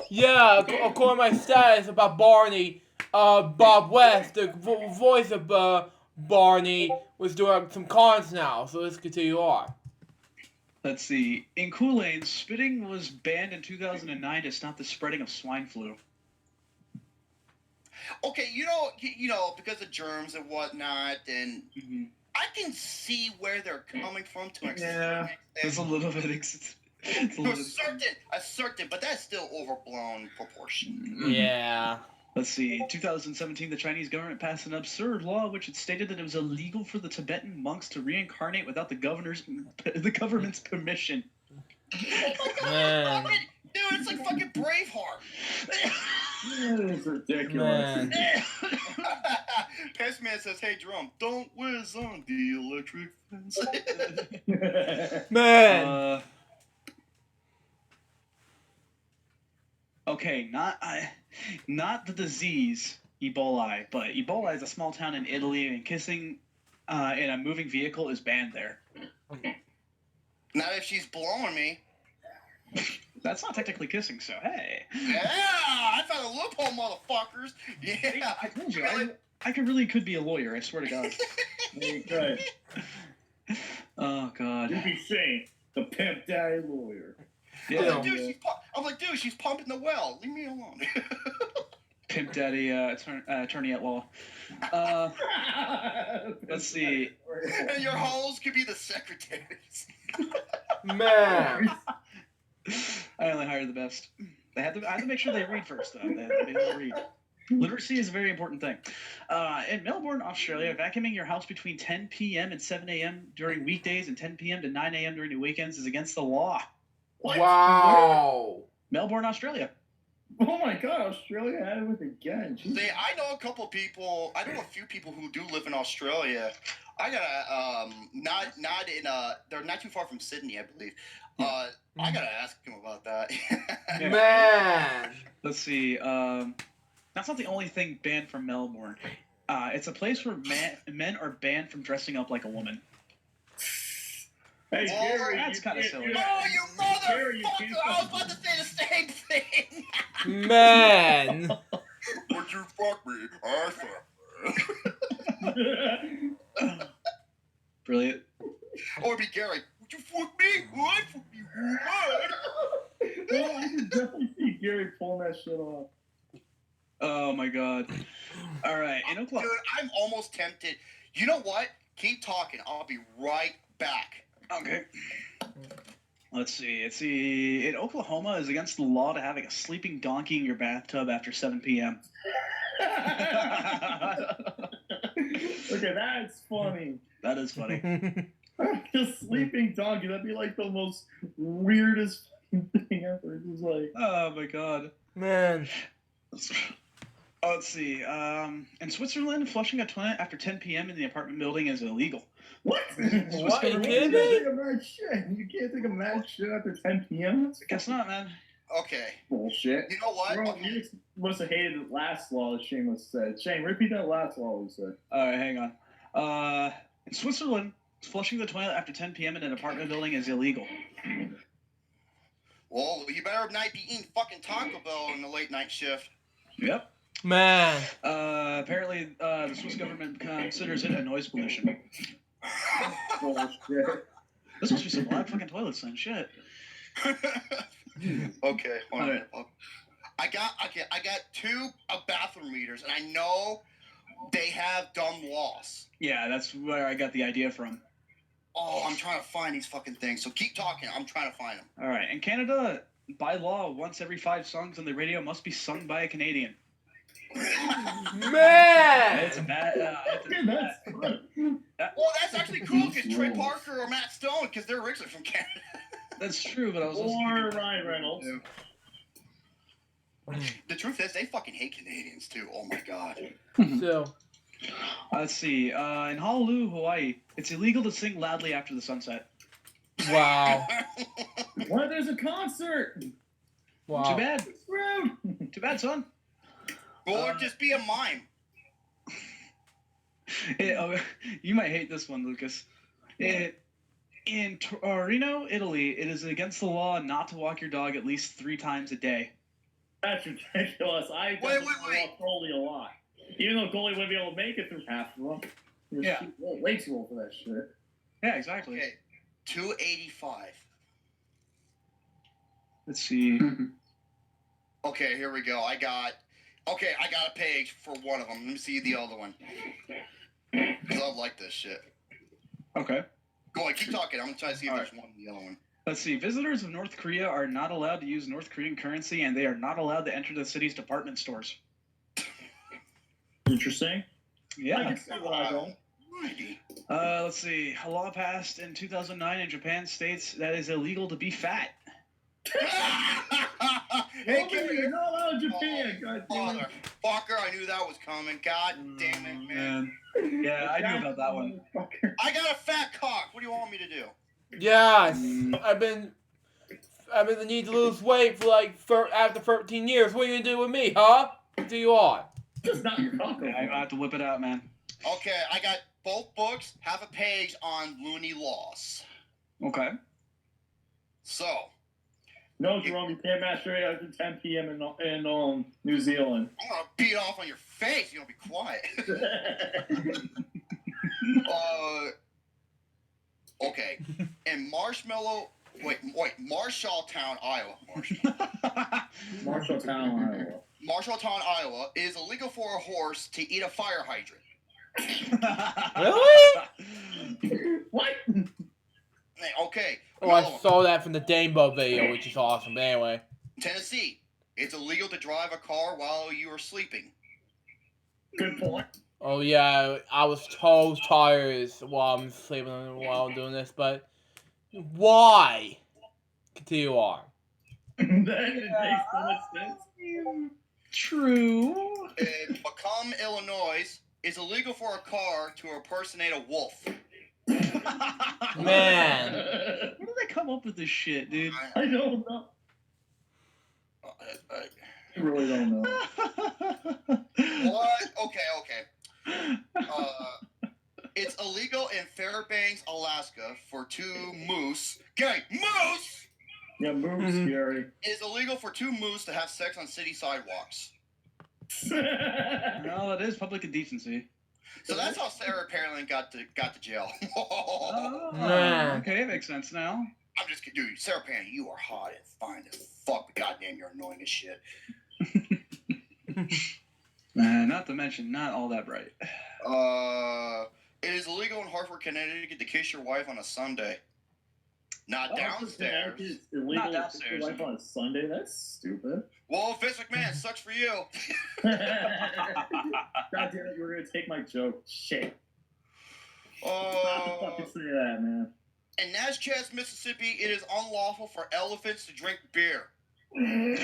Yeah, according to my status about Barney, Bob West, the voice of Barney, was doing some cons now, so let's continue on. Let's see. In Kool-Aid, spitting was banned in 2009 to stop the spreading of swine flu. Okay, you know, because of germs and whatnot, and I can see where they're coming from to an extent. It's a little bit. It's a To little a certain, but that's still overblown proportion. Yeah. Let's see. In 2017, the Chinese government passed an absurd law which had stated that it was illegal for the Tibetan monks to reincarnate without the government's permission. Man. Dude, it's like fucking Braveheart. That is ridiculous. Man. Pestman says, "Hey, Drum, don't whiz on the electric fence." Man. Okay, not the disease Ebola, but Ebola is a small town in Italy, and kissing in a moving vehicle is banned there. Not if she's blowing me. That's not technically kissing, so hey. Yeah, I found a loophole, motherfuckers. Yeah, I told you, I could be a lawyer. I swear to God. Okay. Oh God. You be saying the pimp daddy lawyer. Yeah. I'm like, dude, she's pumping the well. Leave me alone. Pimp daddy, attorney at law. Let's see. And your hoes could be the secretaries. Man. I only hire the best. I had to make sure they read first, though. They have to read. Literacy is a very important thing. In Melbourne, Australia, vacuuming your house between 10 p.m. and 7 a.m. during weekdays and 10 p.m. to 9 a.m. during the weekends is against the law. What? Wow. Melbourne, Australia. Oh my God, Australia had it with a gun. See, I know a few people who do live in Australia. I gotta they're not too far from Sydney, I believe. I gotta ask him about that. Man. Let's see. That's not the only thing banned from Melbourne. It's a place where men are banned from dressing up like a woman. Hey, Gary, that's kind of silly. Oh, you motherfucker! I was about to say the same thing. Man. Would you fuck me? I fuck. Brilliant. Or be Gary. Would you fuck me? I fuck you. Well, I can definitely see Gary pulling that shit off. Oh my God. All right. In Oklahoma. Dude, I'm almost tempted. You know what? Keep talking. I'll be right back. Okay. Let's see. In Oklahoma, it's against the law to having a sleeping donkey in your bathtub after 7 p.m. Okay, that's funny. That is funny. A sleeping donkey, that'd be like the most weirdest thing ever. It's just like, Oh my God. Man. Oh, let's see. In Switzerland, flushing a toilet after 10 p.m. in the apartment building is illegal. What? What? You You kidding can't me? think of mad shit. You can't think of mad shit after 10 p.m. That's Guess not, man. Okay. bullshit. You know what? Bro, Okay. you must have hated the last law that Shane must have said. Shane, repeat that last law you said. All right, hang on. In Switzerland, flushing the toilet after 10 p.m. in an apartment building is illegal. Well, you better not be eating fucking Taco Bell in the late night shift. Yep. Man. Apparently, the Swiss government considers it a noise pollution. Bullshit. This must be some black fucking toilets then. Shit. Okay. Hold on. Alright. I got two bathroom meters, and I know they have dumb laws. Yeah, that's where I got the idea from. Oh, I'm trying to find these fucking things. So keep talking. I'm trying to find them. All right. In Canada, by law, once every 5 songs on the radio must be sung by a Canadian. Man. It's a bad. That's fun. Well, that's actually cool because Trey Parker or Matt Stone, because they're originally from Canada. That's true, but I was also Or thinking- Ryan Reynolds. The truth is, they fucking hate Canadians too. Oh my god. So, Let's see. In Honolulu, Hawaii, it's illegal to sing loudly after the sunset. wow. What? There's a concert. Too Wow. bad. It's rude. Too bad, son. Or just be a mime. You might hate this one, Lucas. In Torino, Italy, it is against the law not to walk your dog at least 3 times a day. That's ridiculous. I Wait. walk Goalie a lot. Even though Goalie wouldn't be able to make it through half of them. He was Yeah. way too old for that shit. Yeah, exactly. Okay. 285. Let's see. Okay, here we go. I got a page for one of them. Let me see the other one. Because I like this shit. Okay. Go on, keep talking. I'm going to try to see if All there's one in the other one. Let's see. Visitors of North Korea are not allowed to use North Korean currency, and they are not allowed to enter the city's department stores. Interesting. I Yeah. can see what I don't. Righty. Let's see. A law passed in 2009 in Japan states that it's illegal to be fat. Hey, give me you're not allowed in Japan. Oh, God damn it. motherfucker, I knew that was coming. God damn it, man. Yeah, I knew about that one. Motherfucker. I got a fat cock. What do you want me to do? Yes. I've been in the need to lose weight for like after 13 years. What are you gonna do with me, huh? What do you want? Just not your cock. Yeah, I have to whip it out, man. Okay, I got both books, have a page on loony laws. Okay. So, No, Jerome, you can't masturbate after 10 p.m. in New Zealand. I'm gonna beat off on your face. You don't be quiet. Okay. In Marshalltown, Iowa. Marshalltown, Iowa. Marshalltown, Iowa, it is illegal for a horse to eat a fire hydrant. Really? What? Okay. Oh, I another one. saw that from the Danebo video, which is awesome. But anyway. Tennessee, it's illegal to drive a car while you are sleeping. Good point. Oh yeah, I was so tired while I'm sleeping while I'm doing this, but why? Continue on. That makes so much sense. True. In Macomb, Illinois, it's illegal for a car to impersonate a wolf. Man. Where did they come up with this shit, dude? I don't know. I really don't know. What? Okay. It's illegal in Fairbanks, Alaska, for 2 moose. Moose! Yeah, moves, Gary. It is illegal for 2 moose to have sex on city sidewalks. Well, it is public indecency. So that's how Sarah apparently got to jail. Oh, Man. okay, makes sense now. I'm just kidding, dude. Sarah Palin, you are hot and fine as fuck, but goddamn, you're annoying as shit. Not to mention, not all that bright. It is illegal in Hartford, Connecticut to kiss your wife on a Sunday. Not downstairs. It's illegal Not to downstairs. your life on a Sunday. That's stupid. Well, Vince McMahon, sucks for you. God damn it, you were gonna take my joke. Shit. Not to fucking say that, man. In Natchez, Mississippi, it is unlawful for elephants to drink beer. Really?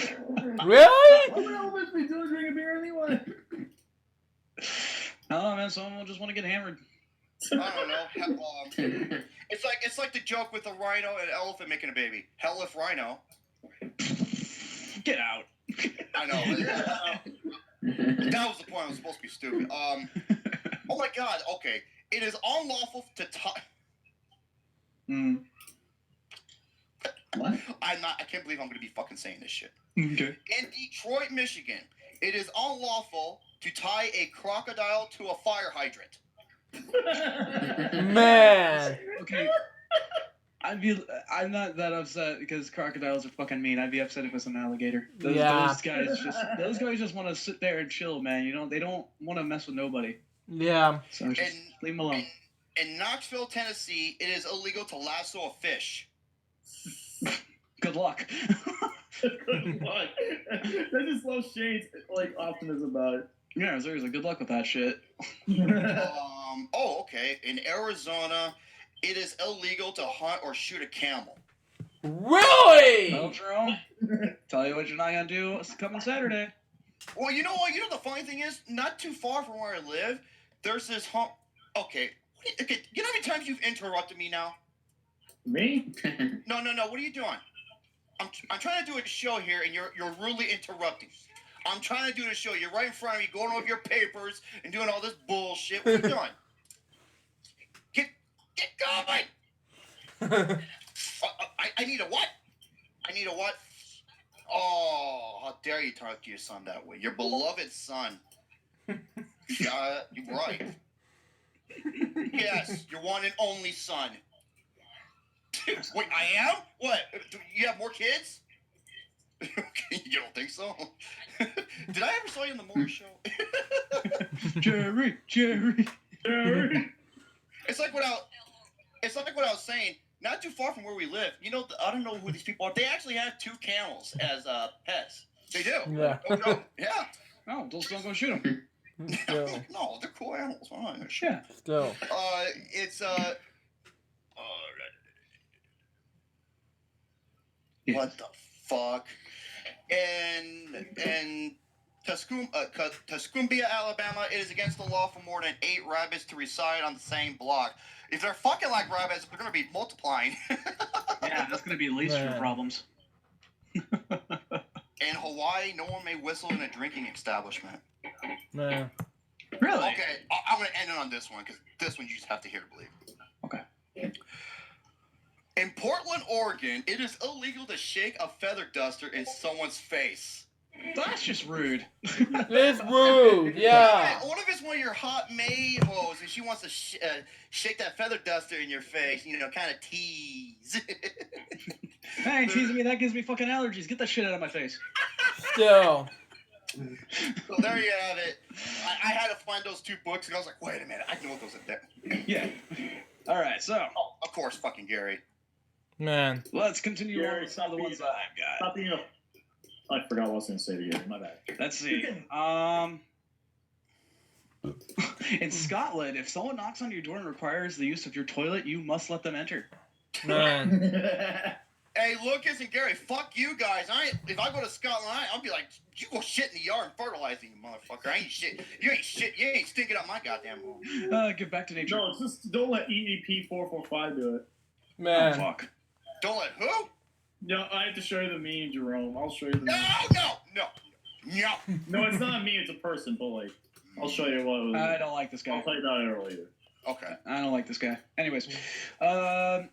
What would elephants be doing drinking beer anyway? Oh man, someone will just want to get hammered. I don't know. It's like the joke with a rhino and an elephant making a baby. Hell if rhino. Get out. I know. That was the point. I was supposed to be stupid. Oh my god. Okay. It is unlawful to tie. What? I can't believe I'm going to be fucking saying this shit. Okay. In Detroit, Michigan, it is unlawful to tie a crocodile to a fire hydrant. Man. Okay. I'm not that upset because crocodiles are fucking mean. I'd be upset if it was an alligator. Those guys just want to sit there and chill, man. You know, they don't want to mess with nobody. Yeah. So just leave them alone. In Knoxville, Tennessee, it is illegal to lasso a fish. Good luck. Good luck. I just love Shane's optimism about it. Yeah, seriously, good luck with that shit. Okay. In Arizona, it is illegal to hunt or shoot a camel. Really? Well, Jerome, tell you what you're not gonna do. It's coming Saturday. Well, you know what? You know the funny thing is, not too far from where I live, there's this hump. Okay. You know how many times you've interrupted me now? Me? No. What are you doing? I'm trying to do a show here, and you're really interrupting. I'm trying to do the show. You're right in front of me, going over your papers and doing all this bullshit. What are you doing? Get going! I need a what? I need a what? Oh, how dare you talk to your son that way? Your beloved son. You're right. Yes, your one and only son. Wait, I am? What? Do you have more kids? You don't think so? Did I ever saw you in the morning show? Jerry. It's like what I was saying. Not too far from where we live. You know, I don't know who these people are. They actually have 2 camels as pets. They do. Yeah. Oh, yeah. No, just don't go shoot them. Still. No, they're cool animals. I'm not gonna shoot. Yeah. Still. It's Yeah. What the fuck? And Tuscumbia, Alabama, it is against the law for more than 8 rabbits to reside on the same block. If they're fucking like rabbits, they're gonna be multiplying. Yeah, that's gonna be at least your problems. In Hawaii, no one may whistle in a drinking establishment. Man. Really? Okay, I'm gonna end it on this one because this one you just have to hear to believe. Okay. In Portland, Oregon, it is illegal to shake a feather duster in someone's face. That's just rude. It's rude. Yeah. What if it's one of your hot maid hoes and she wants to shake that feather duster in your face, you know, kind of tease. Hey, teasing me, that gives me fucking allergies. Get that shit out of my face. Still. So there you have it. I had to find those 2 books and I was like, wait a minute, I know what those are there. Yeah. All right, so. Oh, of course, fucking Gary. Man. Let's continue Gary, on with some of the ones I've got. Stop being a... I forgot what I was going to say to you. My bad. Let's see. In Scotland, if someone knocks on your door and requires the use of your toilet, you must let them enter. Man. Hey, Lucas and Gary, fuck you guys. If I go to Scotland, I'll be like, you go shit in the yard and fertilize you motherfucker. I ain't shit. You ain't shit. You ain't stinking up my goddamn home. Get back to nature. No, just don't let EEP445 do it. Man. Oh, fuck. Don't let who? No, I have to show you the meme, Jerome. I'll show you the meme. No. No, it's not a meme, it's a person, but like, I'll show you what it was. I don't like this guy. I'll tell you about it earlier. Okay. I don't like this guy. Anyways, bear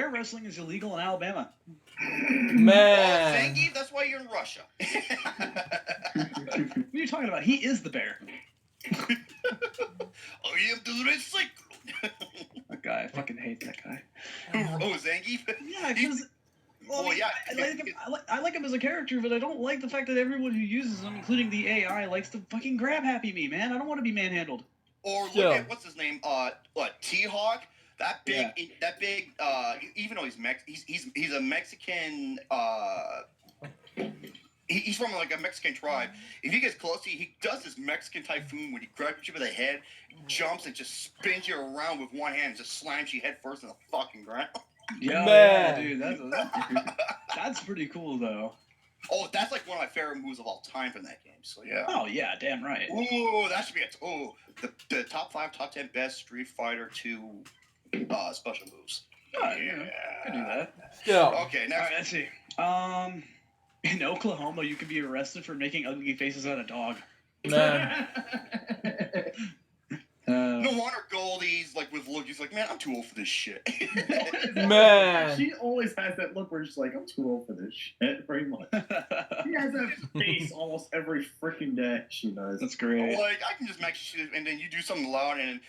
wrestling is illegal in Alabama. Man. Zangief, that's why you're in Russia. What are you talking about? He is the bear. I am the recycle. That guy, I fucking hate that guy. Oh, Zangief? Yeah, because... Well, yeah. I like him as a character, but I don't like the fact that everyone who uses him, including the AI, likes to fucking grab Happy Me, man. I don't want to be manhandled. Or look at, what's his name? T-Hawk? That big, even though he's a Mexican, he's from like a Mexican tribe. If he gets close to you, he does this Mexican typhoon when he grabs you by the head, jumps and just spins you around with one hand and just slams you head first in the fucking ground. Yeah, Man. dude, that's pretty cool, though. Oh, that's like one of my favorite moves of all time from that game. So yeah. Oh yeah, damn right. Ooh, that should be it. Oh, the top 5, top 10 best Street Fighter 2 special moves. Oh, yeah, could do that. Still. Okay, All next. right, let's see. In Oklahoma, you can be arrested for making ugly faces at a dog. Man. No wonder Goldie's like with look. He's like, man, I'm too old for this shit. Man. She always has that look where she's like, I'm too old for this shit, pretty much. She has that face almost every freaking day. She does. That's great. Like, I can just make shit, and then you do something loud, and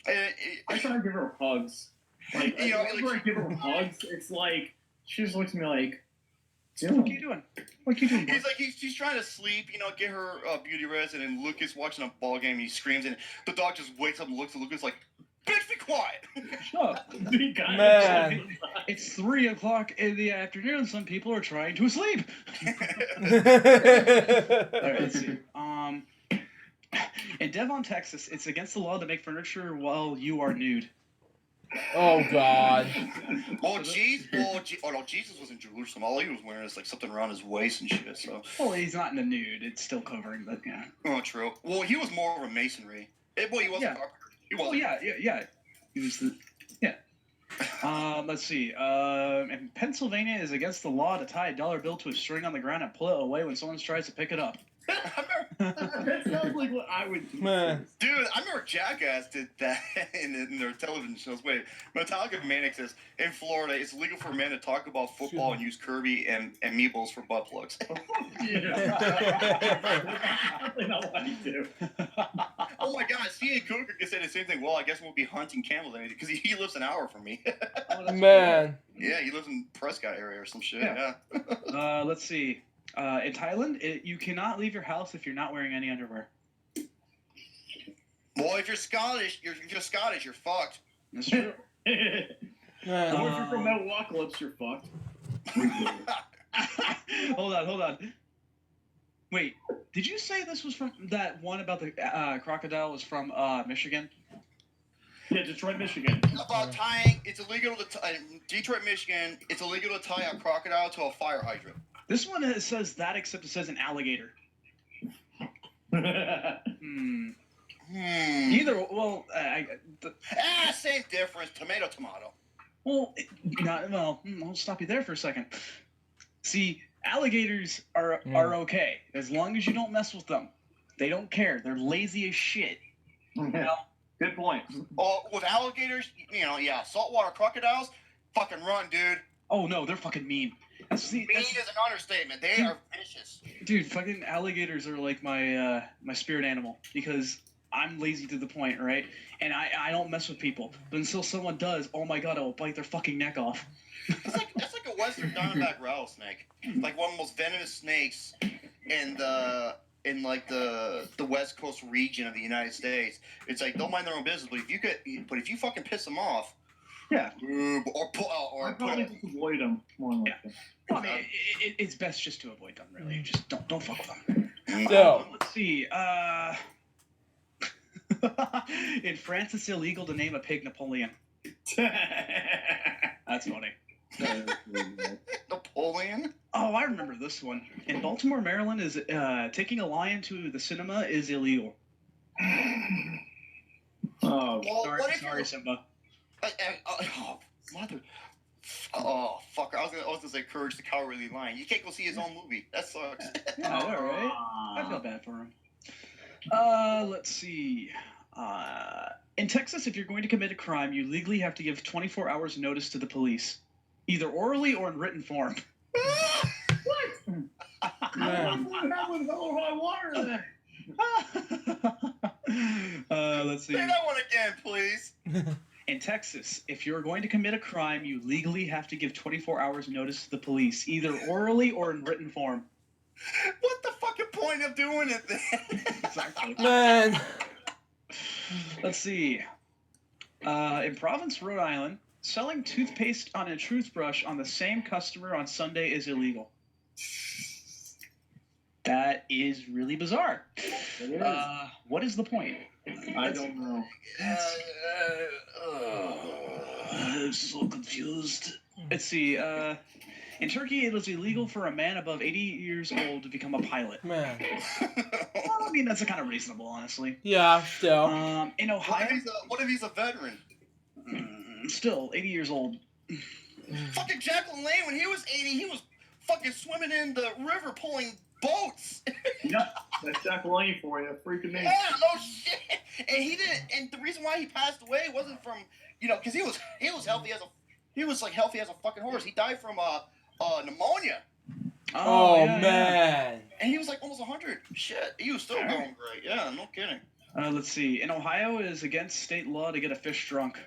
I try to give her hugs. Like, You know, whenever like- I give her hugs, it's like, she just looks at me like, What are you doing? What are you doing? he's like she's trying to sleep, get her beauty rest, and then Lucas watching a ball game, and he screams, and the dog just wakes up and looks at Lucas like, bitch, be quiet. Shut up. Man. It's 3:00 in the afternoon. Some people are trying to sleep. All right, let's see. In Devon, Texas, it's against the law to make furniture while you are nude. Oh God. Oh no, Jesus was in Jerusalem. All he was wearing is like something around his waist and shit. So. Well, he's not in the nude. It's still covering, but yeah. Oh, true. Well, he was more of a masonry. He wasn't Yeah. carpenter. He Oh wasn't. yeah. He was the yeah. Let's see. In Pennsylvania, it is against the law to tie a dollar bill to a string on the ground and pull it away when someone tries to pick it up. That sounds like what I would do. Man. Dude, I remember Jackass did that in their television shows. Wait, Metallica Manic says, in Florida, it's legal for men to talk about football and use Kirby and meeples for butt plugs. Definitely not what I do. Oh my god, Steve Cooker can say the same thing. Well, I guess we'll be hunting camels because he lives an hour from me. Man. Yeah, he lives in Prescott area or some shit. Yeah. Yeah. Let's see. In Thailand, you cannot leave your house if you're not wearing any underwear. Well, if you're Scottish, you're fucked. That's true. Man. Or if you're from Metalocalypse, you're fucked. Hold on. Wait, did you say this was from that one about the crocodile was from Michigan? Yeah, Detroit, Michigan. About tying, it's illegal to Detroit, Michigan. It's illegal to tie a crocodile to a fire hydrant. This one says that, except it says an alligator. Either, well, Same difference. Tomato. I'll stop you there for a second. See, alligators are okay as long as you don't mess with them. They don't care. They're lazy as shit. Good point. Oh, with alligators, saltwater crocodiles, fucking run, dude. Oh no, they're fucking mean. Mean is an understatement. They are vicious. Dude, fucking alligators are like my my spirit animal because I'm lazy to the point, right? And I don't mess with people. But until someone does, oh my god, I will bite their fucking neck off. That's like a western diamondback rattlesnake, like one of the most venomous snakes in the West Coast region of the United States. It's like don't mind their own business, but if you fucking piss them off, yeah, or probably just avoid them more than likely. Well, I mean, it's best just to avoid them, really. Just don't fuck with them. So. Let's see. In France, it's illegal to name a pig Napoleon. That's funny. Napoleon? Oh, I remember this one. In Baltimore, Maryland, is taking a lion to the cinema is illegal. Oh, Well, Sorry, Simba. Mother. Oh, fuck. I was gonna say Courage the Cowardly Lion. You can't go see his own movie. That sucks. Yeah, all right. I feel bad for him. Let's see. In Texas, if you're going to commit a crime, you legally have to give 24 hours notice to the police, either orally or in written form. what? That was all I wanted. Let's see. Say that one again, please. In Texas, if you're going to commit a crime, you legally have to give 24 hours notice to the police, either orally or in written form. What the fucking point of doing it then? Exactly. Man. Let's see. In Providence, Rhode Island, selling toothpaste on a toothbrush on the same customer on Sunday is illegal. That is really bizarre. It is. What is the point? I don't know. I'm so confused. Let's see. In Turkey, it is illegal for a man above 80 years old to become a pilot. Man. Well, I mean, that's kind of reasonable, honestly. Yeah, still. In Ohio... What if he's a veteran? Still, 80 years old. Fucking Jacqueline Lane, when he was 80, he was fucking swimming in the river pulling boats. Yeah, that's Jack Lane for you. Freaking name. Yeah, no shit. And he didn't. And the reason why he passed away wasn't from, because he was healthy healthy as a fucking horse. He died from pneumonia. Oh, yeah, man. And he was like almost 100. Shit, he was still going great. Yeah, no kidding. Let's see. In Ohio, it is against state law to get a fish drunk.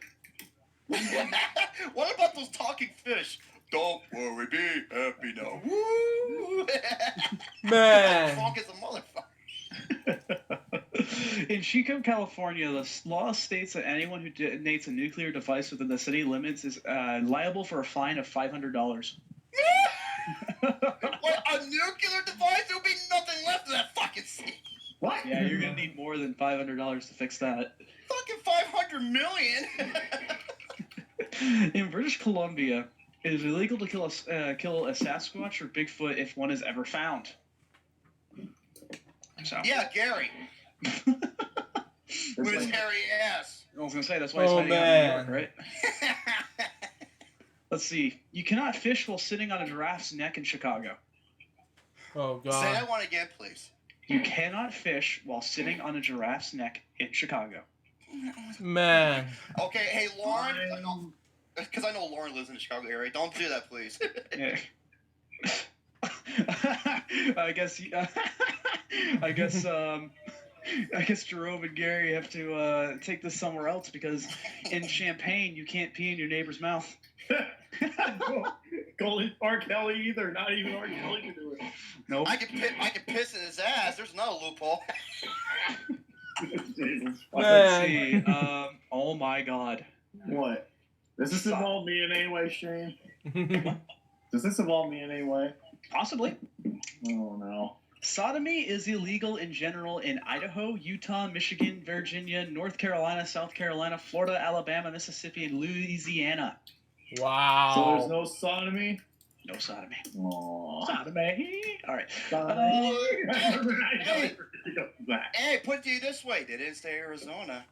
What about those talking fish? Don't worry, be happy now. Woo! Man. Drunk as a motherfucker. In Chico, California, the law states that anyone who detonates a nuclear device within the city limits is liable for a fine of $500. What, a nuclear device? There'll be nothing left of that fucking city. What? Yeah, you're gonna need more than $500 to fix that. Fucking 500 million. In British Columbia, it is illegal to kill a Sasquatch or Bigfoot if one is ever found. So. Yeah, Gary. With his hairy ass. I was gonna say that's why he's hiding out in New York, right? Let's see. You cannot fish while sitting on a giraffe's neck in Chicago. Oh, Say God. that one again, please. You cannot fish while sitting on a giraffe's neck in Chicago. Man. Okay, hey, Lauren. Because I know Lauren lives in the Chicago area. Don't do that, please. Yeah. I guess Jerome and Gary have to take this somewhere else because in Champaign you can't pee in your neighbor's mouth. Golden R. Kelly either. Not even R. Kelly can do it. Nope. I can piss in his ass. There's not a loophole. Jesus. Let's see. Oh my God. What? Does this involve me in any way, Shane? Does this involve me in any way? Possibly. Oh, no. Sodomy is illegal in general in Idaho, Utah, Michigan, Virginia, North Carolina, South Carolina, Florida, Alabama, Mississippi, and Louisiana. Wow. So there's no sodomy? No sodomy. Aww. Sodomy. All right. Hey, put it to you this way. They didn't say Arizona.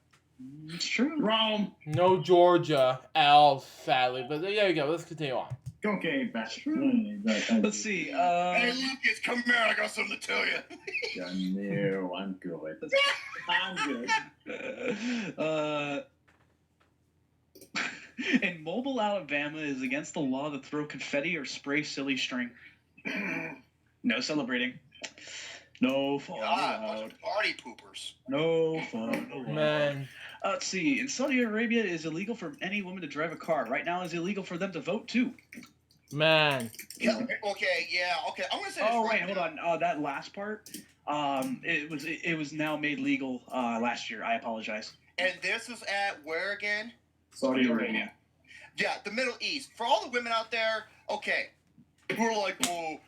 It's true. Rome. No Georgia, sadly. But there you go. Let's continue on. Okay, back. Let's see. Hey, Lucas, come here. I got something to tell you. No, I'm good. I'm good. In Mobile, Alabama, it is against the law to throw confetti or spray silly string. No celebrating. No fun God, bunch allowed. of party poopers. No fun allowed. Man. Let's see. In Saudi Arabia, it is illegal for any woman to drive a car. Right now, it's illegal for them to vote too. Man. Yeah, okay, yeah, okay. I'm gonna say this Oh right wait, now. hold on. That last part. It was now made legal last year. I apologize. And this was at where again? Saudi Arabia. Yeah, the Middle East. For all the women out there, okay, who are like, well,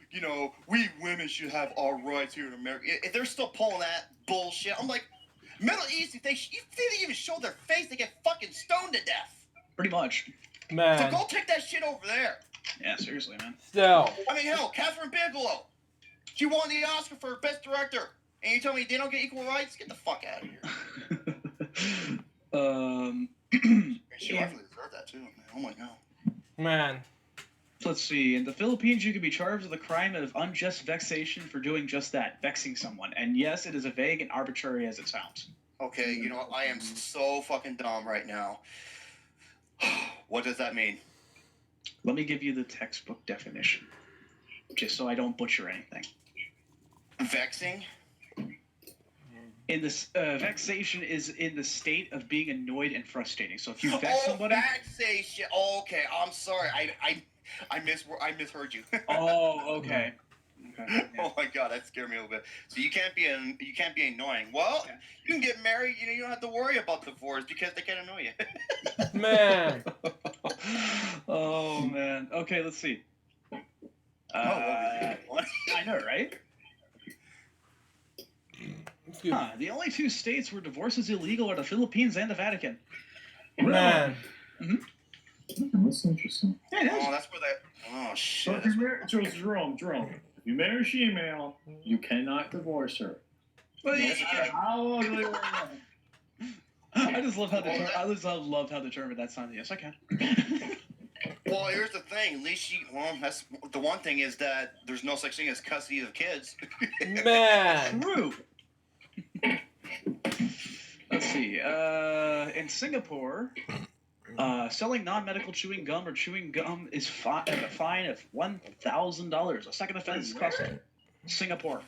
we women should have our rights here in America. If they're still pulling that bullshit, I'm like, Middle East, if they even show their face, they get fucking stoned to death. Pretty much. So Man. go take that shit over there. Yeah, seriously, man. Still. I mean, hell, Catherine Bigelow. She won the Oscar for Best Director. And you tell me they don't get equal rights? Get the fuck out of here. She rightfully deserved that too, man. Oh my god. Man. Let's see. In the Philippines, you can be charged with the crime of unjust vexation for doing just that, vexing someone. And yes, it is as vague and arbitrary as it sounds. Okay, you know what? I am so fucking dumb right now. What does that mean? Let me give you the textbook definition, just so I don't butcher anything. Vexing? In this, vexation is in the state of being annoyed and frustrating. So if you vex somebody, Vexation. Oh, okay, I'm sorry. I misheard you. Oh, okay. Okay. Yeah. Oh my god, that scared me a little bit. So you can't be annoying. Well, Yeah. you can get married. You don't have to worry about divorce because they can't annoy you. Man. Oh man. Okay, let's see. What? I know, right? Excuse me. The only two states where divorce is illegal are the Philippines and the Vatican. Man. That's interesting. Yeah, it is. Oh, that's where that. Oh, Oh So shit. if you marry, Jerome, if you marry a female, you cannot divorce her. Well, No yeah. matter how ugly or not. I just love how determined that sounded. Yes, I can. Well, here's the thing. At least that's the one thing is that there's no such thing as custody of kids. Man. True. Let's see. In Singapore, selling non-medical chewing gum or chewing gum is a fine of $1,000. A second offense costs Singapore.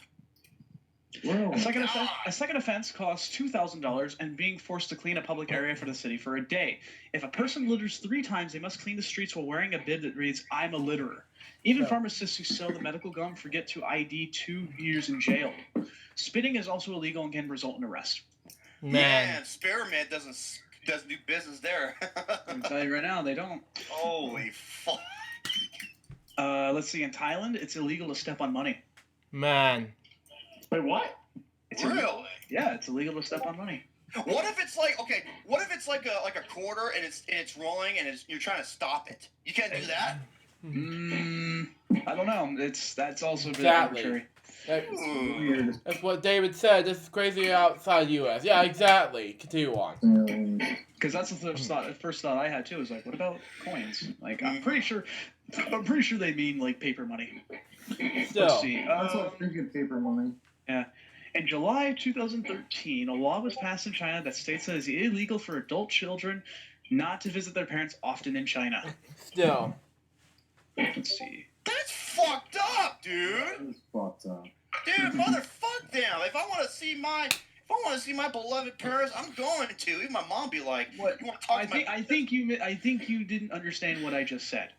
Really? A second offense costs $2,000 and being forced to clean a public area for the city for a day. If a person litters 3 times, they must clean the streets while wearing a bib that reads, "I'm a litterer." Even pharmacists who sell the medical gum forget to ID 2 years in jail. Spitting is also illegal and can result in arrest. Man, Spearmint doesn't do business there. I can tell you right now, they don't. Holy fuck. Let's see. In Thailand, it's illegal to step on money. Man. Wait, what? Really? Yeah, it's illegal to step on money. What if it's like What if it's like a quarter and it's rolling and you're trying to stop it? You can't do that. I don't know. That's also a bit Exactly. arbitrary. Weird. That's what David said. This is crazy outside the U.S. Yeah, exactly. Continue on. Because that's the first thought I had too. Is like, what about coins? Like, I'm pretty sure they mean like paper money. Still. Let's see. That's what I'm thinking, paper money. Yeah. In July 2013, a law was passed in China that states that it's illegal for adult children not to visit their parents often in China. Still. Let's see. That's fucked up, dude. That's fucked up. Dude, motherfuck them. If I want to see my beloved parents, I'm going to. Even my mom be like, What? You want to talk I to my think you didn't understand what I just said.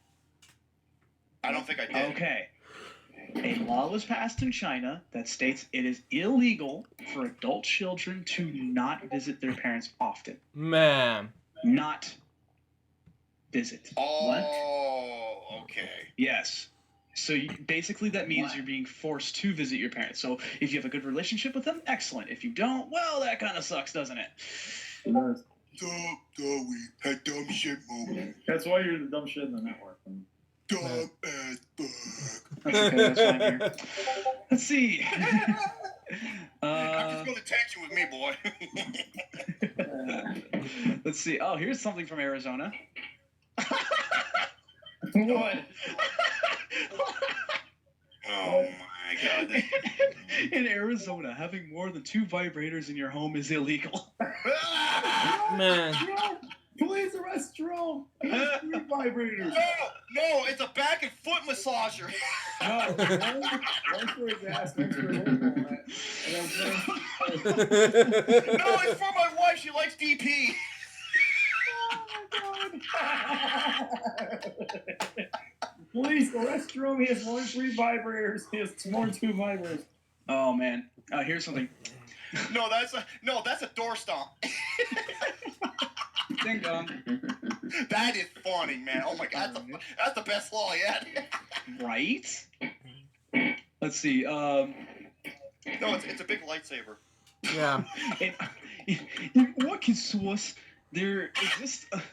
I don't think I did. Okay. A law was passed in China that states it is illegal for adult children to not visit their parents often. Man. Not visit. Oh, What? okay. Yes. So basically that means you're being forced to visit your parents. So if you have a good relationship with them, excellent. If you don't, well, that kind of sucks, doesn't it? Dumb shit moment. That's why you're the dumb shit in the network. Dumb as fuck. That's okay, that's fine here. Let's see. I'm just going to detention with me, boy. Let's see. Oh, here's something from Arizona. What? Oh my god. In Arizona, having more than 2 vibrators in your home is illegal. Man. Jerome, please arrest Jerome. He has 3 vibrators. No, it's a back and foot massager. One for his ass, one for his hole. No, it's for my wife. She likes DP. Police arrest Jerome. He has more than 3 vibrators. He has more than 2 vibrators. Oh man. Here's something. No, that's a door stomp. Ding dong. That is funny, man. Oh my god, that's the best law yet. Right? Let's see. No, it's a big lightsaber. Yeah. In Arkansas, there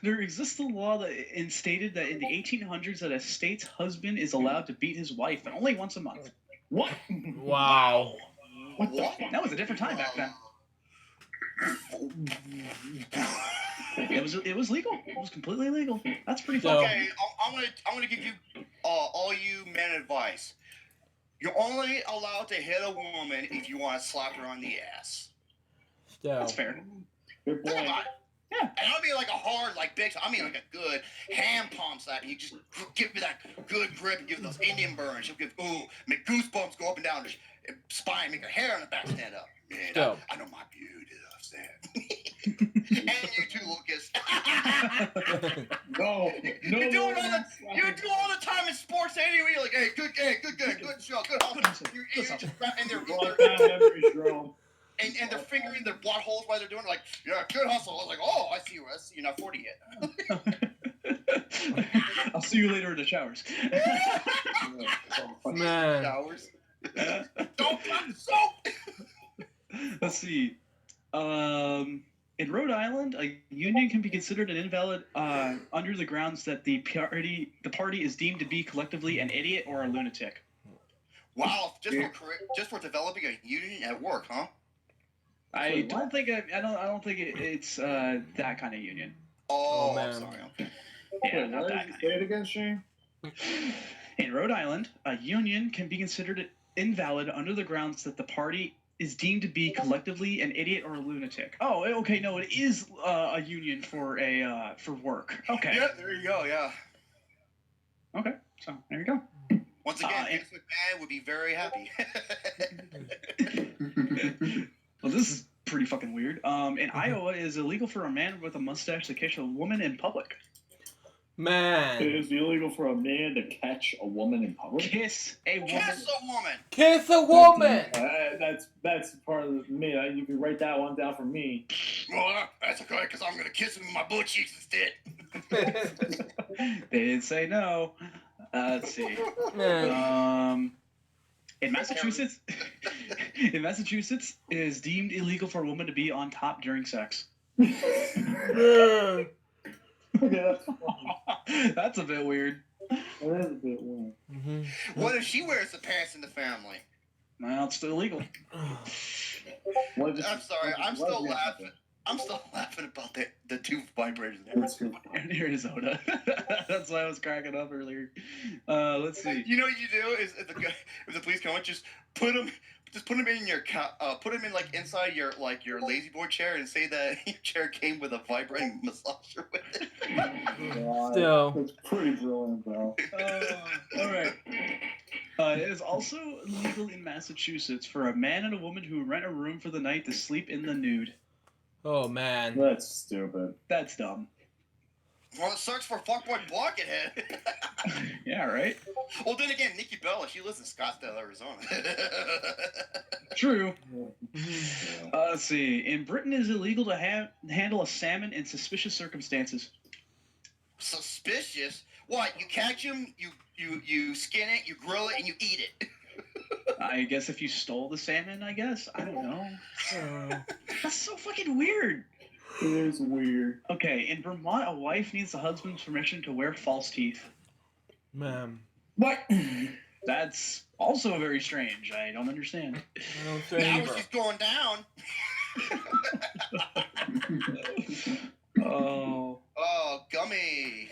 exists a law that stated that in the 1800s that a state's husband is allowed to beat his wife, and only once a month. What? Wow. What? That was a different time back then. It was legal. It was completely legal. That's pretty fun. Okay, I'm gonna give you all you men advice. You're only allowed to hit a woman if you want to slap her on the ass. Still. That's fair. Good Think point. about it. Yeah. And I don't mean like a hard, like big. I mean like a good hand palm slap. And you just give me that good grip and give those Indian burns. You'll give make goosebumps go up and down your spine, make your hair on the back stand up. Man, Still. I know my beauty loves that. And you too, Lucas. No. You do all the time in sports anyway. You're like, hey, good show, good hustle. You're just and they're fingering their buttholes while they're doing it. Like, yeah, good hustle. I was like, oh, I see you're not 40 yet. I'll see you later in the showers. Man. Showers. Don't touch soap. Let's see. In Rhode Island, a union can be considered an invalid under the grounds that the party is deemed to be collectively an idiot or a lunatic. Wow, just for developing a union at work, huh? I don't think it's that kind of union. Oh, man. I'm sorry. Okay. Yeah, not that kind. Say it again, Shane. In Rhode Island, a union can be considered invalid under the grounds that the party is deemed to be collectively an idiot or a lunatic. Oh, okay, no, it is a union for for work. Okay. Yeah, there you go. Yeah. Okay, so there you go. Once again, Vince McMahon would be very happy. Well, this is pretty fucking weird. In Iowa, it is illegal for a man with a mustache to kiss a woman in public. Man. It is illegal for a man to catch a woman in public. Kiss a woman. Kiss a woman. Kiss a woman. That's part of me. You can write that one down for me. Well, that's okay, because I'm going to kiss him in my butt cheeks instead. They didn't say no. Let's see. In Massachusetts, it is deemed illegal for a woman to be on top during sex. Man. Yeah, That's a bit weird. that is a bit weird. Mm-hmm. What if she wears the pants in the family? Well, it's still illegal. I'm sorry, I'm still laughing. I'm still laughing about the two vibrators. And here is Oda. That's why I was cracking up earlier. Let's see. You know what you do is if the police come, just put them in your put them in like inside your lazy boy chair and say that your chair came with a vibrating massager with it. Still. That's pretty brilliant, bro. All right. It is also illegal in Massachusetts for a man and a woman who rent a room for the night to sleep in the nude. Oh man. That's stupid. That's dumb. Well, it sucks for fuckboy Blockhead. Yeah, right? Well, then again, Nikki Bella, she lives in Scottsdale, Arizona. True. Yeah. Let's see. In Britain, it is illegal to handle a salmon in suspicious circumstances. Suspicious? What? You catch him, you skin it, you grill it, and you eat it. I guess if you stole the salmon, I guess. I don't know. That's so fucking weird. It is weird. Okay, in Vermont, a wife needs the husband's permission to wear false teeth. Man. What? That's also very strange. I don't understand. I don't say Now either. she's going down. Oh. Oh, gummy.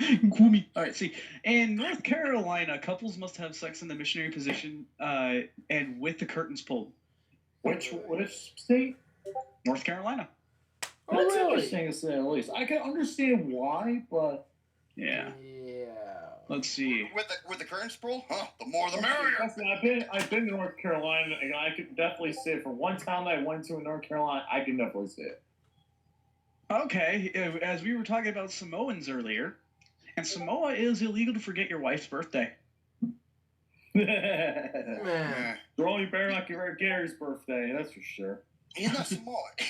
Gumi. All right, see. In North Carolina, couples must have sex in the missionary position and with the curtains pulled. Which state? North Carolina. Oh, That's really? interesting to say the least. I can understand why, but Yeah. Yeah. Let's see. With the curtain sprawl? Huh? The more the merrier. Listen, I've been to North Carolina, and I could definitely say for one town that I went to in North Carolina, I can definitely say it. Okay, as we were talking about Samoans earlier, and Samoa is illegal to forget your wife's birthday. Man. Throwing bear not Gary's birthday, that's for sure. He's not smart.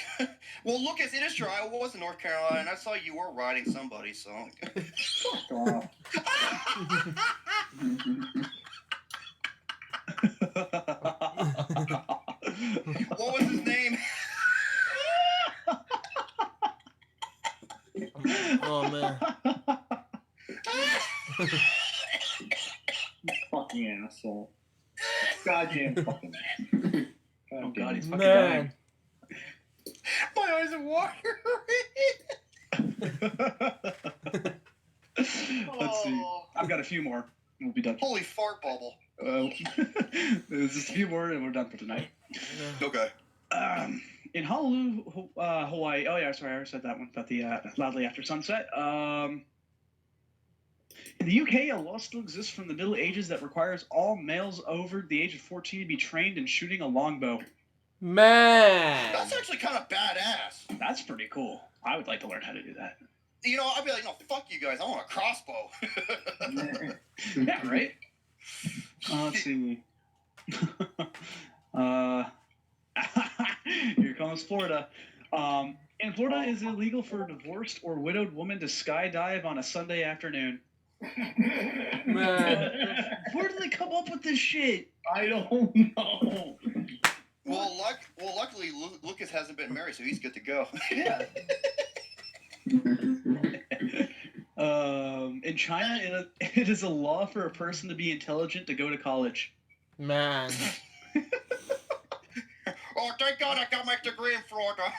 Well, Lucas, it is true. I was in North Carolina, and I saw you were riding somebody, so. Fuck off. What was his name? Oh man. Fucking asshole. Goddamn fucking asshole. Oh god, he's fucking Man. My eyes are watering. Let's see. I've got a few more. We'll be done. Holy fart bubble. There's just a few more, and we're done for tonight. Okay. In Honolulu, Hawaii. Oh yeah, sorry, I already said that one about the loudly after sunset. In the UK, a law still exists from the Middle Ages that requires all males over the age of 14 to be trained in shooting a longbow. Man. That's actually kind of badass. That's pretty cool. I would like to learn how to do that. You know, I'd be like, no, fuck you guys. I want a crossbow. Yeah, right? Let's see. Here comes Florida. In Florida, it is illegal for a divorced or widowed woman to skydive on a Sunday afternoon. Man. Where do they come up with this shit? I don't know. Well, luckily, Lucas Lucas hasn't been married, so he's good to go. Yeah. In China, it is a law for a person to be intelligent to go to college. Man. Oh, thank God I got my degree in Florida.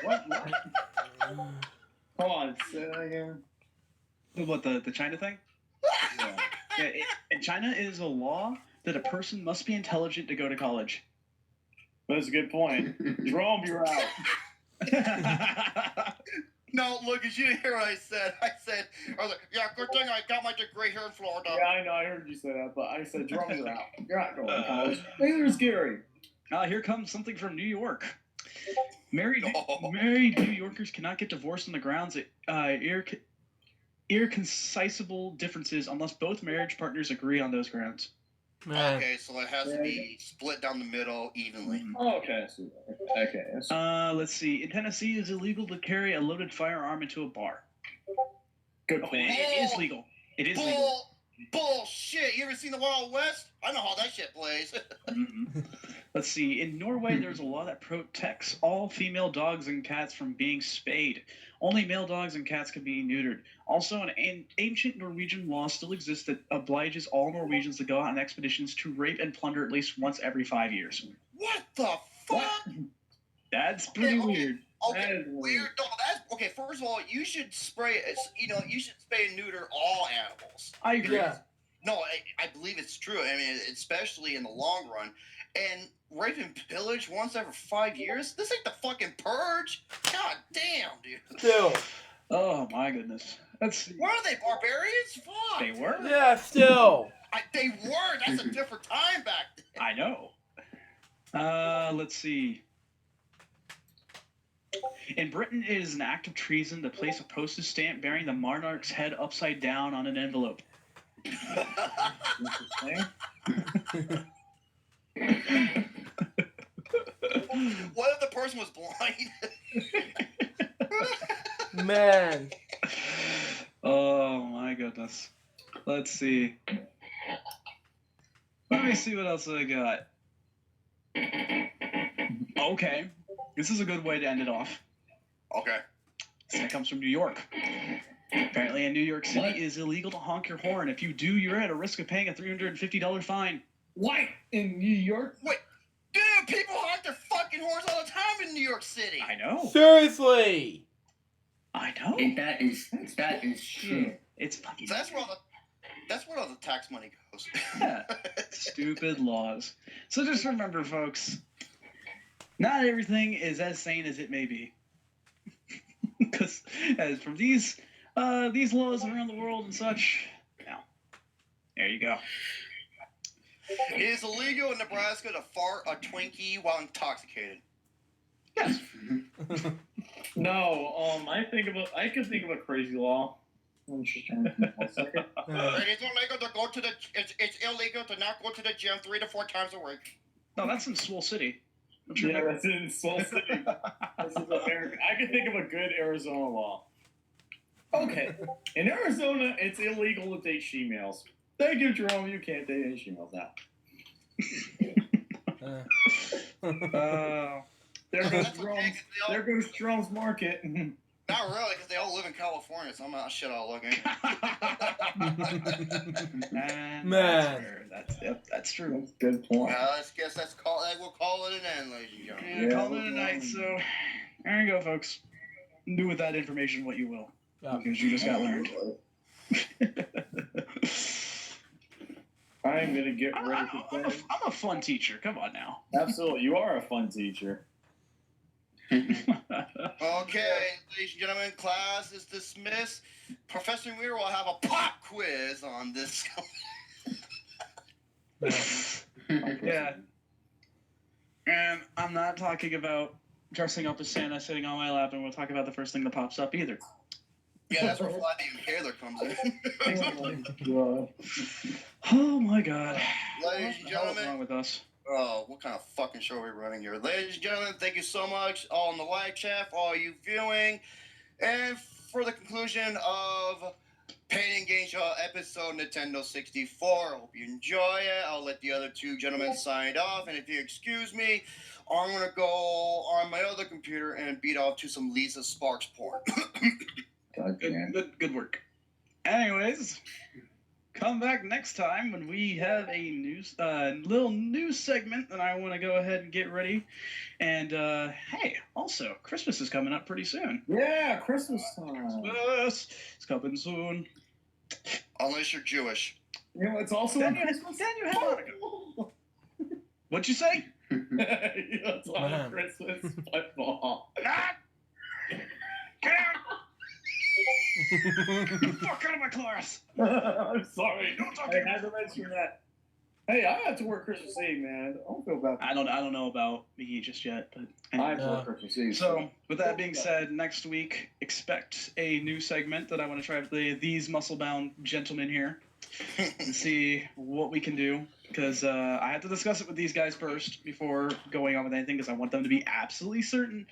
What? Hold on, say that again. What, the China thing? Yeah. Yeah, in China, it is a law that a person must be intelligent to go to college. That's a good point. Jerome, you're out. No, Lucas, you didn't hear what I said. I was like, yeah, good thing I got my degree here in Florida. Yeah, I know, I heard you say that, but I said, Jerome, you're out. You're not going to college. Neither is Gary. Here comes something from New York. Married New Yorkers cannot get divorced on the grounds that irreconcilable differences unless both marriage partners agree on those grounds. Man. Okay, so it has to be split down the middle evenly. Oh, okay. Okay. Let's see. In Tennessee, it is illegal to carry a loaded firearm into a bar. Good Oh, point. it is legal. It is legal. Bullshit! You ever seen the Wild West? I know how that shit plays. Let's see. In Norway, there's a law that protects all female dogs and cats from being spayed. Only male dogs and cats can be neutered. Also, an ancient Norwegian law still exists that obliges all Norwegians to go out on expeditions to rape and plunder at least once every 5 years. What the fuck? That's pretty weird. Okay, That is weird. No, that's okay. First of all, you should spray. You should spay and neuter all animals. I agree. Yeah. No, I believe it's true. I mean, especially in the long run. And rape and pillage once every 5 years? This ain't the fucking purge. God damn, dude. Still. Oh my goodness. What are they, barbarians? Fuck. They were? Yeah, still. They were. That's a different time back then. I know. Let's see. In Britain, it is an act of treason to place a postage stamp bearing the monarch's head upside down on an envelope. What if the person was blind? Man. Oh my goodness. Let's see. Let me see what else I got. Okay. This is a good way to end it off. Okay. That comes from New York. Apparently in New York City, it is illegal to honk your horn. If you do, you're at a risk of paying a $350 fine. What? In New York? Wait. Dude, people honk their fucking horns all the time in New York City. I know. Seriously. I know. That is shit. It's fucking. So that's where all the tax money goes. Yeah. Stupid laws. So just remember, folks, not everything is as sane as it may be. Because as from these laws around the world and such, now, there you go. It is illegal in Nebraska to fart a Twinkie while intoxicated. Yes. No, I could think of a crazy law. I'm just trying to think 1 second. It's illegal to go to the. It's illegal to not go to the gym 3 to 4 times a week. No, that's in Swole City. I'm sure Yeah, that's in Soul City. This is America. I could think of a good Arizona law. Okay. In Arizona, it's illegal to date females. Thank you, Jerome. You can't date any females now. There goes That's okay, Jerome's. 'cause they all- There goes Jerome's Market. Not really, because they all live in California, so I'm not shit all looking. Man. That's true. That's a good point. I guess we'll call it an end, ladies and gentlemen. Yeah, call it a night. So there you go, folks. Do with that information what you will, Yeah. because you just got learned. I'm gonna get ready to I'm play. a fun teacher. Come on now. Absolutely, you are a fun teacher. Okay, ladies and gentlemen, class is dismissed. Professor Muir will have a pop quiz on this. Yeah. And I'm not talking about dressing up as Santa sitting on my lap, and we'll talk about the first thing that pops up either. Yeah, that's where Fly the Impaler comes in. Oh my God. Ladies and What the hell is gentlemen. wrong with us? Oh, what kind of fucking show are we running here? Ladies and gentlemen, thank you so much, all in the live chat, for all you viewing. And for the conclusion of Pain and Game Show episode Nintendo 64. Hope you enjoy it. I'll let the other two gentlemen sign off, and if you excuse me, I'm gonna go on my other computer and beat off to some Lisa Sparks porn. Good work. Anyways, come back next time when we have a little news segment that I want to go ahead and get ready. And hey, also Christmas is coming up pretty soon. Yeah, Christmas time. Christmas is coming soon. Unless you're Jewish. You know, it's also Then a you Christmas. then you have Hanukkah. What'd you say? It's on Man. Christmas football. Ah! Get out! Fuck out of my class! I'm sorry. Don't talk I to me. had to mention that. Hey, I have to work Christmas Eve, man. I don't feel bad. I don't know about me just yet, but I have to Yeah. work Christmas Eve. so with that being said, next week expect a new segment that I want to try with these muscle-bound gentlemen here and see what we can do, because I have to discuss it with these guys first before going on with anything, because I want them to be absolutely certain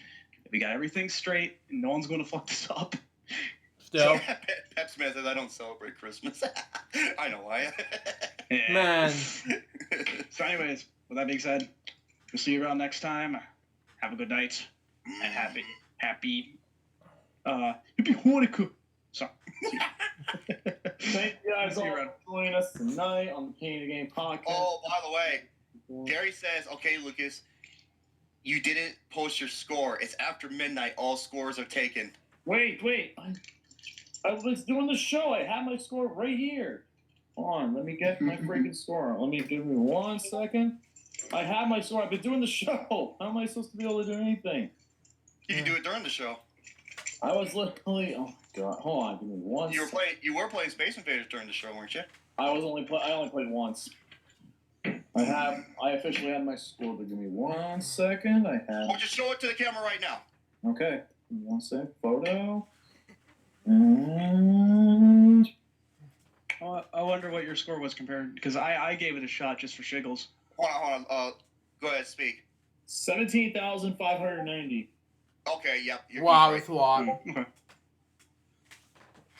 that we got everything straight and no one's going to fuck this up. Still, Pep Smith says I don't celebrate Christmas. I know why. man. So anyways, with that being said, we'll see you around next time. Have a good night and happy happy Hanukkah. Sorry. Thank you guys See you all around. for joining us tonight on the Pain of the Game podcast. Oh, by the way, Gary says, okay, Lucas, you didn't post your score. It's after midnight. All scores are taken. Wait. I was doing the show. I have my score right here. Hold on, let me get my freaking score. Give me 1 second. I have my score. I've been doing the show. How am I supposed to be able to do anything? You can do it during the show. I was literally. Oh my god. Hold on. Give me 1 You second. were playing Space Invaders during the show, weren't you? I only played once. I officially have my score, but give me 1 second. I Oh, have. just show it to the camera right now. Okay. Give me 1 second. Photo. And. I wonder what your score was compared, because I gave it a shot just for shiggles. Hold on. Go ahead, speak. 17,590. Okay, yep. Wow, right. that's a lot. Okay.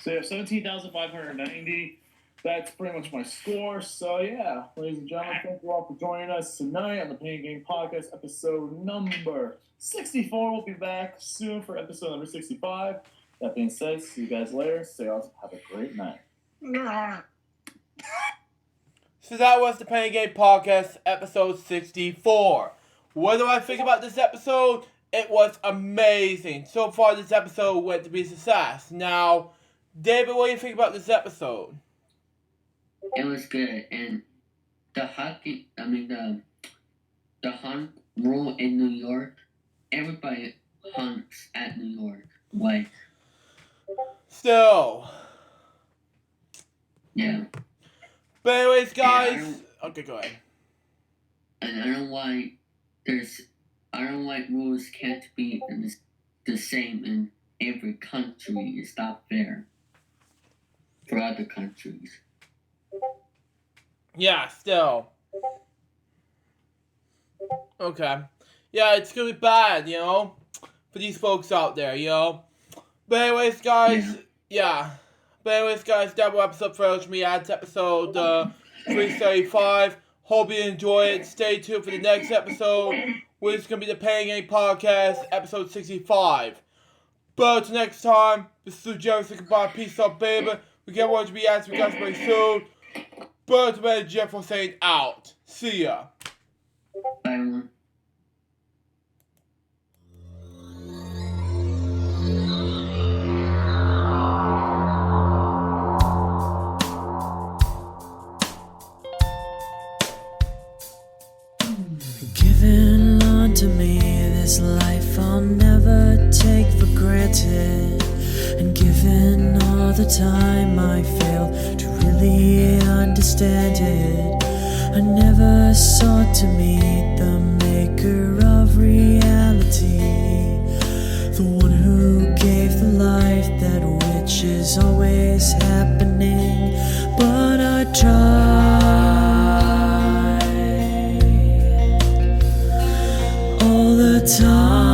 So you have 17,590. That's pretty much my score. So yeah, ladies and gentlemen, thank you all for joining us tonight on the Pain Game Podcast, episode number 64. We'll be back soon for episode number 65. That being said, see you guys later. Stay awesome. Have a great night. So that was the Pain Game Podcast, episode 64. What do I think about this episode? It was amazing. So far, this episode went to be a success. Now, David, what do you think about this episode? It was good, and the hunt rule in New York, everybody hunts at New York. Like, Still. yeah. But anyways, guys. Yeah, Okay, go ahead. And I don't like rules can't be the same in every country. It's not fair for other countries. Yeah, still. Okay. Yeah, it's gonna be bad, for these folks out there, But anyways, guys, yeah. But anyways, guys, that will episode for LJPCBM Ads episode 335. Hope you enjoy it. Stay tuned for the next episode, which is gonna be the Pain Game Podcast, episode 65. But until next time, this is Jerry saying goodbye. Peace out, baby. We get what to be asked. We got very soon. But man, Jeff was saying out. See ya. Bye, everyone. Given unto me this life I'll never take for granted, and given all the time I failed to really understand it, I never sought to meet the maker of reality, the one who gave the life that which is always happening, but I tried all the time.